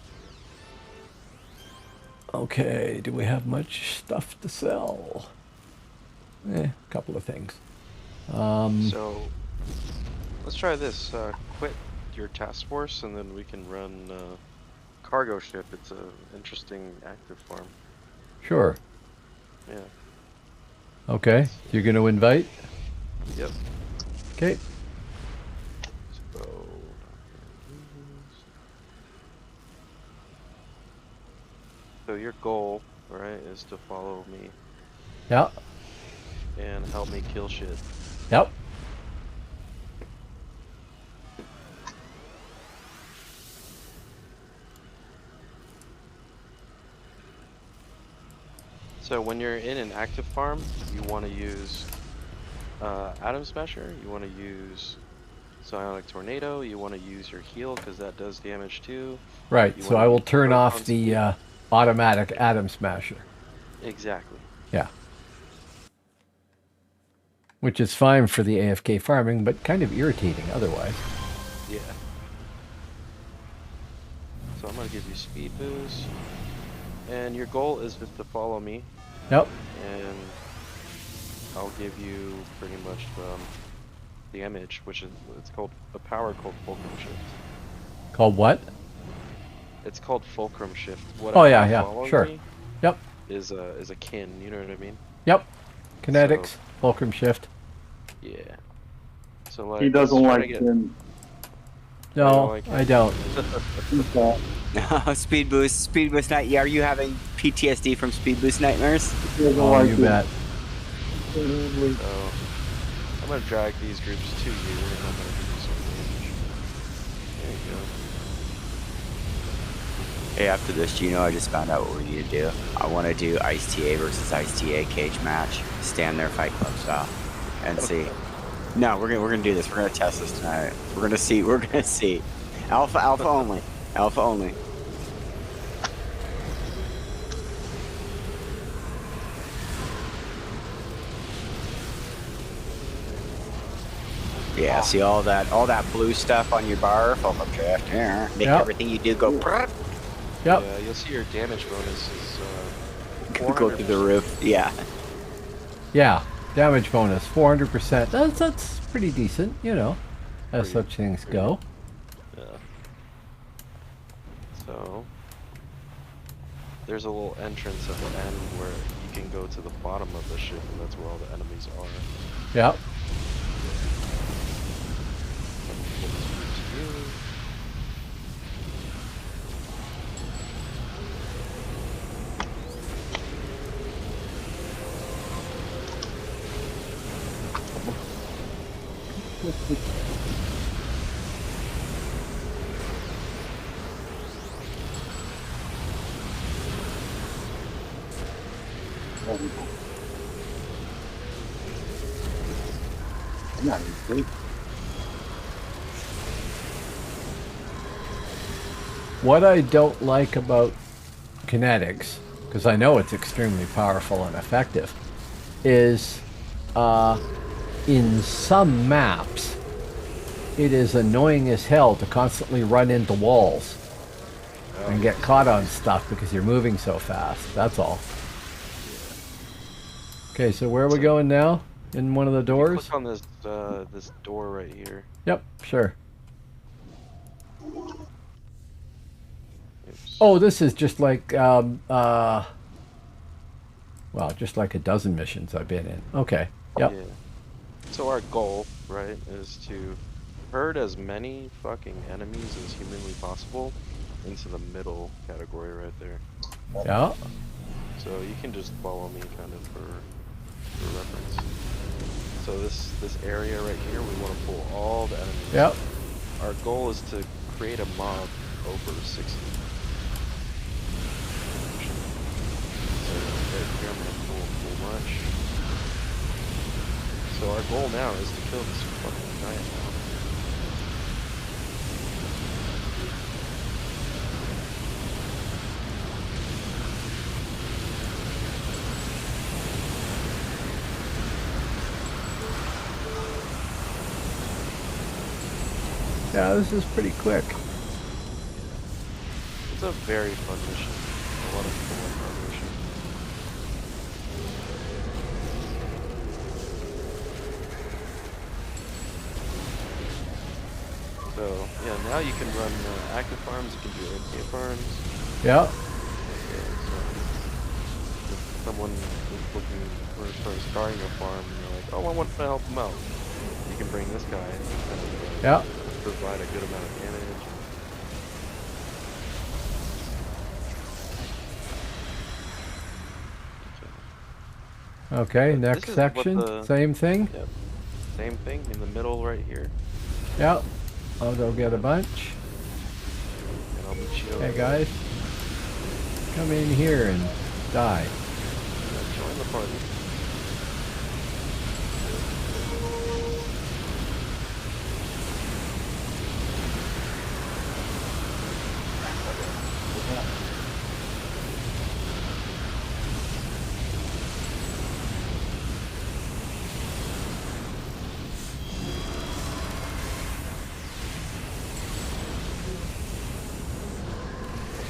Okay, do we have much stuff to sell? A couple of things.
So let's try this. Quit your task force, and then we can run cargo ship. It's an interesting active farm.
Sure.
Yeah.
Okay, you're going to invite?
Yep.
Okay.
So your goal, right, is to follow me.
Yeah.
And help me kill shit.
Yep.
So when you're in an active farm, you want to use Atom Smasher, you want to use Psionic Tornado, you want to use your heal because that does damage too.
Right, so I will turn off the automatic Atom Smasher.
Exactly.
Yeah. Which is fine for the AFK farming, but kind of irritating otherwise.
Yeah. So I'm going to give you speed boost. And your goal is just to follow me,
Yep.
and I'll give you pretty much the image, which is it's called a power called fulcrum shift.
Called what?
It's called fulcrum shift. What
Oh,
I
yeah,
have
yeah,
following
sure.
me
Yep.
is a kin. You know what I mean?
Yep. Kinetics,
So
fulcrum shift.
yeah. So like
He doesn't
try
like
to get.
him.
Oh, you don't
No,
like
I
him?
don't.
No, speed boost night. Yeah, are you having PTSD from speed boost nightmares?
He doesn't
Oh,
like
you
him.
bet.
So I'm gonna drag these groups to you, and I'm gonna give you some damage. There you go.
Hey, after this, Gino, I just found out what we need to do. I want to do Ice TA versus Ice TA cage match. Stand there, Fight Club style, and see. No, we're gonna do this. We're gonna test this tonight. We're gonna see. We're gonna see. Alpha only. Alpha only. Yeah, see all that blue stuff on your bar, fulcrum shift. Yeah, make
Yep.
everything you do go.
Yep.
Yeah, you'll see your damage bonus is
Go through the
400%.
roof. Yeah.
Yeah. Damage bonus, 400%. That's pretty decent, you know, as
Pretty-
such things
pretty
go.
Yeah. So there's a little entrance at the end where you can go to the bottom of the ship, and that's where all the enemies are.
Yep.
I'm not even good.
What I don't like about kinetics, because I know it's extremely powerful and effective, is in some maps, it is annoying as hell to constantly run into walls and get caught on stuff because you're moving so fast. That's all. Okay, so where are we going now? In one of the
You
doors?
click on this this door right here.
Yep, sure.
Oops.
Oh, this is just like, well, just like a dozen missions I've been in. Okay, yep.
Yeah. So our goal, right, is to herd as many fucking enemies as humanly possible into the middle category right there.
Yeah.
So you can just follow me kind of for reference. So this area right here, we want to pull all the enemies.
Yep.
Our goal is to create a mob over 60. So right here I'm gonna pull a whole bunch. So our goal now is to kill this fucking giant mob.
Yeah, this is pretty quick.
It's a very fun mission. A lot of people like our mission. So yeah, now you can run active farms. You can do NK farms.
Yep.
Yeah, so if someone is looking for starting a farm, and you're like, oh, I want to help them out. You can bring this guy and kind of
Yep.
provide a good amount of damage.
Okay,
But
next
this is what
section,
the-
same thing.
Yep. Same thing in the middle right here.
Yep. I'll go get a bunch.
And I'll meet you over
Hey
there.
guys, come in here and die.
Join the party.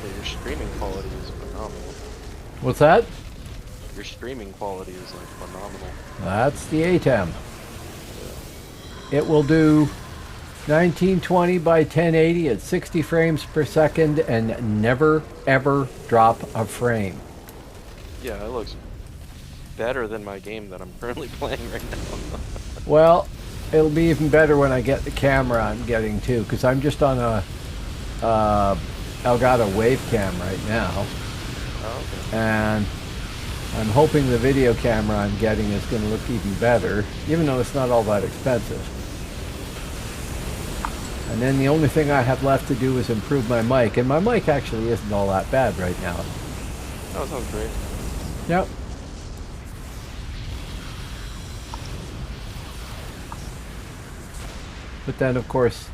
So your streaming quality is phenomenal.
What's that?
Your streaming quality is like phenomenal.
That's the ATEM. It will do 1920 by 1080 at 60 frames per second and never ever drop a frame.
Yeah, it looks better than my game that I'm currently playing right now.
Well, it'll be even better when I get the camera I'm getting too, because I'm just on a Elgato Wavecam right now,
Oh, okay.
and I'm hoping the video camera I'm getting is going to look even better, even though it's not all that expensive. And then the only thing I have left to do is improve my mic, and my mic actually isn't all that bad right now.
That sounds great.
Yep. But then, of course,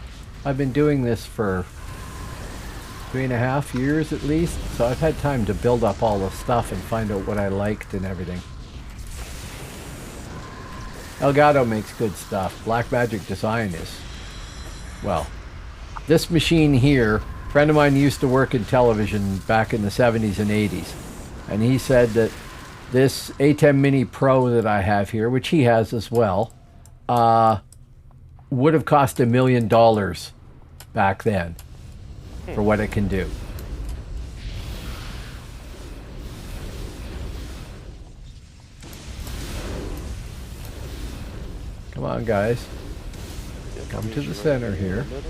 I've been doing this for 3.5 years at least, so I've had time to build up all the stuff and find out what I liked and everything. Elgato makes good stuff. Blackmagic Design is, well, this machine here, a friend of mine used to work in television back in the 70s and 80s, and he said that this ATEM Mini Pro that I have here, which he has as well, would have cost $1 million back then for what it can do. Come on, guys.
Yeah,
Come to the
usually
center
in the
here.
middle.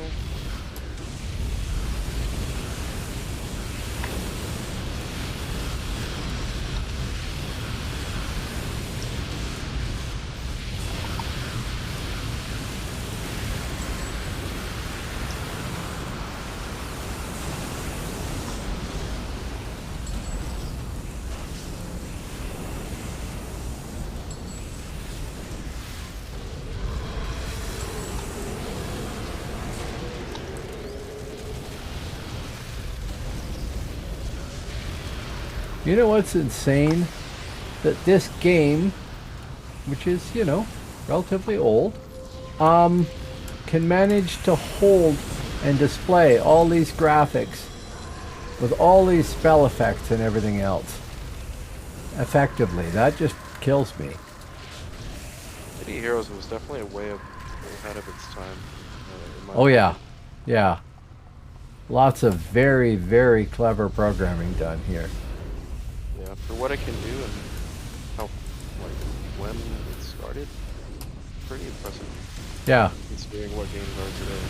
You know what's insane? That this game, which is, you know, relatively old, can manage to hold and display all these graphics with all these spell effects and everything else effectively. That just kills me.
City Heroes was definitely way ahead of its time. In my
Oh yeah,
opinion.
yeah. Lots of very, very clever programming done here.
Yeah, for what it can do and how, like, when it started, pretty impressive.
Yeah.
Considering what games are today.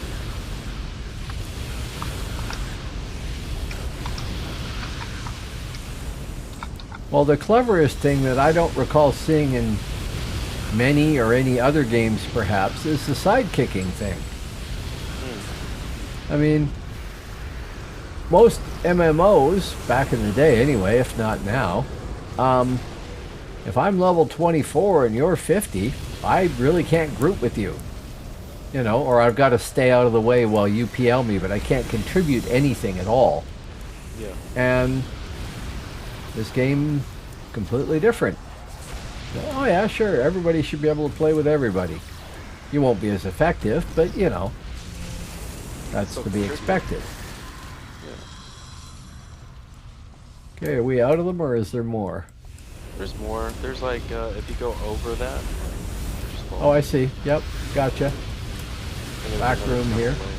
Well, the cleverest thing that I don't recall seeing in many or any other games, perhaps, is the side-kicking thing. I mean, most MMOs, back in the day anyway, if not now, if I'm level 24 and you're 50, I really can't group with you. You know, or I've got to stay out of the way while you PL me, but I can't contribute anything at all.
Yeah.
And this game, completely different. Oh yeah, sure, everybody should be able to play with everybody. You won't be as effective, but you know, that's
So
to be
contribute.
expected.
Yeah.
Okay, are we out of them, or is there more?
There's more. There's like, if you go over that. there's
Oh, I see. Yep, gotcha.
and there's
back
another
room here.
pathway.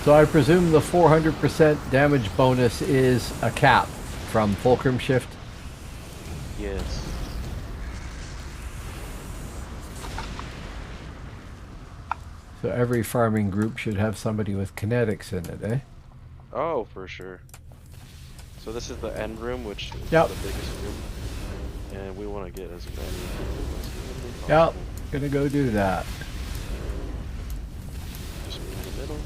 So I presume the 400% damage bonus is a cap from Fulcrum Shift.
Yes.
So every farming group should have somebody with kinetics in it, eh?
Oh, for sure. So this is the end room, which is
Yep.
the biggest room. And we want to get as many people as humanly
Yep,
possible.
gonna go do that.
Just in the middle.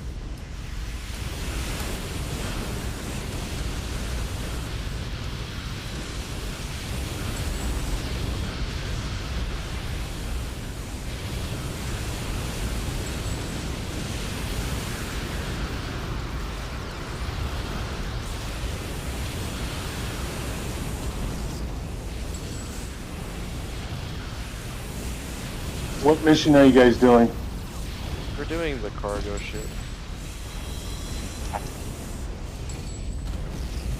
What mission are you guys doing?
For doing the cargo shit.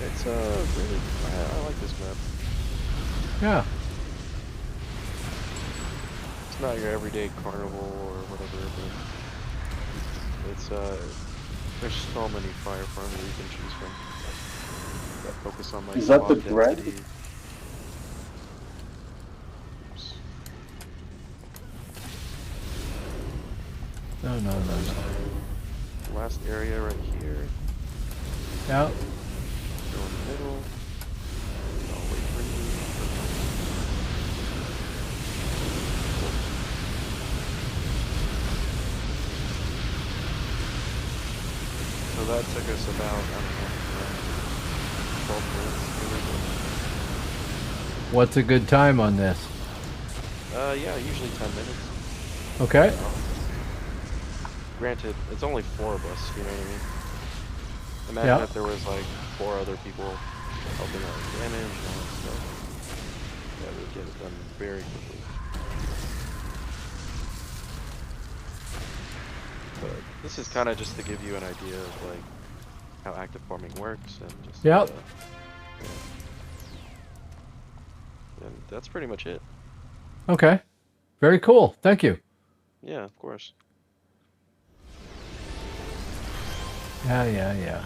It's really, I like this map.
Yeah.
It's not your everyday carnival or whatever, but it's there's so many fire farms that you can choose from that focus on like
Is that the
mob
dread?
density. Oops.
No, no, no, no.
Last area right here.
Yeah.
Go in the middle. I'll wait for you. So that took us about, I don't know, 12 minutes.
What's a good time on this?
Yeah, usually 10 minutes.
Okay.
Granted, it's only 4 of us, you know what I mean? Imagine
Yeah.
if there was like 4 other people helping out with damage and all that stuff. Yeah, we would get it done very quickly. But this is kind of just to give you an idea of like how active farming works and just
Yep.
yeah. And that's pretty much it.
Okay. Very cool. Thank you.
Yeah, of course.
Yeah.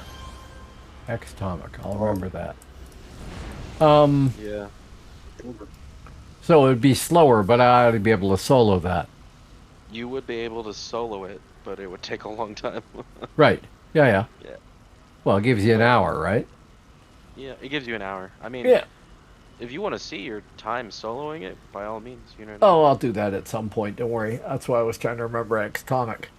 Extomic. I'll remember that.
Yeah.
So it would be slower, but I ought to be able to solo that.
You would be able to solo it, but it would take a long time.
Right. Yeah.
Yeah.
Well, it gives you an
But,
hour, right?
yeah, it gives you an hour. I mean,
Yeah.
if you want to see your time soloing it, by all means, you know what I mean?
Oh, I'll do that at some point. Don't worry. That's why I was trying to remember Extomic.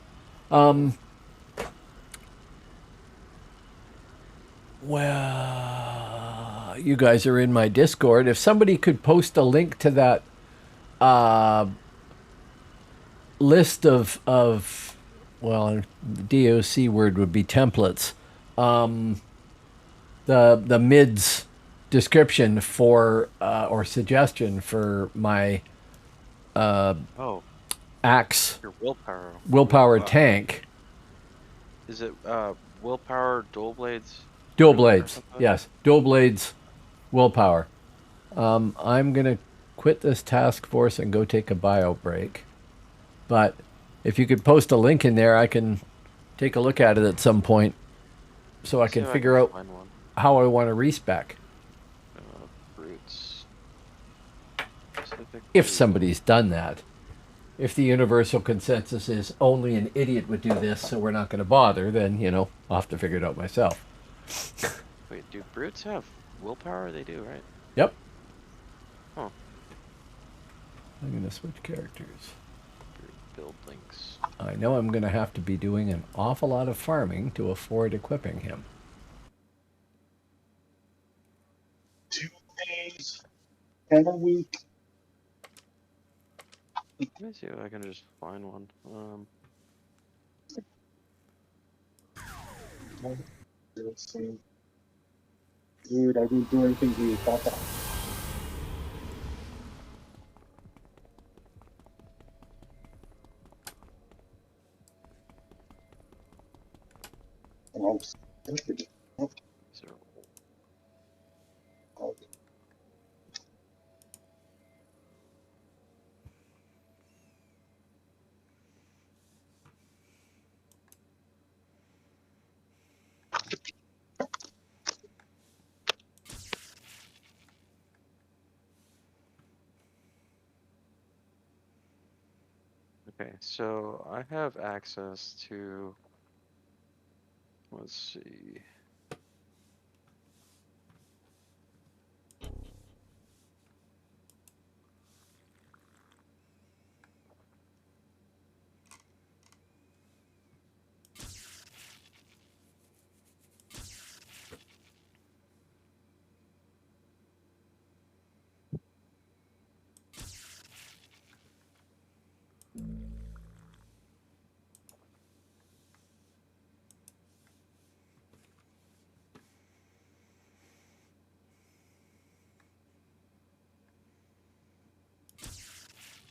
Well, you guys are in my Discord. If somebody could post a link to that list of well, the DOC word would be templates. The mids description for or suggestion for my
Oh,
axe
your willpower.
willpower tank.
Is it willpower dual blades?
Dual
or
blades.
something?
Yes, dual blades willpower. I'm going to quit this task force and go take a bio break. But if you could post a link in there, I can take a look at it at some point so I
See
can
if
figure out
find one.
how I want to respec.
Brutes.
If somebody's done that. If the universal consensus is only an idiot would do this, so we're not going to bother, then, I'll have to figure it out myself.
Wait, do brutes have willpower? They do, right?
Yep.
Huh.
I'm going to switch characters.
Brute build links.
I know I'm going to have to be doing an awful lot of farming to afford equipping him.
2 days and a week.
Let me see if I can just find one.
Let's see. Dude, I didn't do anything to you. Stop that. And I'm stupid.
These are old. Okay, so I have access to, let's see.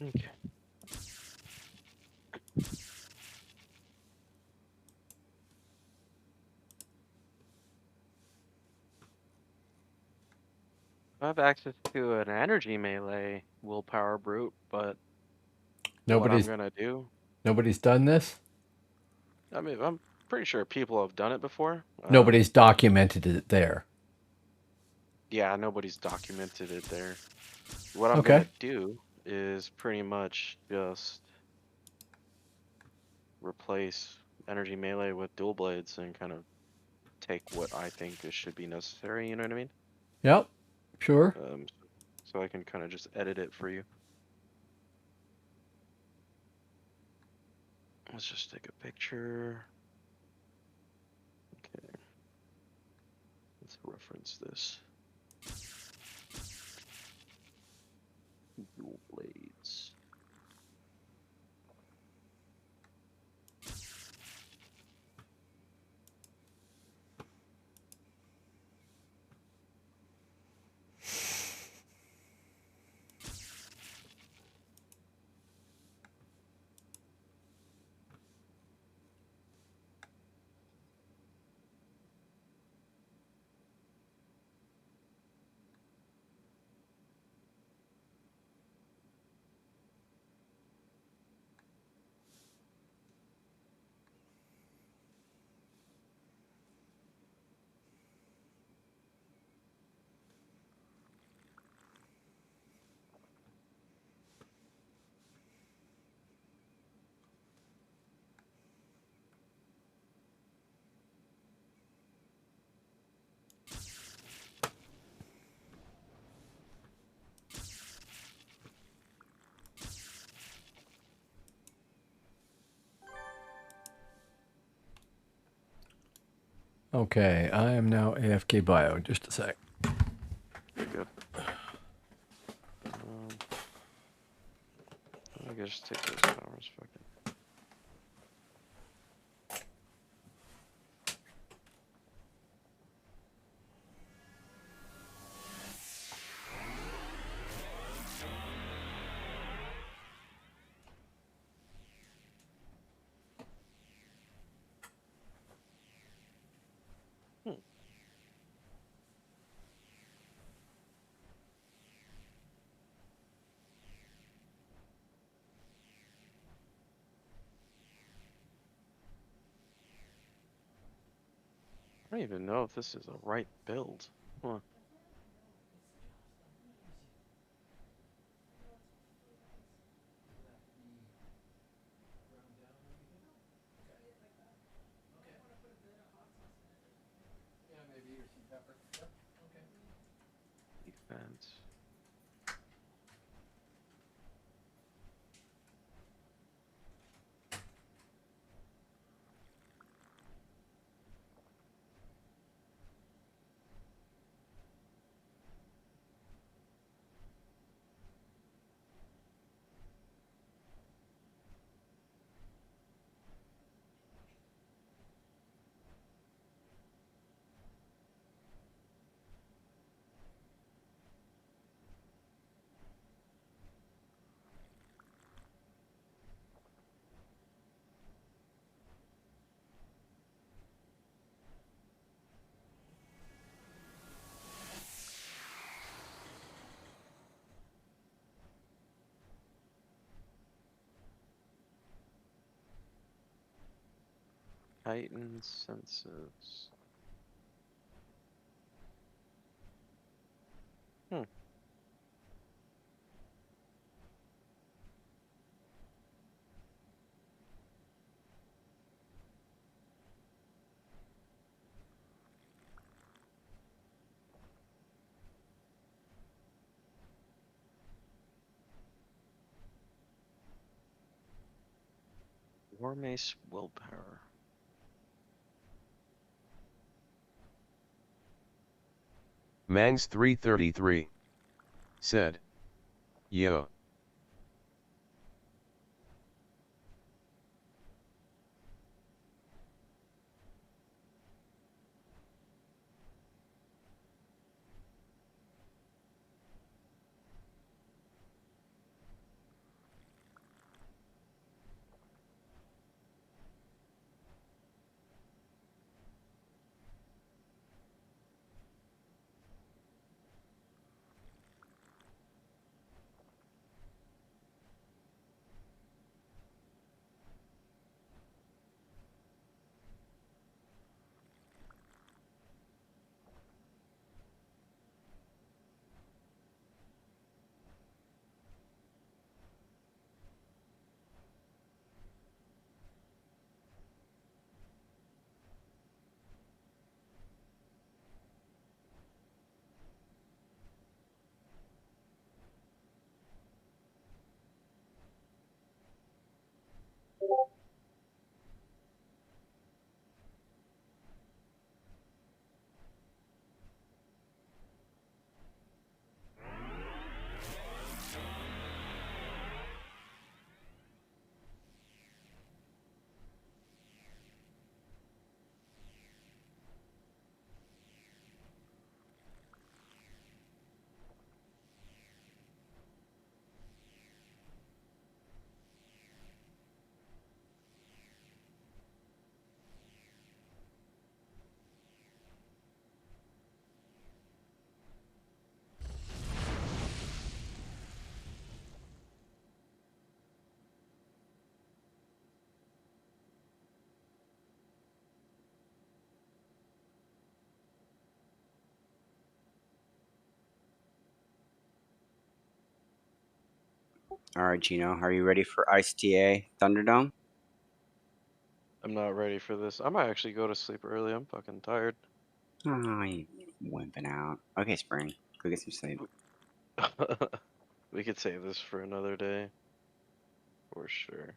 Okay. I have access to an energy melee willpower brute, but what I'm
Nobody's
gonna do,
nobody's done this.
I mean, I'm pretty sure people have done it before.
Nobody's documented it there.
Yeah, nobody's documented it there. What I'm
Okay.
gonna do is pretty much just replace energy melee with dual blades and kind of take what I think should be necessary. You know what I mean?
Yep. Sure.
Um, so I can kind of just edit it for you. Let's just take a picture. Okay. Let's reference this. Dual blades.
Okay, I am now AFK bio. Just a sec.
There you go. I guess just take those powers. Fuck it. I don't even know if this is a right build. Huh. Defense. Heightened senses. Hmm. War Mace willpower.
Mangs 333 said, "Yo,
All right, Gino, are you ready for Ice TA Thunderdome?
I'm not ready for this. I might actually go to sleep early. I'm fucking tired.
Oh, you wimping out. Okay, Spring, go get some sleep.
We could save this for another day, for sure.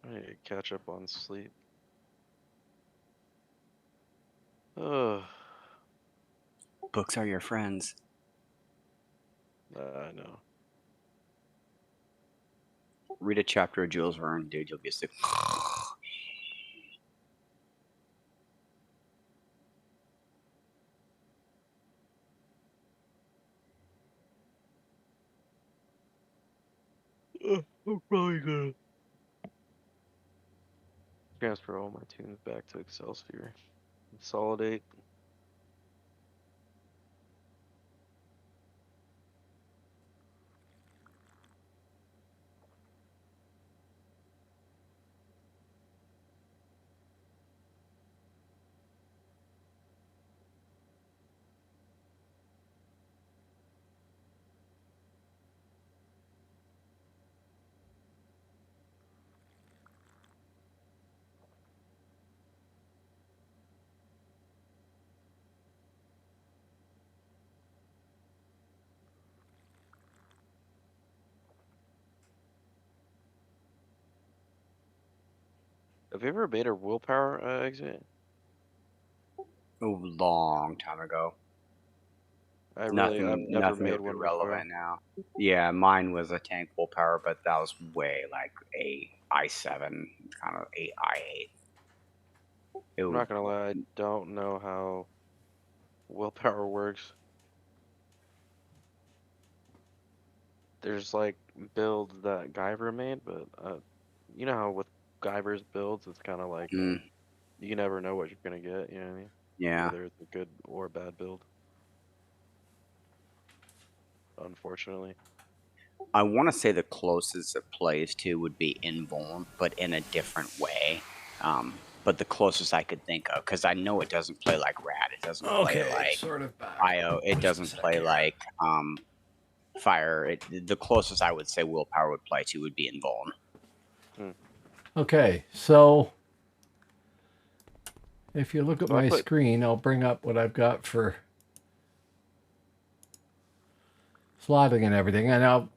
I need to catch up on sleep. Ugh.
Books are your friends.
I know.
Read a chapter of Jules Verne, dude. You'll be asleep.
I'm probably gonna transfer all my tunes back to Excelsior. Consolidate. Have you ever made a willpower exit?
A long time ago.
I've
Nothing,
never
nothing
made
would be
one before.
relevant now. Yeah, mine was a tank willpower, but that was way like a I7, kind of a I8. It
I'm
was,
not gonna lie, I don't know how willpower works. There's like builds that Guyver made, but you know how with Guyver's builds, it's kind of like
mm,
you never know what you're gonna get. You know what I mean?
yeah.
Whether it's a good or bad build. Unfortunately,
I want to say the closest it plays to would be Invuln, but in a different way. But the closest I could think of, because I know it doesn't play like Rad. It doesn't play
Okay,
like
sort of back.
IO. It
Just a
doesn't
sec
play
here.
like Fire. The closest I would say Willpower would play to would be Invuln.
Okay, so if you look at
so I
my
put
screen, I'll bring up what I've got for slotting and everything. And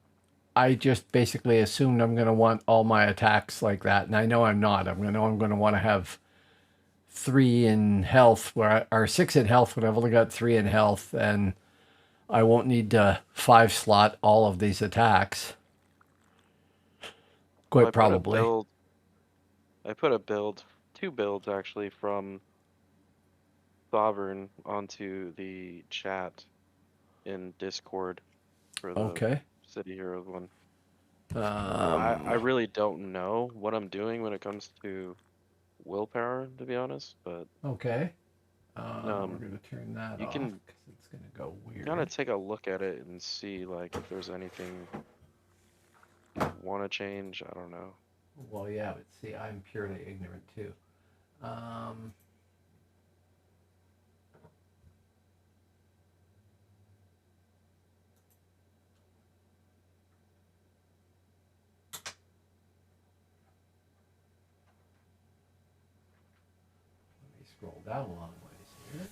I just basically assumed I'm going to want all my attacks like that, and I know I'm not. I'm going to want to have 3 in health, or 6 in health when I've only got 3 in health, and I won't need to 5 slot all of these attacks.
so I
Quite
put a
probably.
build. I put a build, two builds actually from Sovereign onto the chat in Discord for the
Okay.
City Heroes one. I
Um,
really don't know what I'm doing when it comes to willpower, to be honest, but
okay. We're
um,
going to turn that
you
off
can
because it's going to go
kind of
weird.
take a look at it and see like if there's anything you want to change. I don't know.
Well, yeah, but see, I'm purely ignorant too. Um, Let me scroll down a long ways here.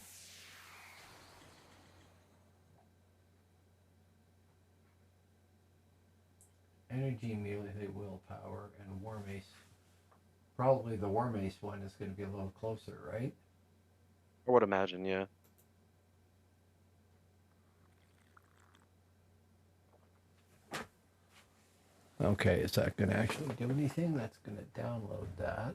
Energy, melee, willpower, and war mace. Probably the war mace one is going to be a little closer, right?
I would imagine, yeah.
Okay, is that going to actually do anything? That's going to download that.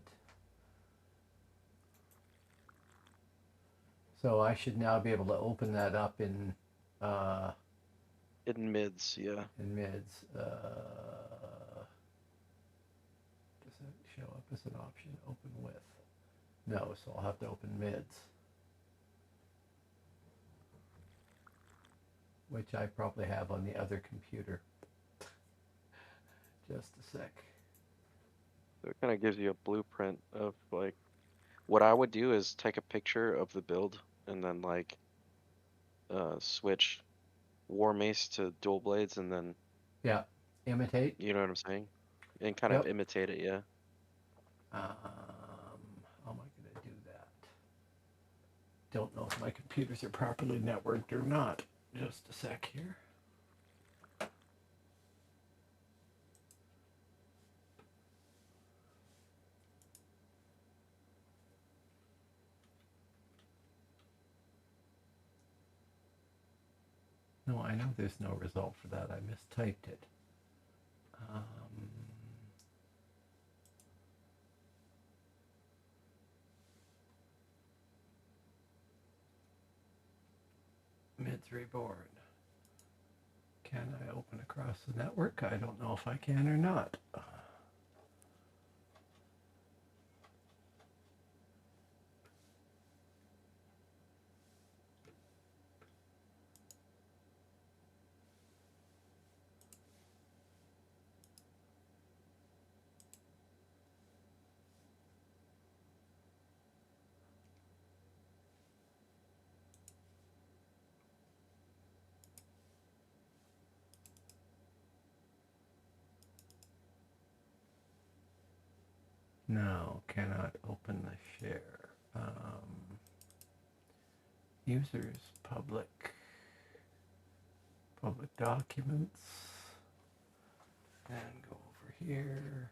So I should now be able to open that up
In mids, yeah.
in mids. Does it show up as an option? Open with. No, so I'll have to open mids. Which I probably have on the other computer. Just a sec.
So it kind of gives you a blueprint of like what I would do is take a picture of the build and then like switch War Mace to dual blades and then,
Yeah. Imitate.
you know what I'm saying? And kind of
Yep.
imitate it, yeah.
How am I going to do that? Don't know if my computers are properly networked or not. Just a sec here. No, I know there's no result for that. I mistyped it. Mids reborn. Can I open across the network? I don't know if I can or not. No, cannot open the share. Users, public documents, and go over here.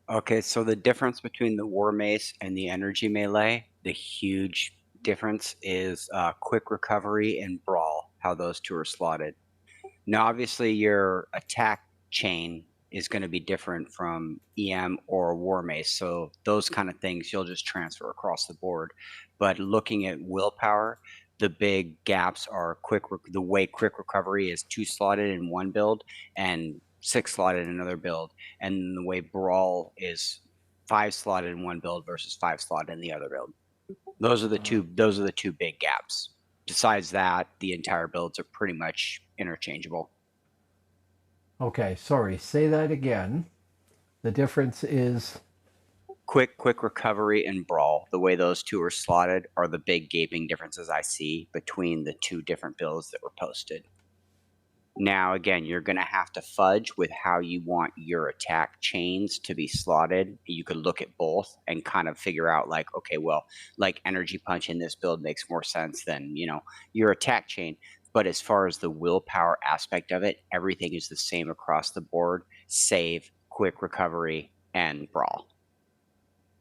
Okay, so the difference between the War Mace and the Energy Melee, the huge difference is quick recovery and brawl, how those two are slotted. Now, obviously, your attack chain is going to be different from EM or War Mace, so those kind of things you'll just transfer across the board. But looking at willpower, the big gaps are the way quick recovery is 2 slotted in one build and 6 slotted in another build, and the way brawl is 5 slotted in one build versus 5 slotted in the other build. Those are the two big gaps. Besides that, the entire builds are pretty much interchangeable.
Okay, sorry, say that again. The difference is
Quick recovery and brawl. The way those two are slotted are the big gaping differences I see between the two different builds that were posted. Now, again, you're going to have to fudge with how you want your attack chains to be slotted. You could look at both and kind of figure out, like, okay, well, like Energy Punch in this build makes more sense than, your attack chain. But as far as the willpower aspect of it, everything is the same across the board, save quick recovery and brawl.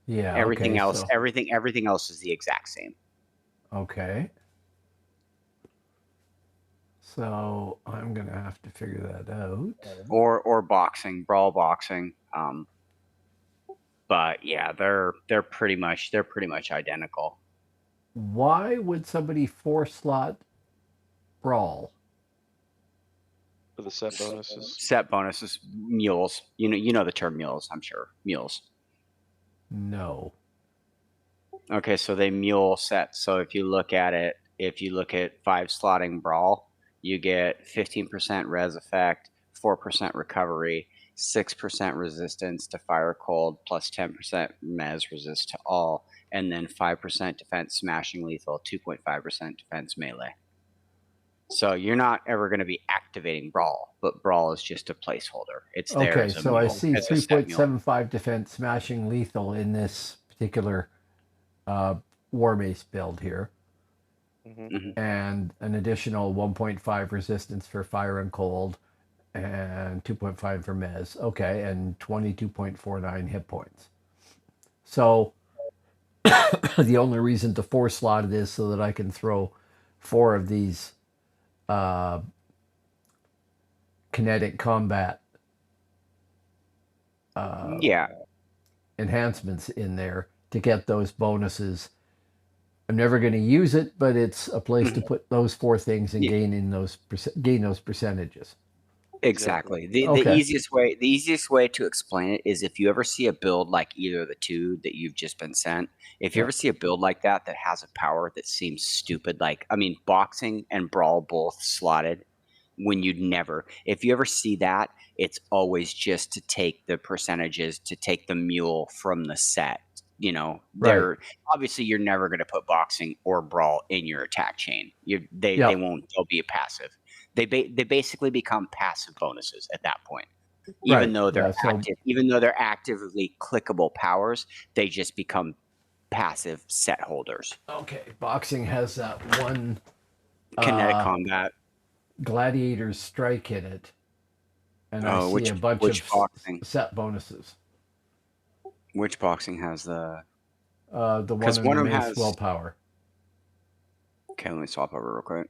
yeah.
Everything
Okay,
else,
so
everything else is the exact same.
okay. So I'm gonna have to figure that out.
Or boxing, brawl boxing. But yeah, they're pretty much identical.
Why would somebody 4-slot brawl?
For the set bonuses.
Set bonuses, mules. You know the term mules, I'm sure. Mules.
No.
Okay, so they mule set. So if you look at 5 slotting brawl, you get 15% res effect, 4% recovery, 6% resistance to fire cold, plus 10% mez resist to all, and then 5% defense smashing lethal, 2.5% defense melee. So you're not ever going to be activating brawl, but brawl is just a placeholder. It's there
Okay,
as a
so
mule,
I see
as a set mule.
3.75 defense smashing lethal in this particular War Mace build here, and an additional 1.5 resistance for fire and cold, and 2.5 for mez. Okay, and 22.49 hit points. So the only reason to 4-slot it is so that I can throw 4 of these kinetic combat
Yeah.
enhancements in there to get those bonuses. I'm never going to use it, but it's a place to put those 4 things and gain those percentages.
Exactly. The
Okay.
easiest way to explain it is if you ever see a build like either of the two that you've just been sent, if you ever see a build like that has a power that seems stupid, like, I mean, boxing and brawl both slotted when you'd never, if you ever see that, it's always just to take the percentages, to take the mule from the set You know,
Right.
they're obviously you're never going to put boxing or brawl in your attack chain. They
Yep.
won't. They'll be a passive. They basically become passive bonuses at that point.
Right.
Even though they're
Yeah, so
active, even though they're actively clickable powers, they just become passive set holders.
okay, boxing has that one
Kinetic combat.
gladiator's strike in it, and I see a bunch
which
of
boxing?
set bonuses.
Which boxing has the?
The one
Because
in
one
the
of them
mace
has.
willpower.
Okay, let me swap over real quick.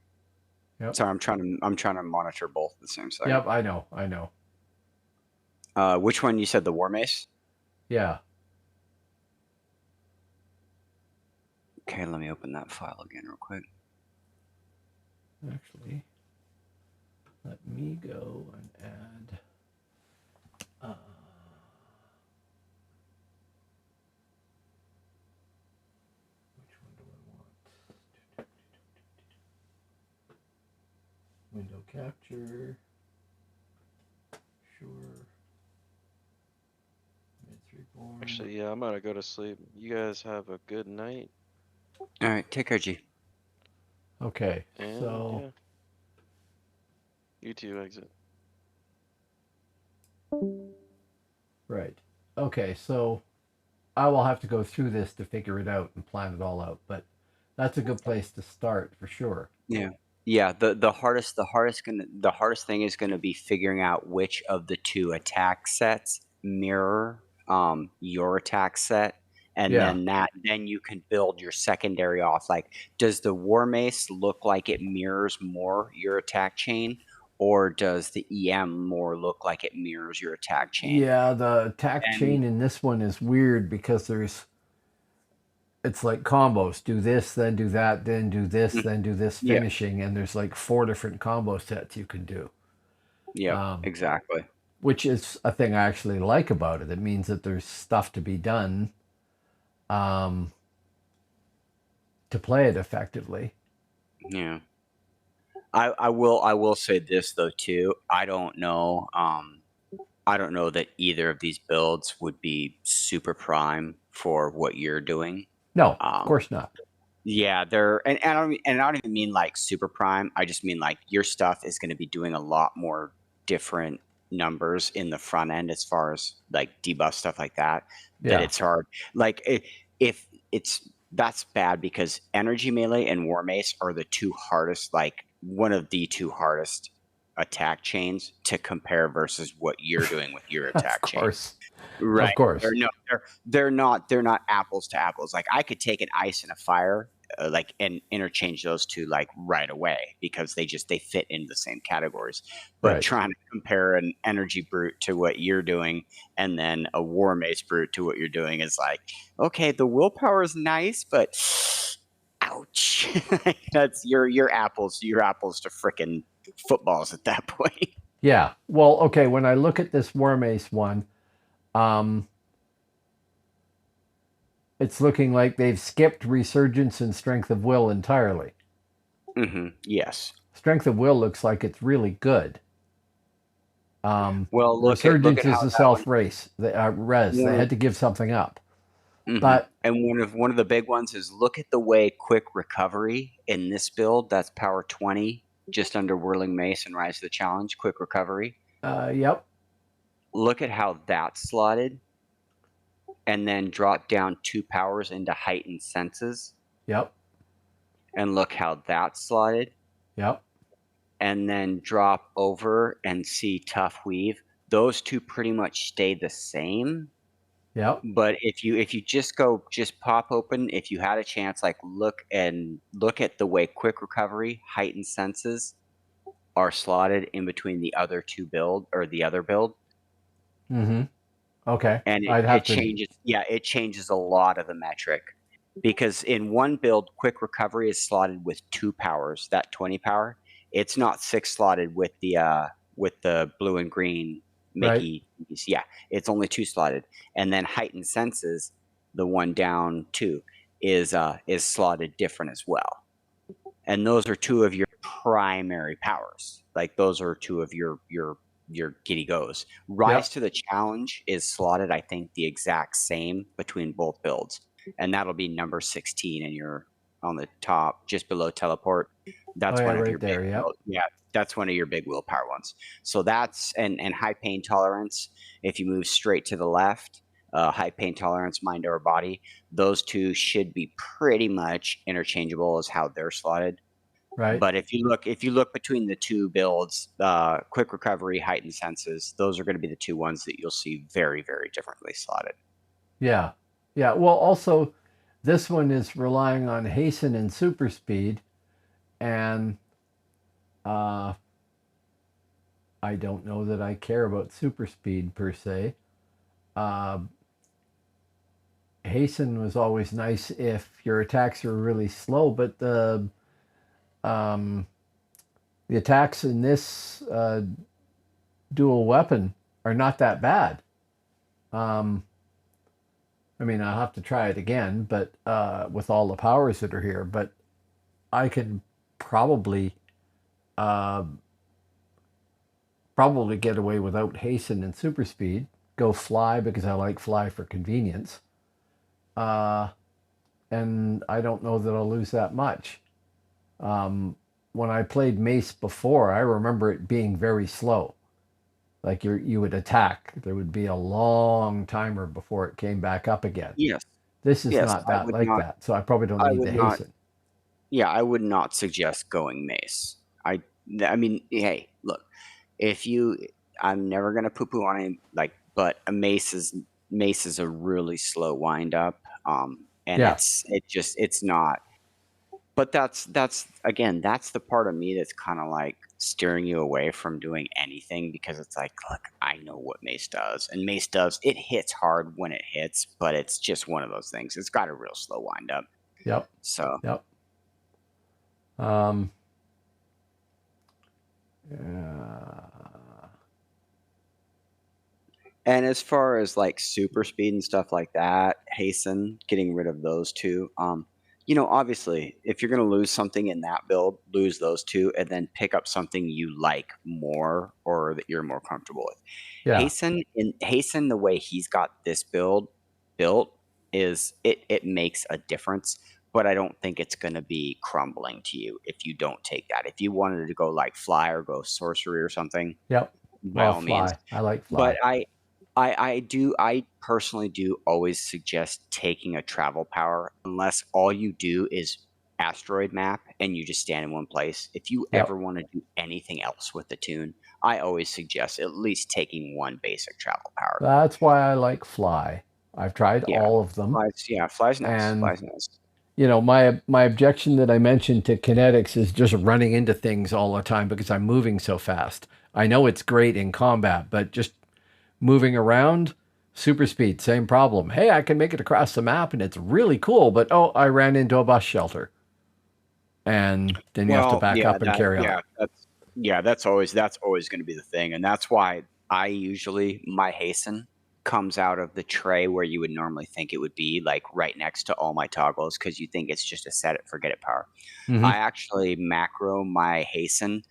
Yep.
Sorry, I'm trying to monitor both at the same second.
Yep, I know.
Which one you said, the War Mace?
Yeah.
Okay, let me open that file again real quick.
Actually, let me go and add. Which one do I want? Window capture. Sure. Myth reborn.
Actually, yeah, I'm gonna go to sleep. You guys have a good night.
All right, take care, G.
Okay,
And
so
yeah. You two exit.
right. Okay, so I will have to go through this to figure it out and plan it all out, but that's a good place to start for sure.
Yeah. The hardest thing is gonna be figuring out which of the two attack sets mirror your attack set, and
Yeah.
then you can build your secondary off. Like, does the War Mace look like it mirrors more your attack chain, or does the EM more look like it mirrors your attack chain?
Yeah, the attack chain in this one is weird because it's like combos. Do this, then do that, then do this, then do this
Yeah.
finishing, and there's like 4 different combo sets you can do.
Yeah, exactly.
Which is a thing I actually like about it. It means that there's stuff to be done to play it effectively.
Yeah. I will say this though too. I don't know that either of these builds would be super prime for what you're doing.
No, of course not.
Yeah, and I don't even mean like super prime. I just mean like your stuff is going to be doing a lot more different numbers in the front end as far as like debuff stuff like that. That
Yeah.
it's hard. Like if that's bad because energy melee and war mace are the two hardest, like one of the two hardest attack chains to compare versus what you're doing with your attack chain.
Of course.
Right.
Of course.
They're not apples to apples. Like I could take an ice and a fire, like and interchange those two like right away because they fit into the same categories. But
Right.
trying to compare an energy brute to what you're doing and then a war mace brute to what you're doing is like, okay, the willpower is nice, but ouch. That's your apples to frickin' footballs at that point.
Yeah. Well, okay, when I look at this War Mace one, it's looking like they've skipped resurgence and strength of will entirely.
Yes.
Strength of will looks like it's really good.
Well,
resurgence is a self res. They had to give something up. But
and one of the big ones is look at the way quick recovery in this build. That's power 20, just under Whirling Mace and Rise of the Challenge. Quick recovery.
Yep.
Look at how that's slotted, and then drop down 2 powers into Heightened Senses.
Yep.
And look how that's slotted.
Yep.
And then drop over and see Tough Weave. Those two pretty much stay the same.
Yep.
But if you just pop open, if you had a chance, like look at the way quick recovery, heightened senses are slotted in between the other two build or the other build.
Okay.
And it changes. Yeah, it changes a lot of the metric because in one build, quick recovery is slotted with 2 powers. That 20 power, it's not 6 slotted with the blue and green. Mickey, right. Yeah, it's only 2 slotted, and then heightened senses, the one down 2, is slotted different as well, and those are 2 of your primary powers. Like those are 2 of your your giddy goes. Rise to the Challenge is slotted, I think, the exact same between both builds, and that'll be number 16, and you're on the top, just below Teleport.
Oh
That's
yeah,
one of
right
your big,
there. Yep.
yeah, that's one of your big willpower ones. So that's and high pain tolerance. If you move straight to the left, high pain tolerance, mind over body. Those two should be pretty much interchangeable as how they're slotted.
Right.
But if you look between the two builds, quick recovery, heightened senses, those are going to be the two ones that you'll see very, very differently slotted.
Yeah. Yeah. Well, also, this one is relying on hasten and super speed, and uh, I don't know that I care about super speed per se. Uh, hasten was always nice if your attacks are really slow, but um, the attacks in this dual weapon are not that bad. Um, I mean, I'll have to try it again, but with all the powers that are here, but I can probably uh, probably get away without hasten and super speed. Go fly because I like fly for convenience. Uh, and I don't know that I'll lose that much. When I played Mace before, I remember it being very slow. Like you would attack, there would be a long timer before it came back up again.
Yes,
This is
yes,
not that like that, so I probably don't
I
need the
would not,
hasten.
yeah, I would not suggest going Mace. I mean, hey, look, if you, I'm never gonna poo-poo on it, like, but a Mace is a really slow wind up, and
Yeah,
it's not. But that's again, that's the part of me that's kind of like steering you away from doing anything because it's like, look, I know what Mace does, and Mace does it hits hard when it hits, but it's just one of those things. It's got a real slow wind up.
yep,
So
yep. Um, uh,
and as far as like super speed and stuff like that, hasten, getting rid of those two. Obviously, if you're going to lose something in that build, lose those two, and then pick up something you like more or that you're more comfortable with.
yeah,
Hasten, the way he's got this build built is it makes a difference, but I don't think it's going to be crumbling to you if you don't take that. If you wanted to go like fly or go sorcery or something,
yep.
by
Well,
all means.
fly. I like
But
fly.
I personally do always suggest taking a travel power unless all you do is asteroid map and you just stand in one place. If you
Yep.
ever want to do anything else with the tune, I always suggest at least taking one basic travel power.
That's why I like fly. I've tried
Yeah,
all of them,
flies nice,
and
flies nice.
my objection that I mentioned to kinetics is just running into things all the time because I'm moving so fast. I know it's great in combat, but just moving around, super speed, same problem. Hey, I can make it across the map and it's really cool, but oh, I ran into a bus shelter. And then you have to
Well,
back up and carry on.
that's always going to be the thing, and that's why I usually my hasten comes out of the tray where you would normally think it would be, like right next to all my toggles, because you think it's just a set it forget it power.
Mm-hmm.
I actually macro my hasten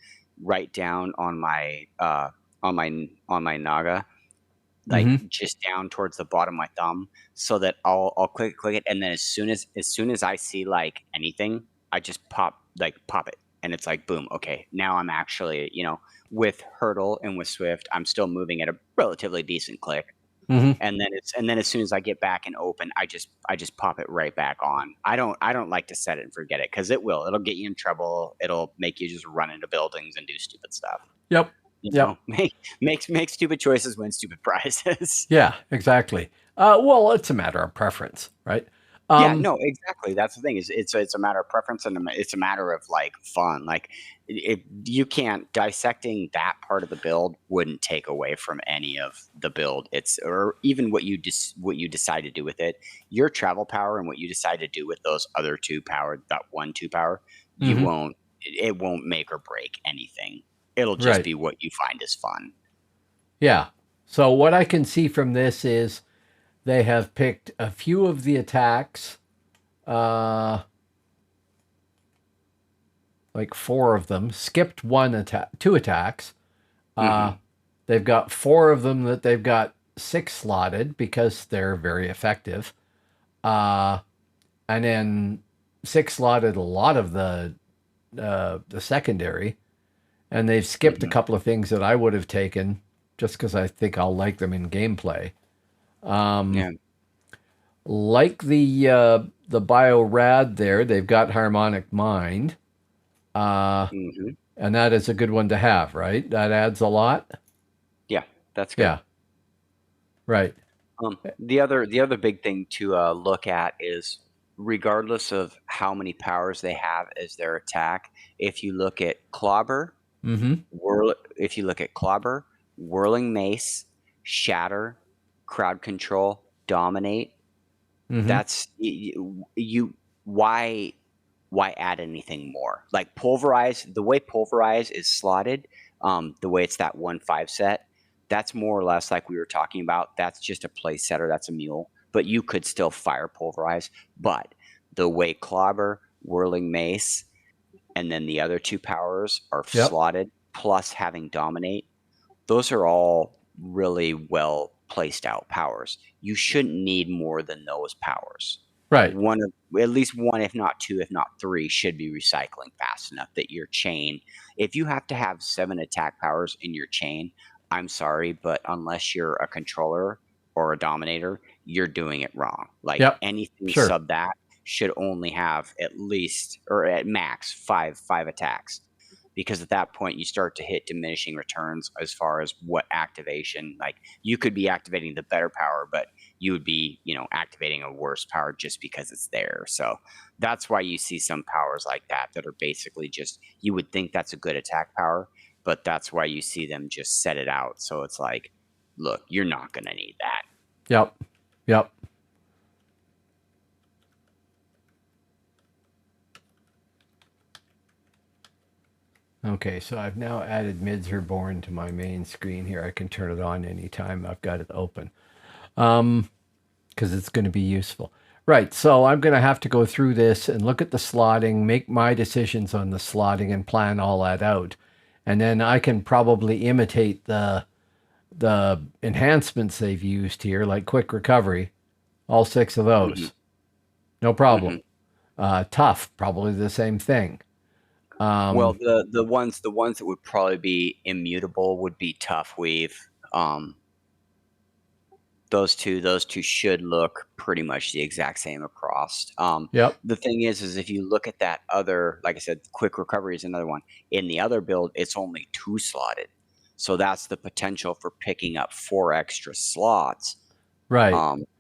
right down on my naga, like
Mm-hmm.
just down towards the bottom of my thumb, so that I'll click it, and then as soon as I see like anything, I just pop it, and it's like boom, okay, now I'm actually with hurdle and with swift, I'm still moving at a relatively decent click,
Mm-hmm.
and then as soon as I get back and open, I just pop it right back on. I don't like to set it and forget it because it'll get you in trouble. It'll make you just run into buildings and do stupid stuff.
Yep. Yep.
Make stupid choices, win stupid prizes.
Yeah, exactly. Well, it's a matter of preference, right?
Yeah,
Um,
no, exactly. That's the thing is it's a matter of preference and it's a matter of like fun. Like if you can't dissecting that part of the build wouldn't take away from any of the build. It's or even what you decide to do with it. Your travel power and what you decide to do with those other two power, that 1-2 power, you
mhm.
won't it won't make or break anything. It'll just
Right.
be what you find is fun.
Yeah. So what I can see from this is they have picked a few of the attacks, uh, like 4 of them, skipped 2 attacks, uh,
Mhm.
They've got 4 of them that they've got 6 slotted because they're very effective. And then 6 slotted a lot of the secondary, and they've skipped a couple of things that I would have taken just because I think I'll like them in gameplay.
Yeah.
Like the Biorad there, they've got Harmonic Mind,
hmm
and that is a good one to have, right? That adds a lot.
Yeah, that's good.
Yeah, right.
The other big thing to look at is, regardless of how many powers they have as their attack, if you look at Clobber,
Mm-hmm.
if you look at Clobber, Whirling Mace, Shatter, Crowd Control, Dominate,
Mm-hmm.
that's you why add anything more? Like Pulverize, the way Pulverize is slotted, the way it's that 1/5 set, that's more or less like we were talking about. That's just a place setter. That's a mule, but you could still fire Pulverize. But the way Clobber, Whirling Mace, and then the other 2 powers are
Yep.
slotted, plus having Dominate, those are all really well placed out powers. You shouldn't need more than those powers.
Right.
At least one, if not 2, if not 3, should be recycling fast enough that your chain, if you have to have 7 attack powers in your chain, I'm sorry, but unless you're a controller or a dominator, you're doing it wrong. Like
Yep.
anything
Sure.
sub that should only have at least, or at max, five attacks, because at that point you start to hit diminishing returns as far as what activation. Like, you could be activating the better power, but you would be, activating a worse power just because it's there. So that's why you see some powers like that are basically just, you would think that's a good attack power, but that's why you see them just set it out. So it's like, look, you're not going to need that.
Yep. Yep. Okay, so I've now added Mids Reborn to my main screen here. I can turn it on anytime I've got it open, because it's going to be useful. Right, so I'm going to have to go through this and look at the slotting, make my decisions on the slotting, and plan all that out. And then I can probably imitate the enhancements they've used here, like quick recovery, all 6 of those. No problem. Tough, probably the same thing.
Well, the ones that would probably be immutable would be Tough Weave. Those two should look pretty much the exact same across.
Yep.
The thing is if you look at that other, like I said, quick recovery is another one. In the other build, it's only 2 slotted, so that's the potential for picking up 4 extra slots.
Right.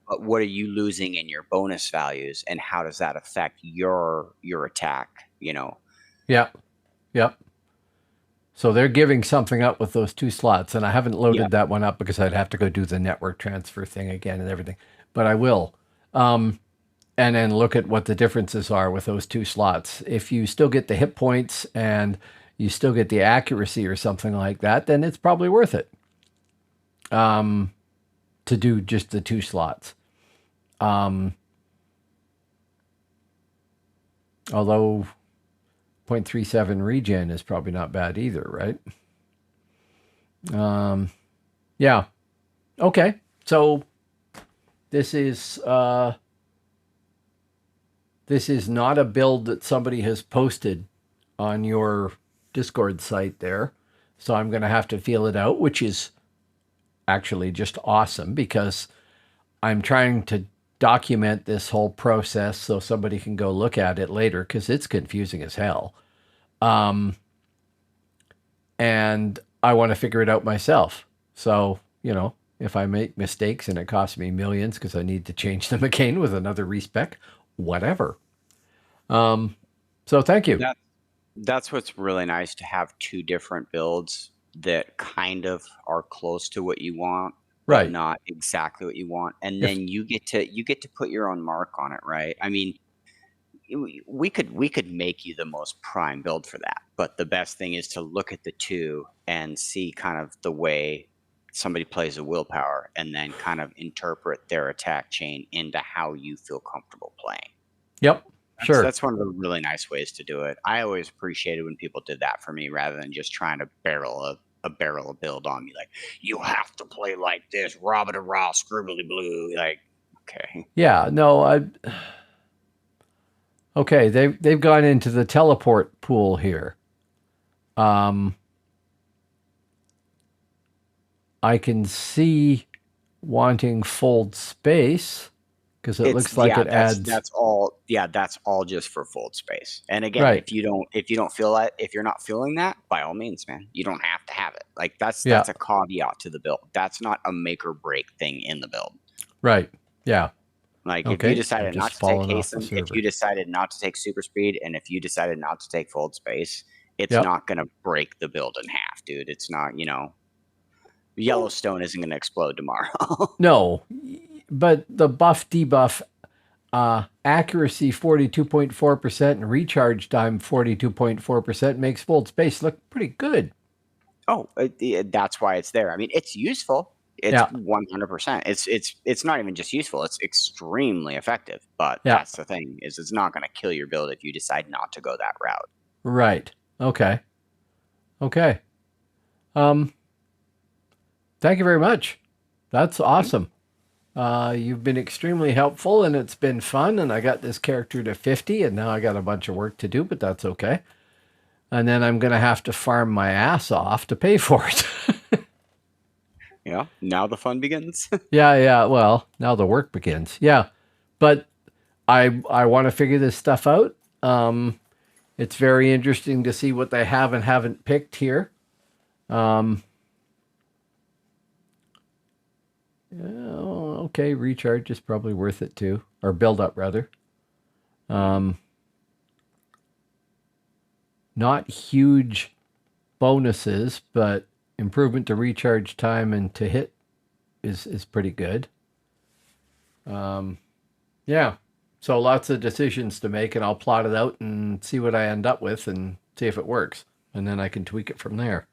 But what are you losing in your bonus values, and how does that affect your attack?
Yep. Yep. So they're giving something up with those 2 slots, and I haven't loaded that one up because I'd have to go do the network transfer thing again and everything, but I will. And then look at what the differences are with those 2 slots. If you still get the hit points and you still get the accuracy or something like that, then it's probably worth it to do just the 2 slots. Although 0.37 regen is probably not bad either, right? Yeah. Okay. So this is not a build that somebody has posted on your Discord site there. So I'm going to have to feel it out, which is actually just awesome because I'm trying to document this whole process so somebody can go look at it later because it's confusing as hell. And I want to figure it out myself. So, if I make mistakes and it costs me millions because I need to change them again with another respec, whatever. So thank you.
That's what's really nice, to have 2 different builds that kind of are close to what you want, but
Right.
not exactly what you want. And then you get to put your own mark on it, right? I mean, we could make you the most prime build for that, but the best thing is to look at the 2 and see kind of the way somebody plays a willpower, and then kind of interpret their attack chain into how you feel comfortable playing.
Yep. Sure.
That's one of the really nice ways to do it. I always appreciated when people did that for me, rather than just trying to barrel a barrel of build on me. Like, you have to play like this, Robin and Ross, scribbly blue. Like, okay.
Yeah, no, okay, they've gone into the teleport pool here. I can see wanting fold space because it looks like it adds.
That's all. Yeah, that's all just for fold space. And again,
Right.
if you don't feel that, if you're not feeling that, by all means, man, you don't have to have it. Like that's
Yeah.
a caveat to the build. That's not a make or break thing in the build.
Right. Yeah.
Like
Okay,
if you
I'm
decided not
just
to take
falling off the
hasten, if
server.
you decided not to take super speed, and if you decided not to take fold space, it's
Yep.
not going to break the build in half, dude. It's not, Yellowstone isn't going to explode tomorrow.
No, but the buff debuff, accuracy 42.4% and recharge time 42.4% makes fold space look pretty good.
Oh, that's why it's there. I mean, it's useful. It's
Yeah.
100%. It's not even just useful. It's extremely effective. But
Yeah.
that's the thing, is it's not going to kill your build if you decide not to go that route.
Right. Okay. Okay. Thank you very much. That's awesome. You've been extremely helpful, and it's been fun, and I got this character to 50, and now I got a bunch of work to do, but that's okay. And then I'm going to have to farm my ass off to pay for it.
Yeah, now the fun begins.
Yeah, well, now the work begins. Yeah, but I want to figure this stuff out. It's very interesting to see what they have and haven't picked here. Okay, recharge is probably worth it too, or build up rather. Not huge bonuses, but improvement to recharge time and to hit is pretty good. Yeah, so lots of decisions to make, and I'll plot it out and see what I end up with and see if it works, and then I can tweak it from there.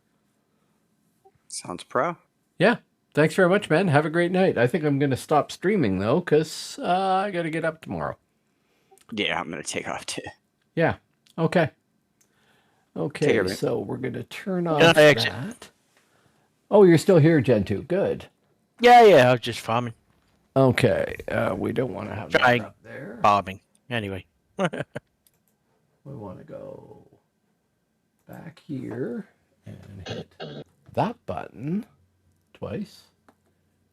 Sounds pro.
Yeah. Thanks very much, man. Have a great night. I think I'm going to stop streaming, though, because I got to get up tomorrow.
Yeah, I'm going to take off too.
Yeah. Okay. Okay,
care, man.
so we're going to turn off
I exit?
that. Oh, you're still here, Gentoo. Good.
Yeah, I was just farming.
Okay. We don't want to have
Trying
that up there.
farming. Anyway.
We want to go back here and hit that button twice,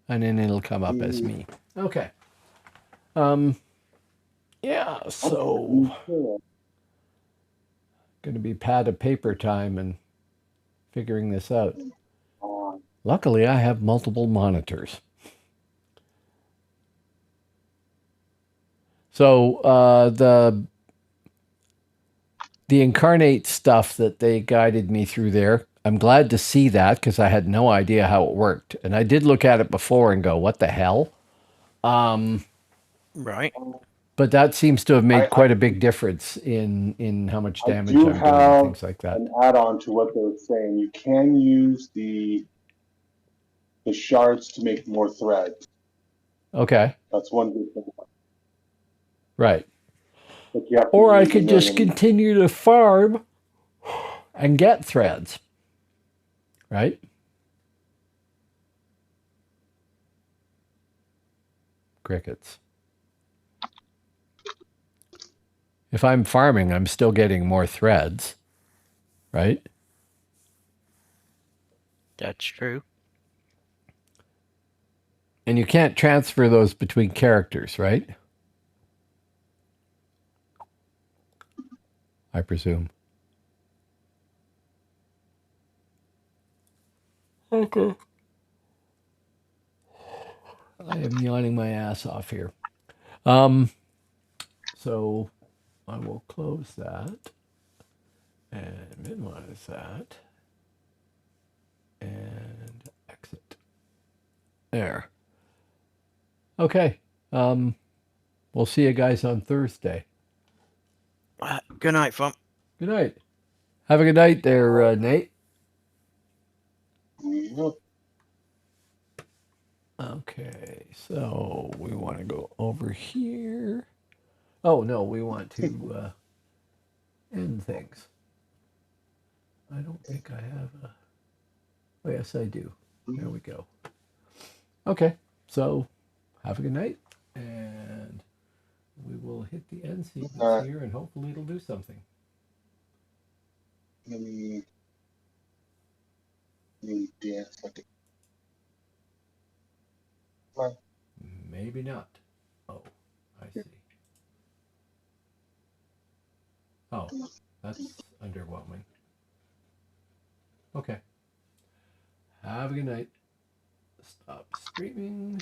and then it'll come up as me. Okay. Yeah, so going to be pad of paper time and figuring this out. Luckily, I have multiple monitors. So the incarnate stuff that they guided me through there, I'm glad to see that because I had no idea how it worked. And I did look at it before and go, what the hell?
Right.
But that seems to have made quite a big difference in how much damage I'm doing and things like that.
An add-on to what they're saying. You can use the shards to make more threads.
Okay.
That's one good thing.
Right.
But you have to
Or I
use
could just continue to farm and get threads. Right? Crickets. If I'm farming, I'm still getting more threads. Right?
That's true.
And you can't transfer those between characters, right? I presume. Okay. I am yawning my ass off here. So I will close that and minimize that and exit. There. Okay. We'll see you guys on Thursday.
Good night, fam.
Good night. Have a good night there, Nate. Okay, so we want to go over here. Oh, no, we want to end things. I don't think I have a... Oh, yes, I do. There we go. Okay, so have a good night, and we will hit the end sequence here, and hopefully it'll do something.
Let me dance like a.
Maybe not. Oh, I see. Oh, that's underwhelming. Okay. Have a good night. Stop streaming.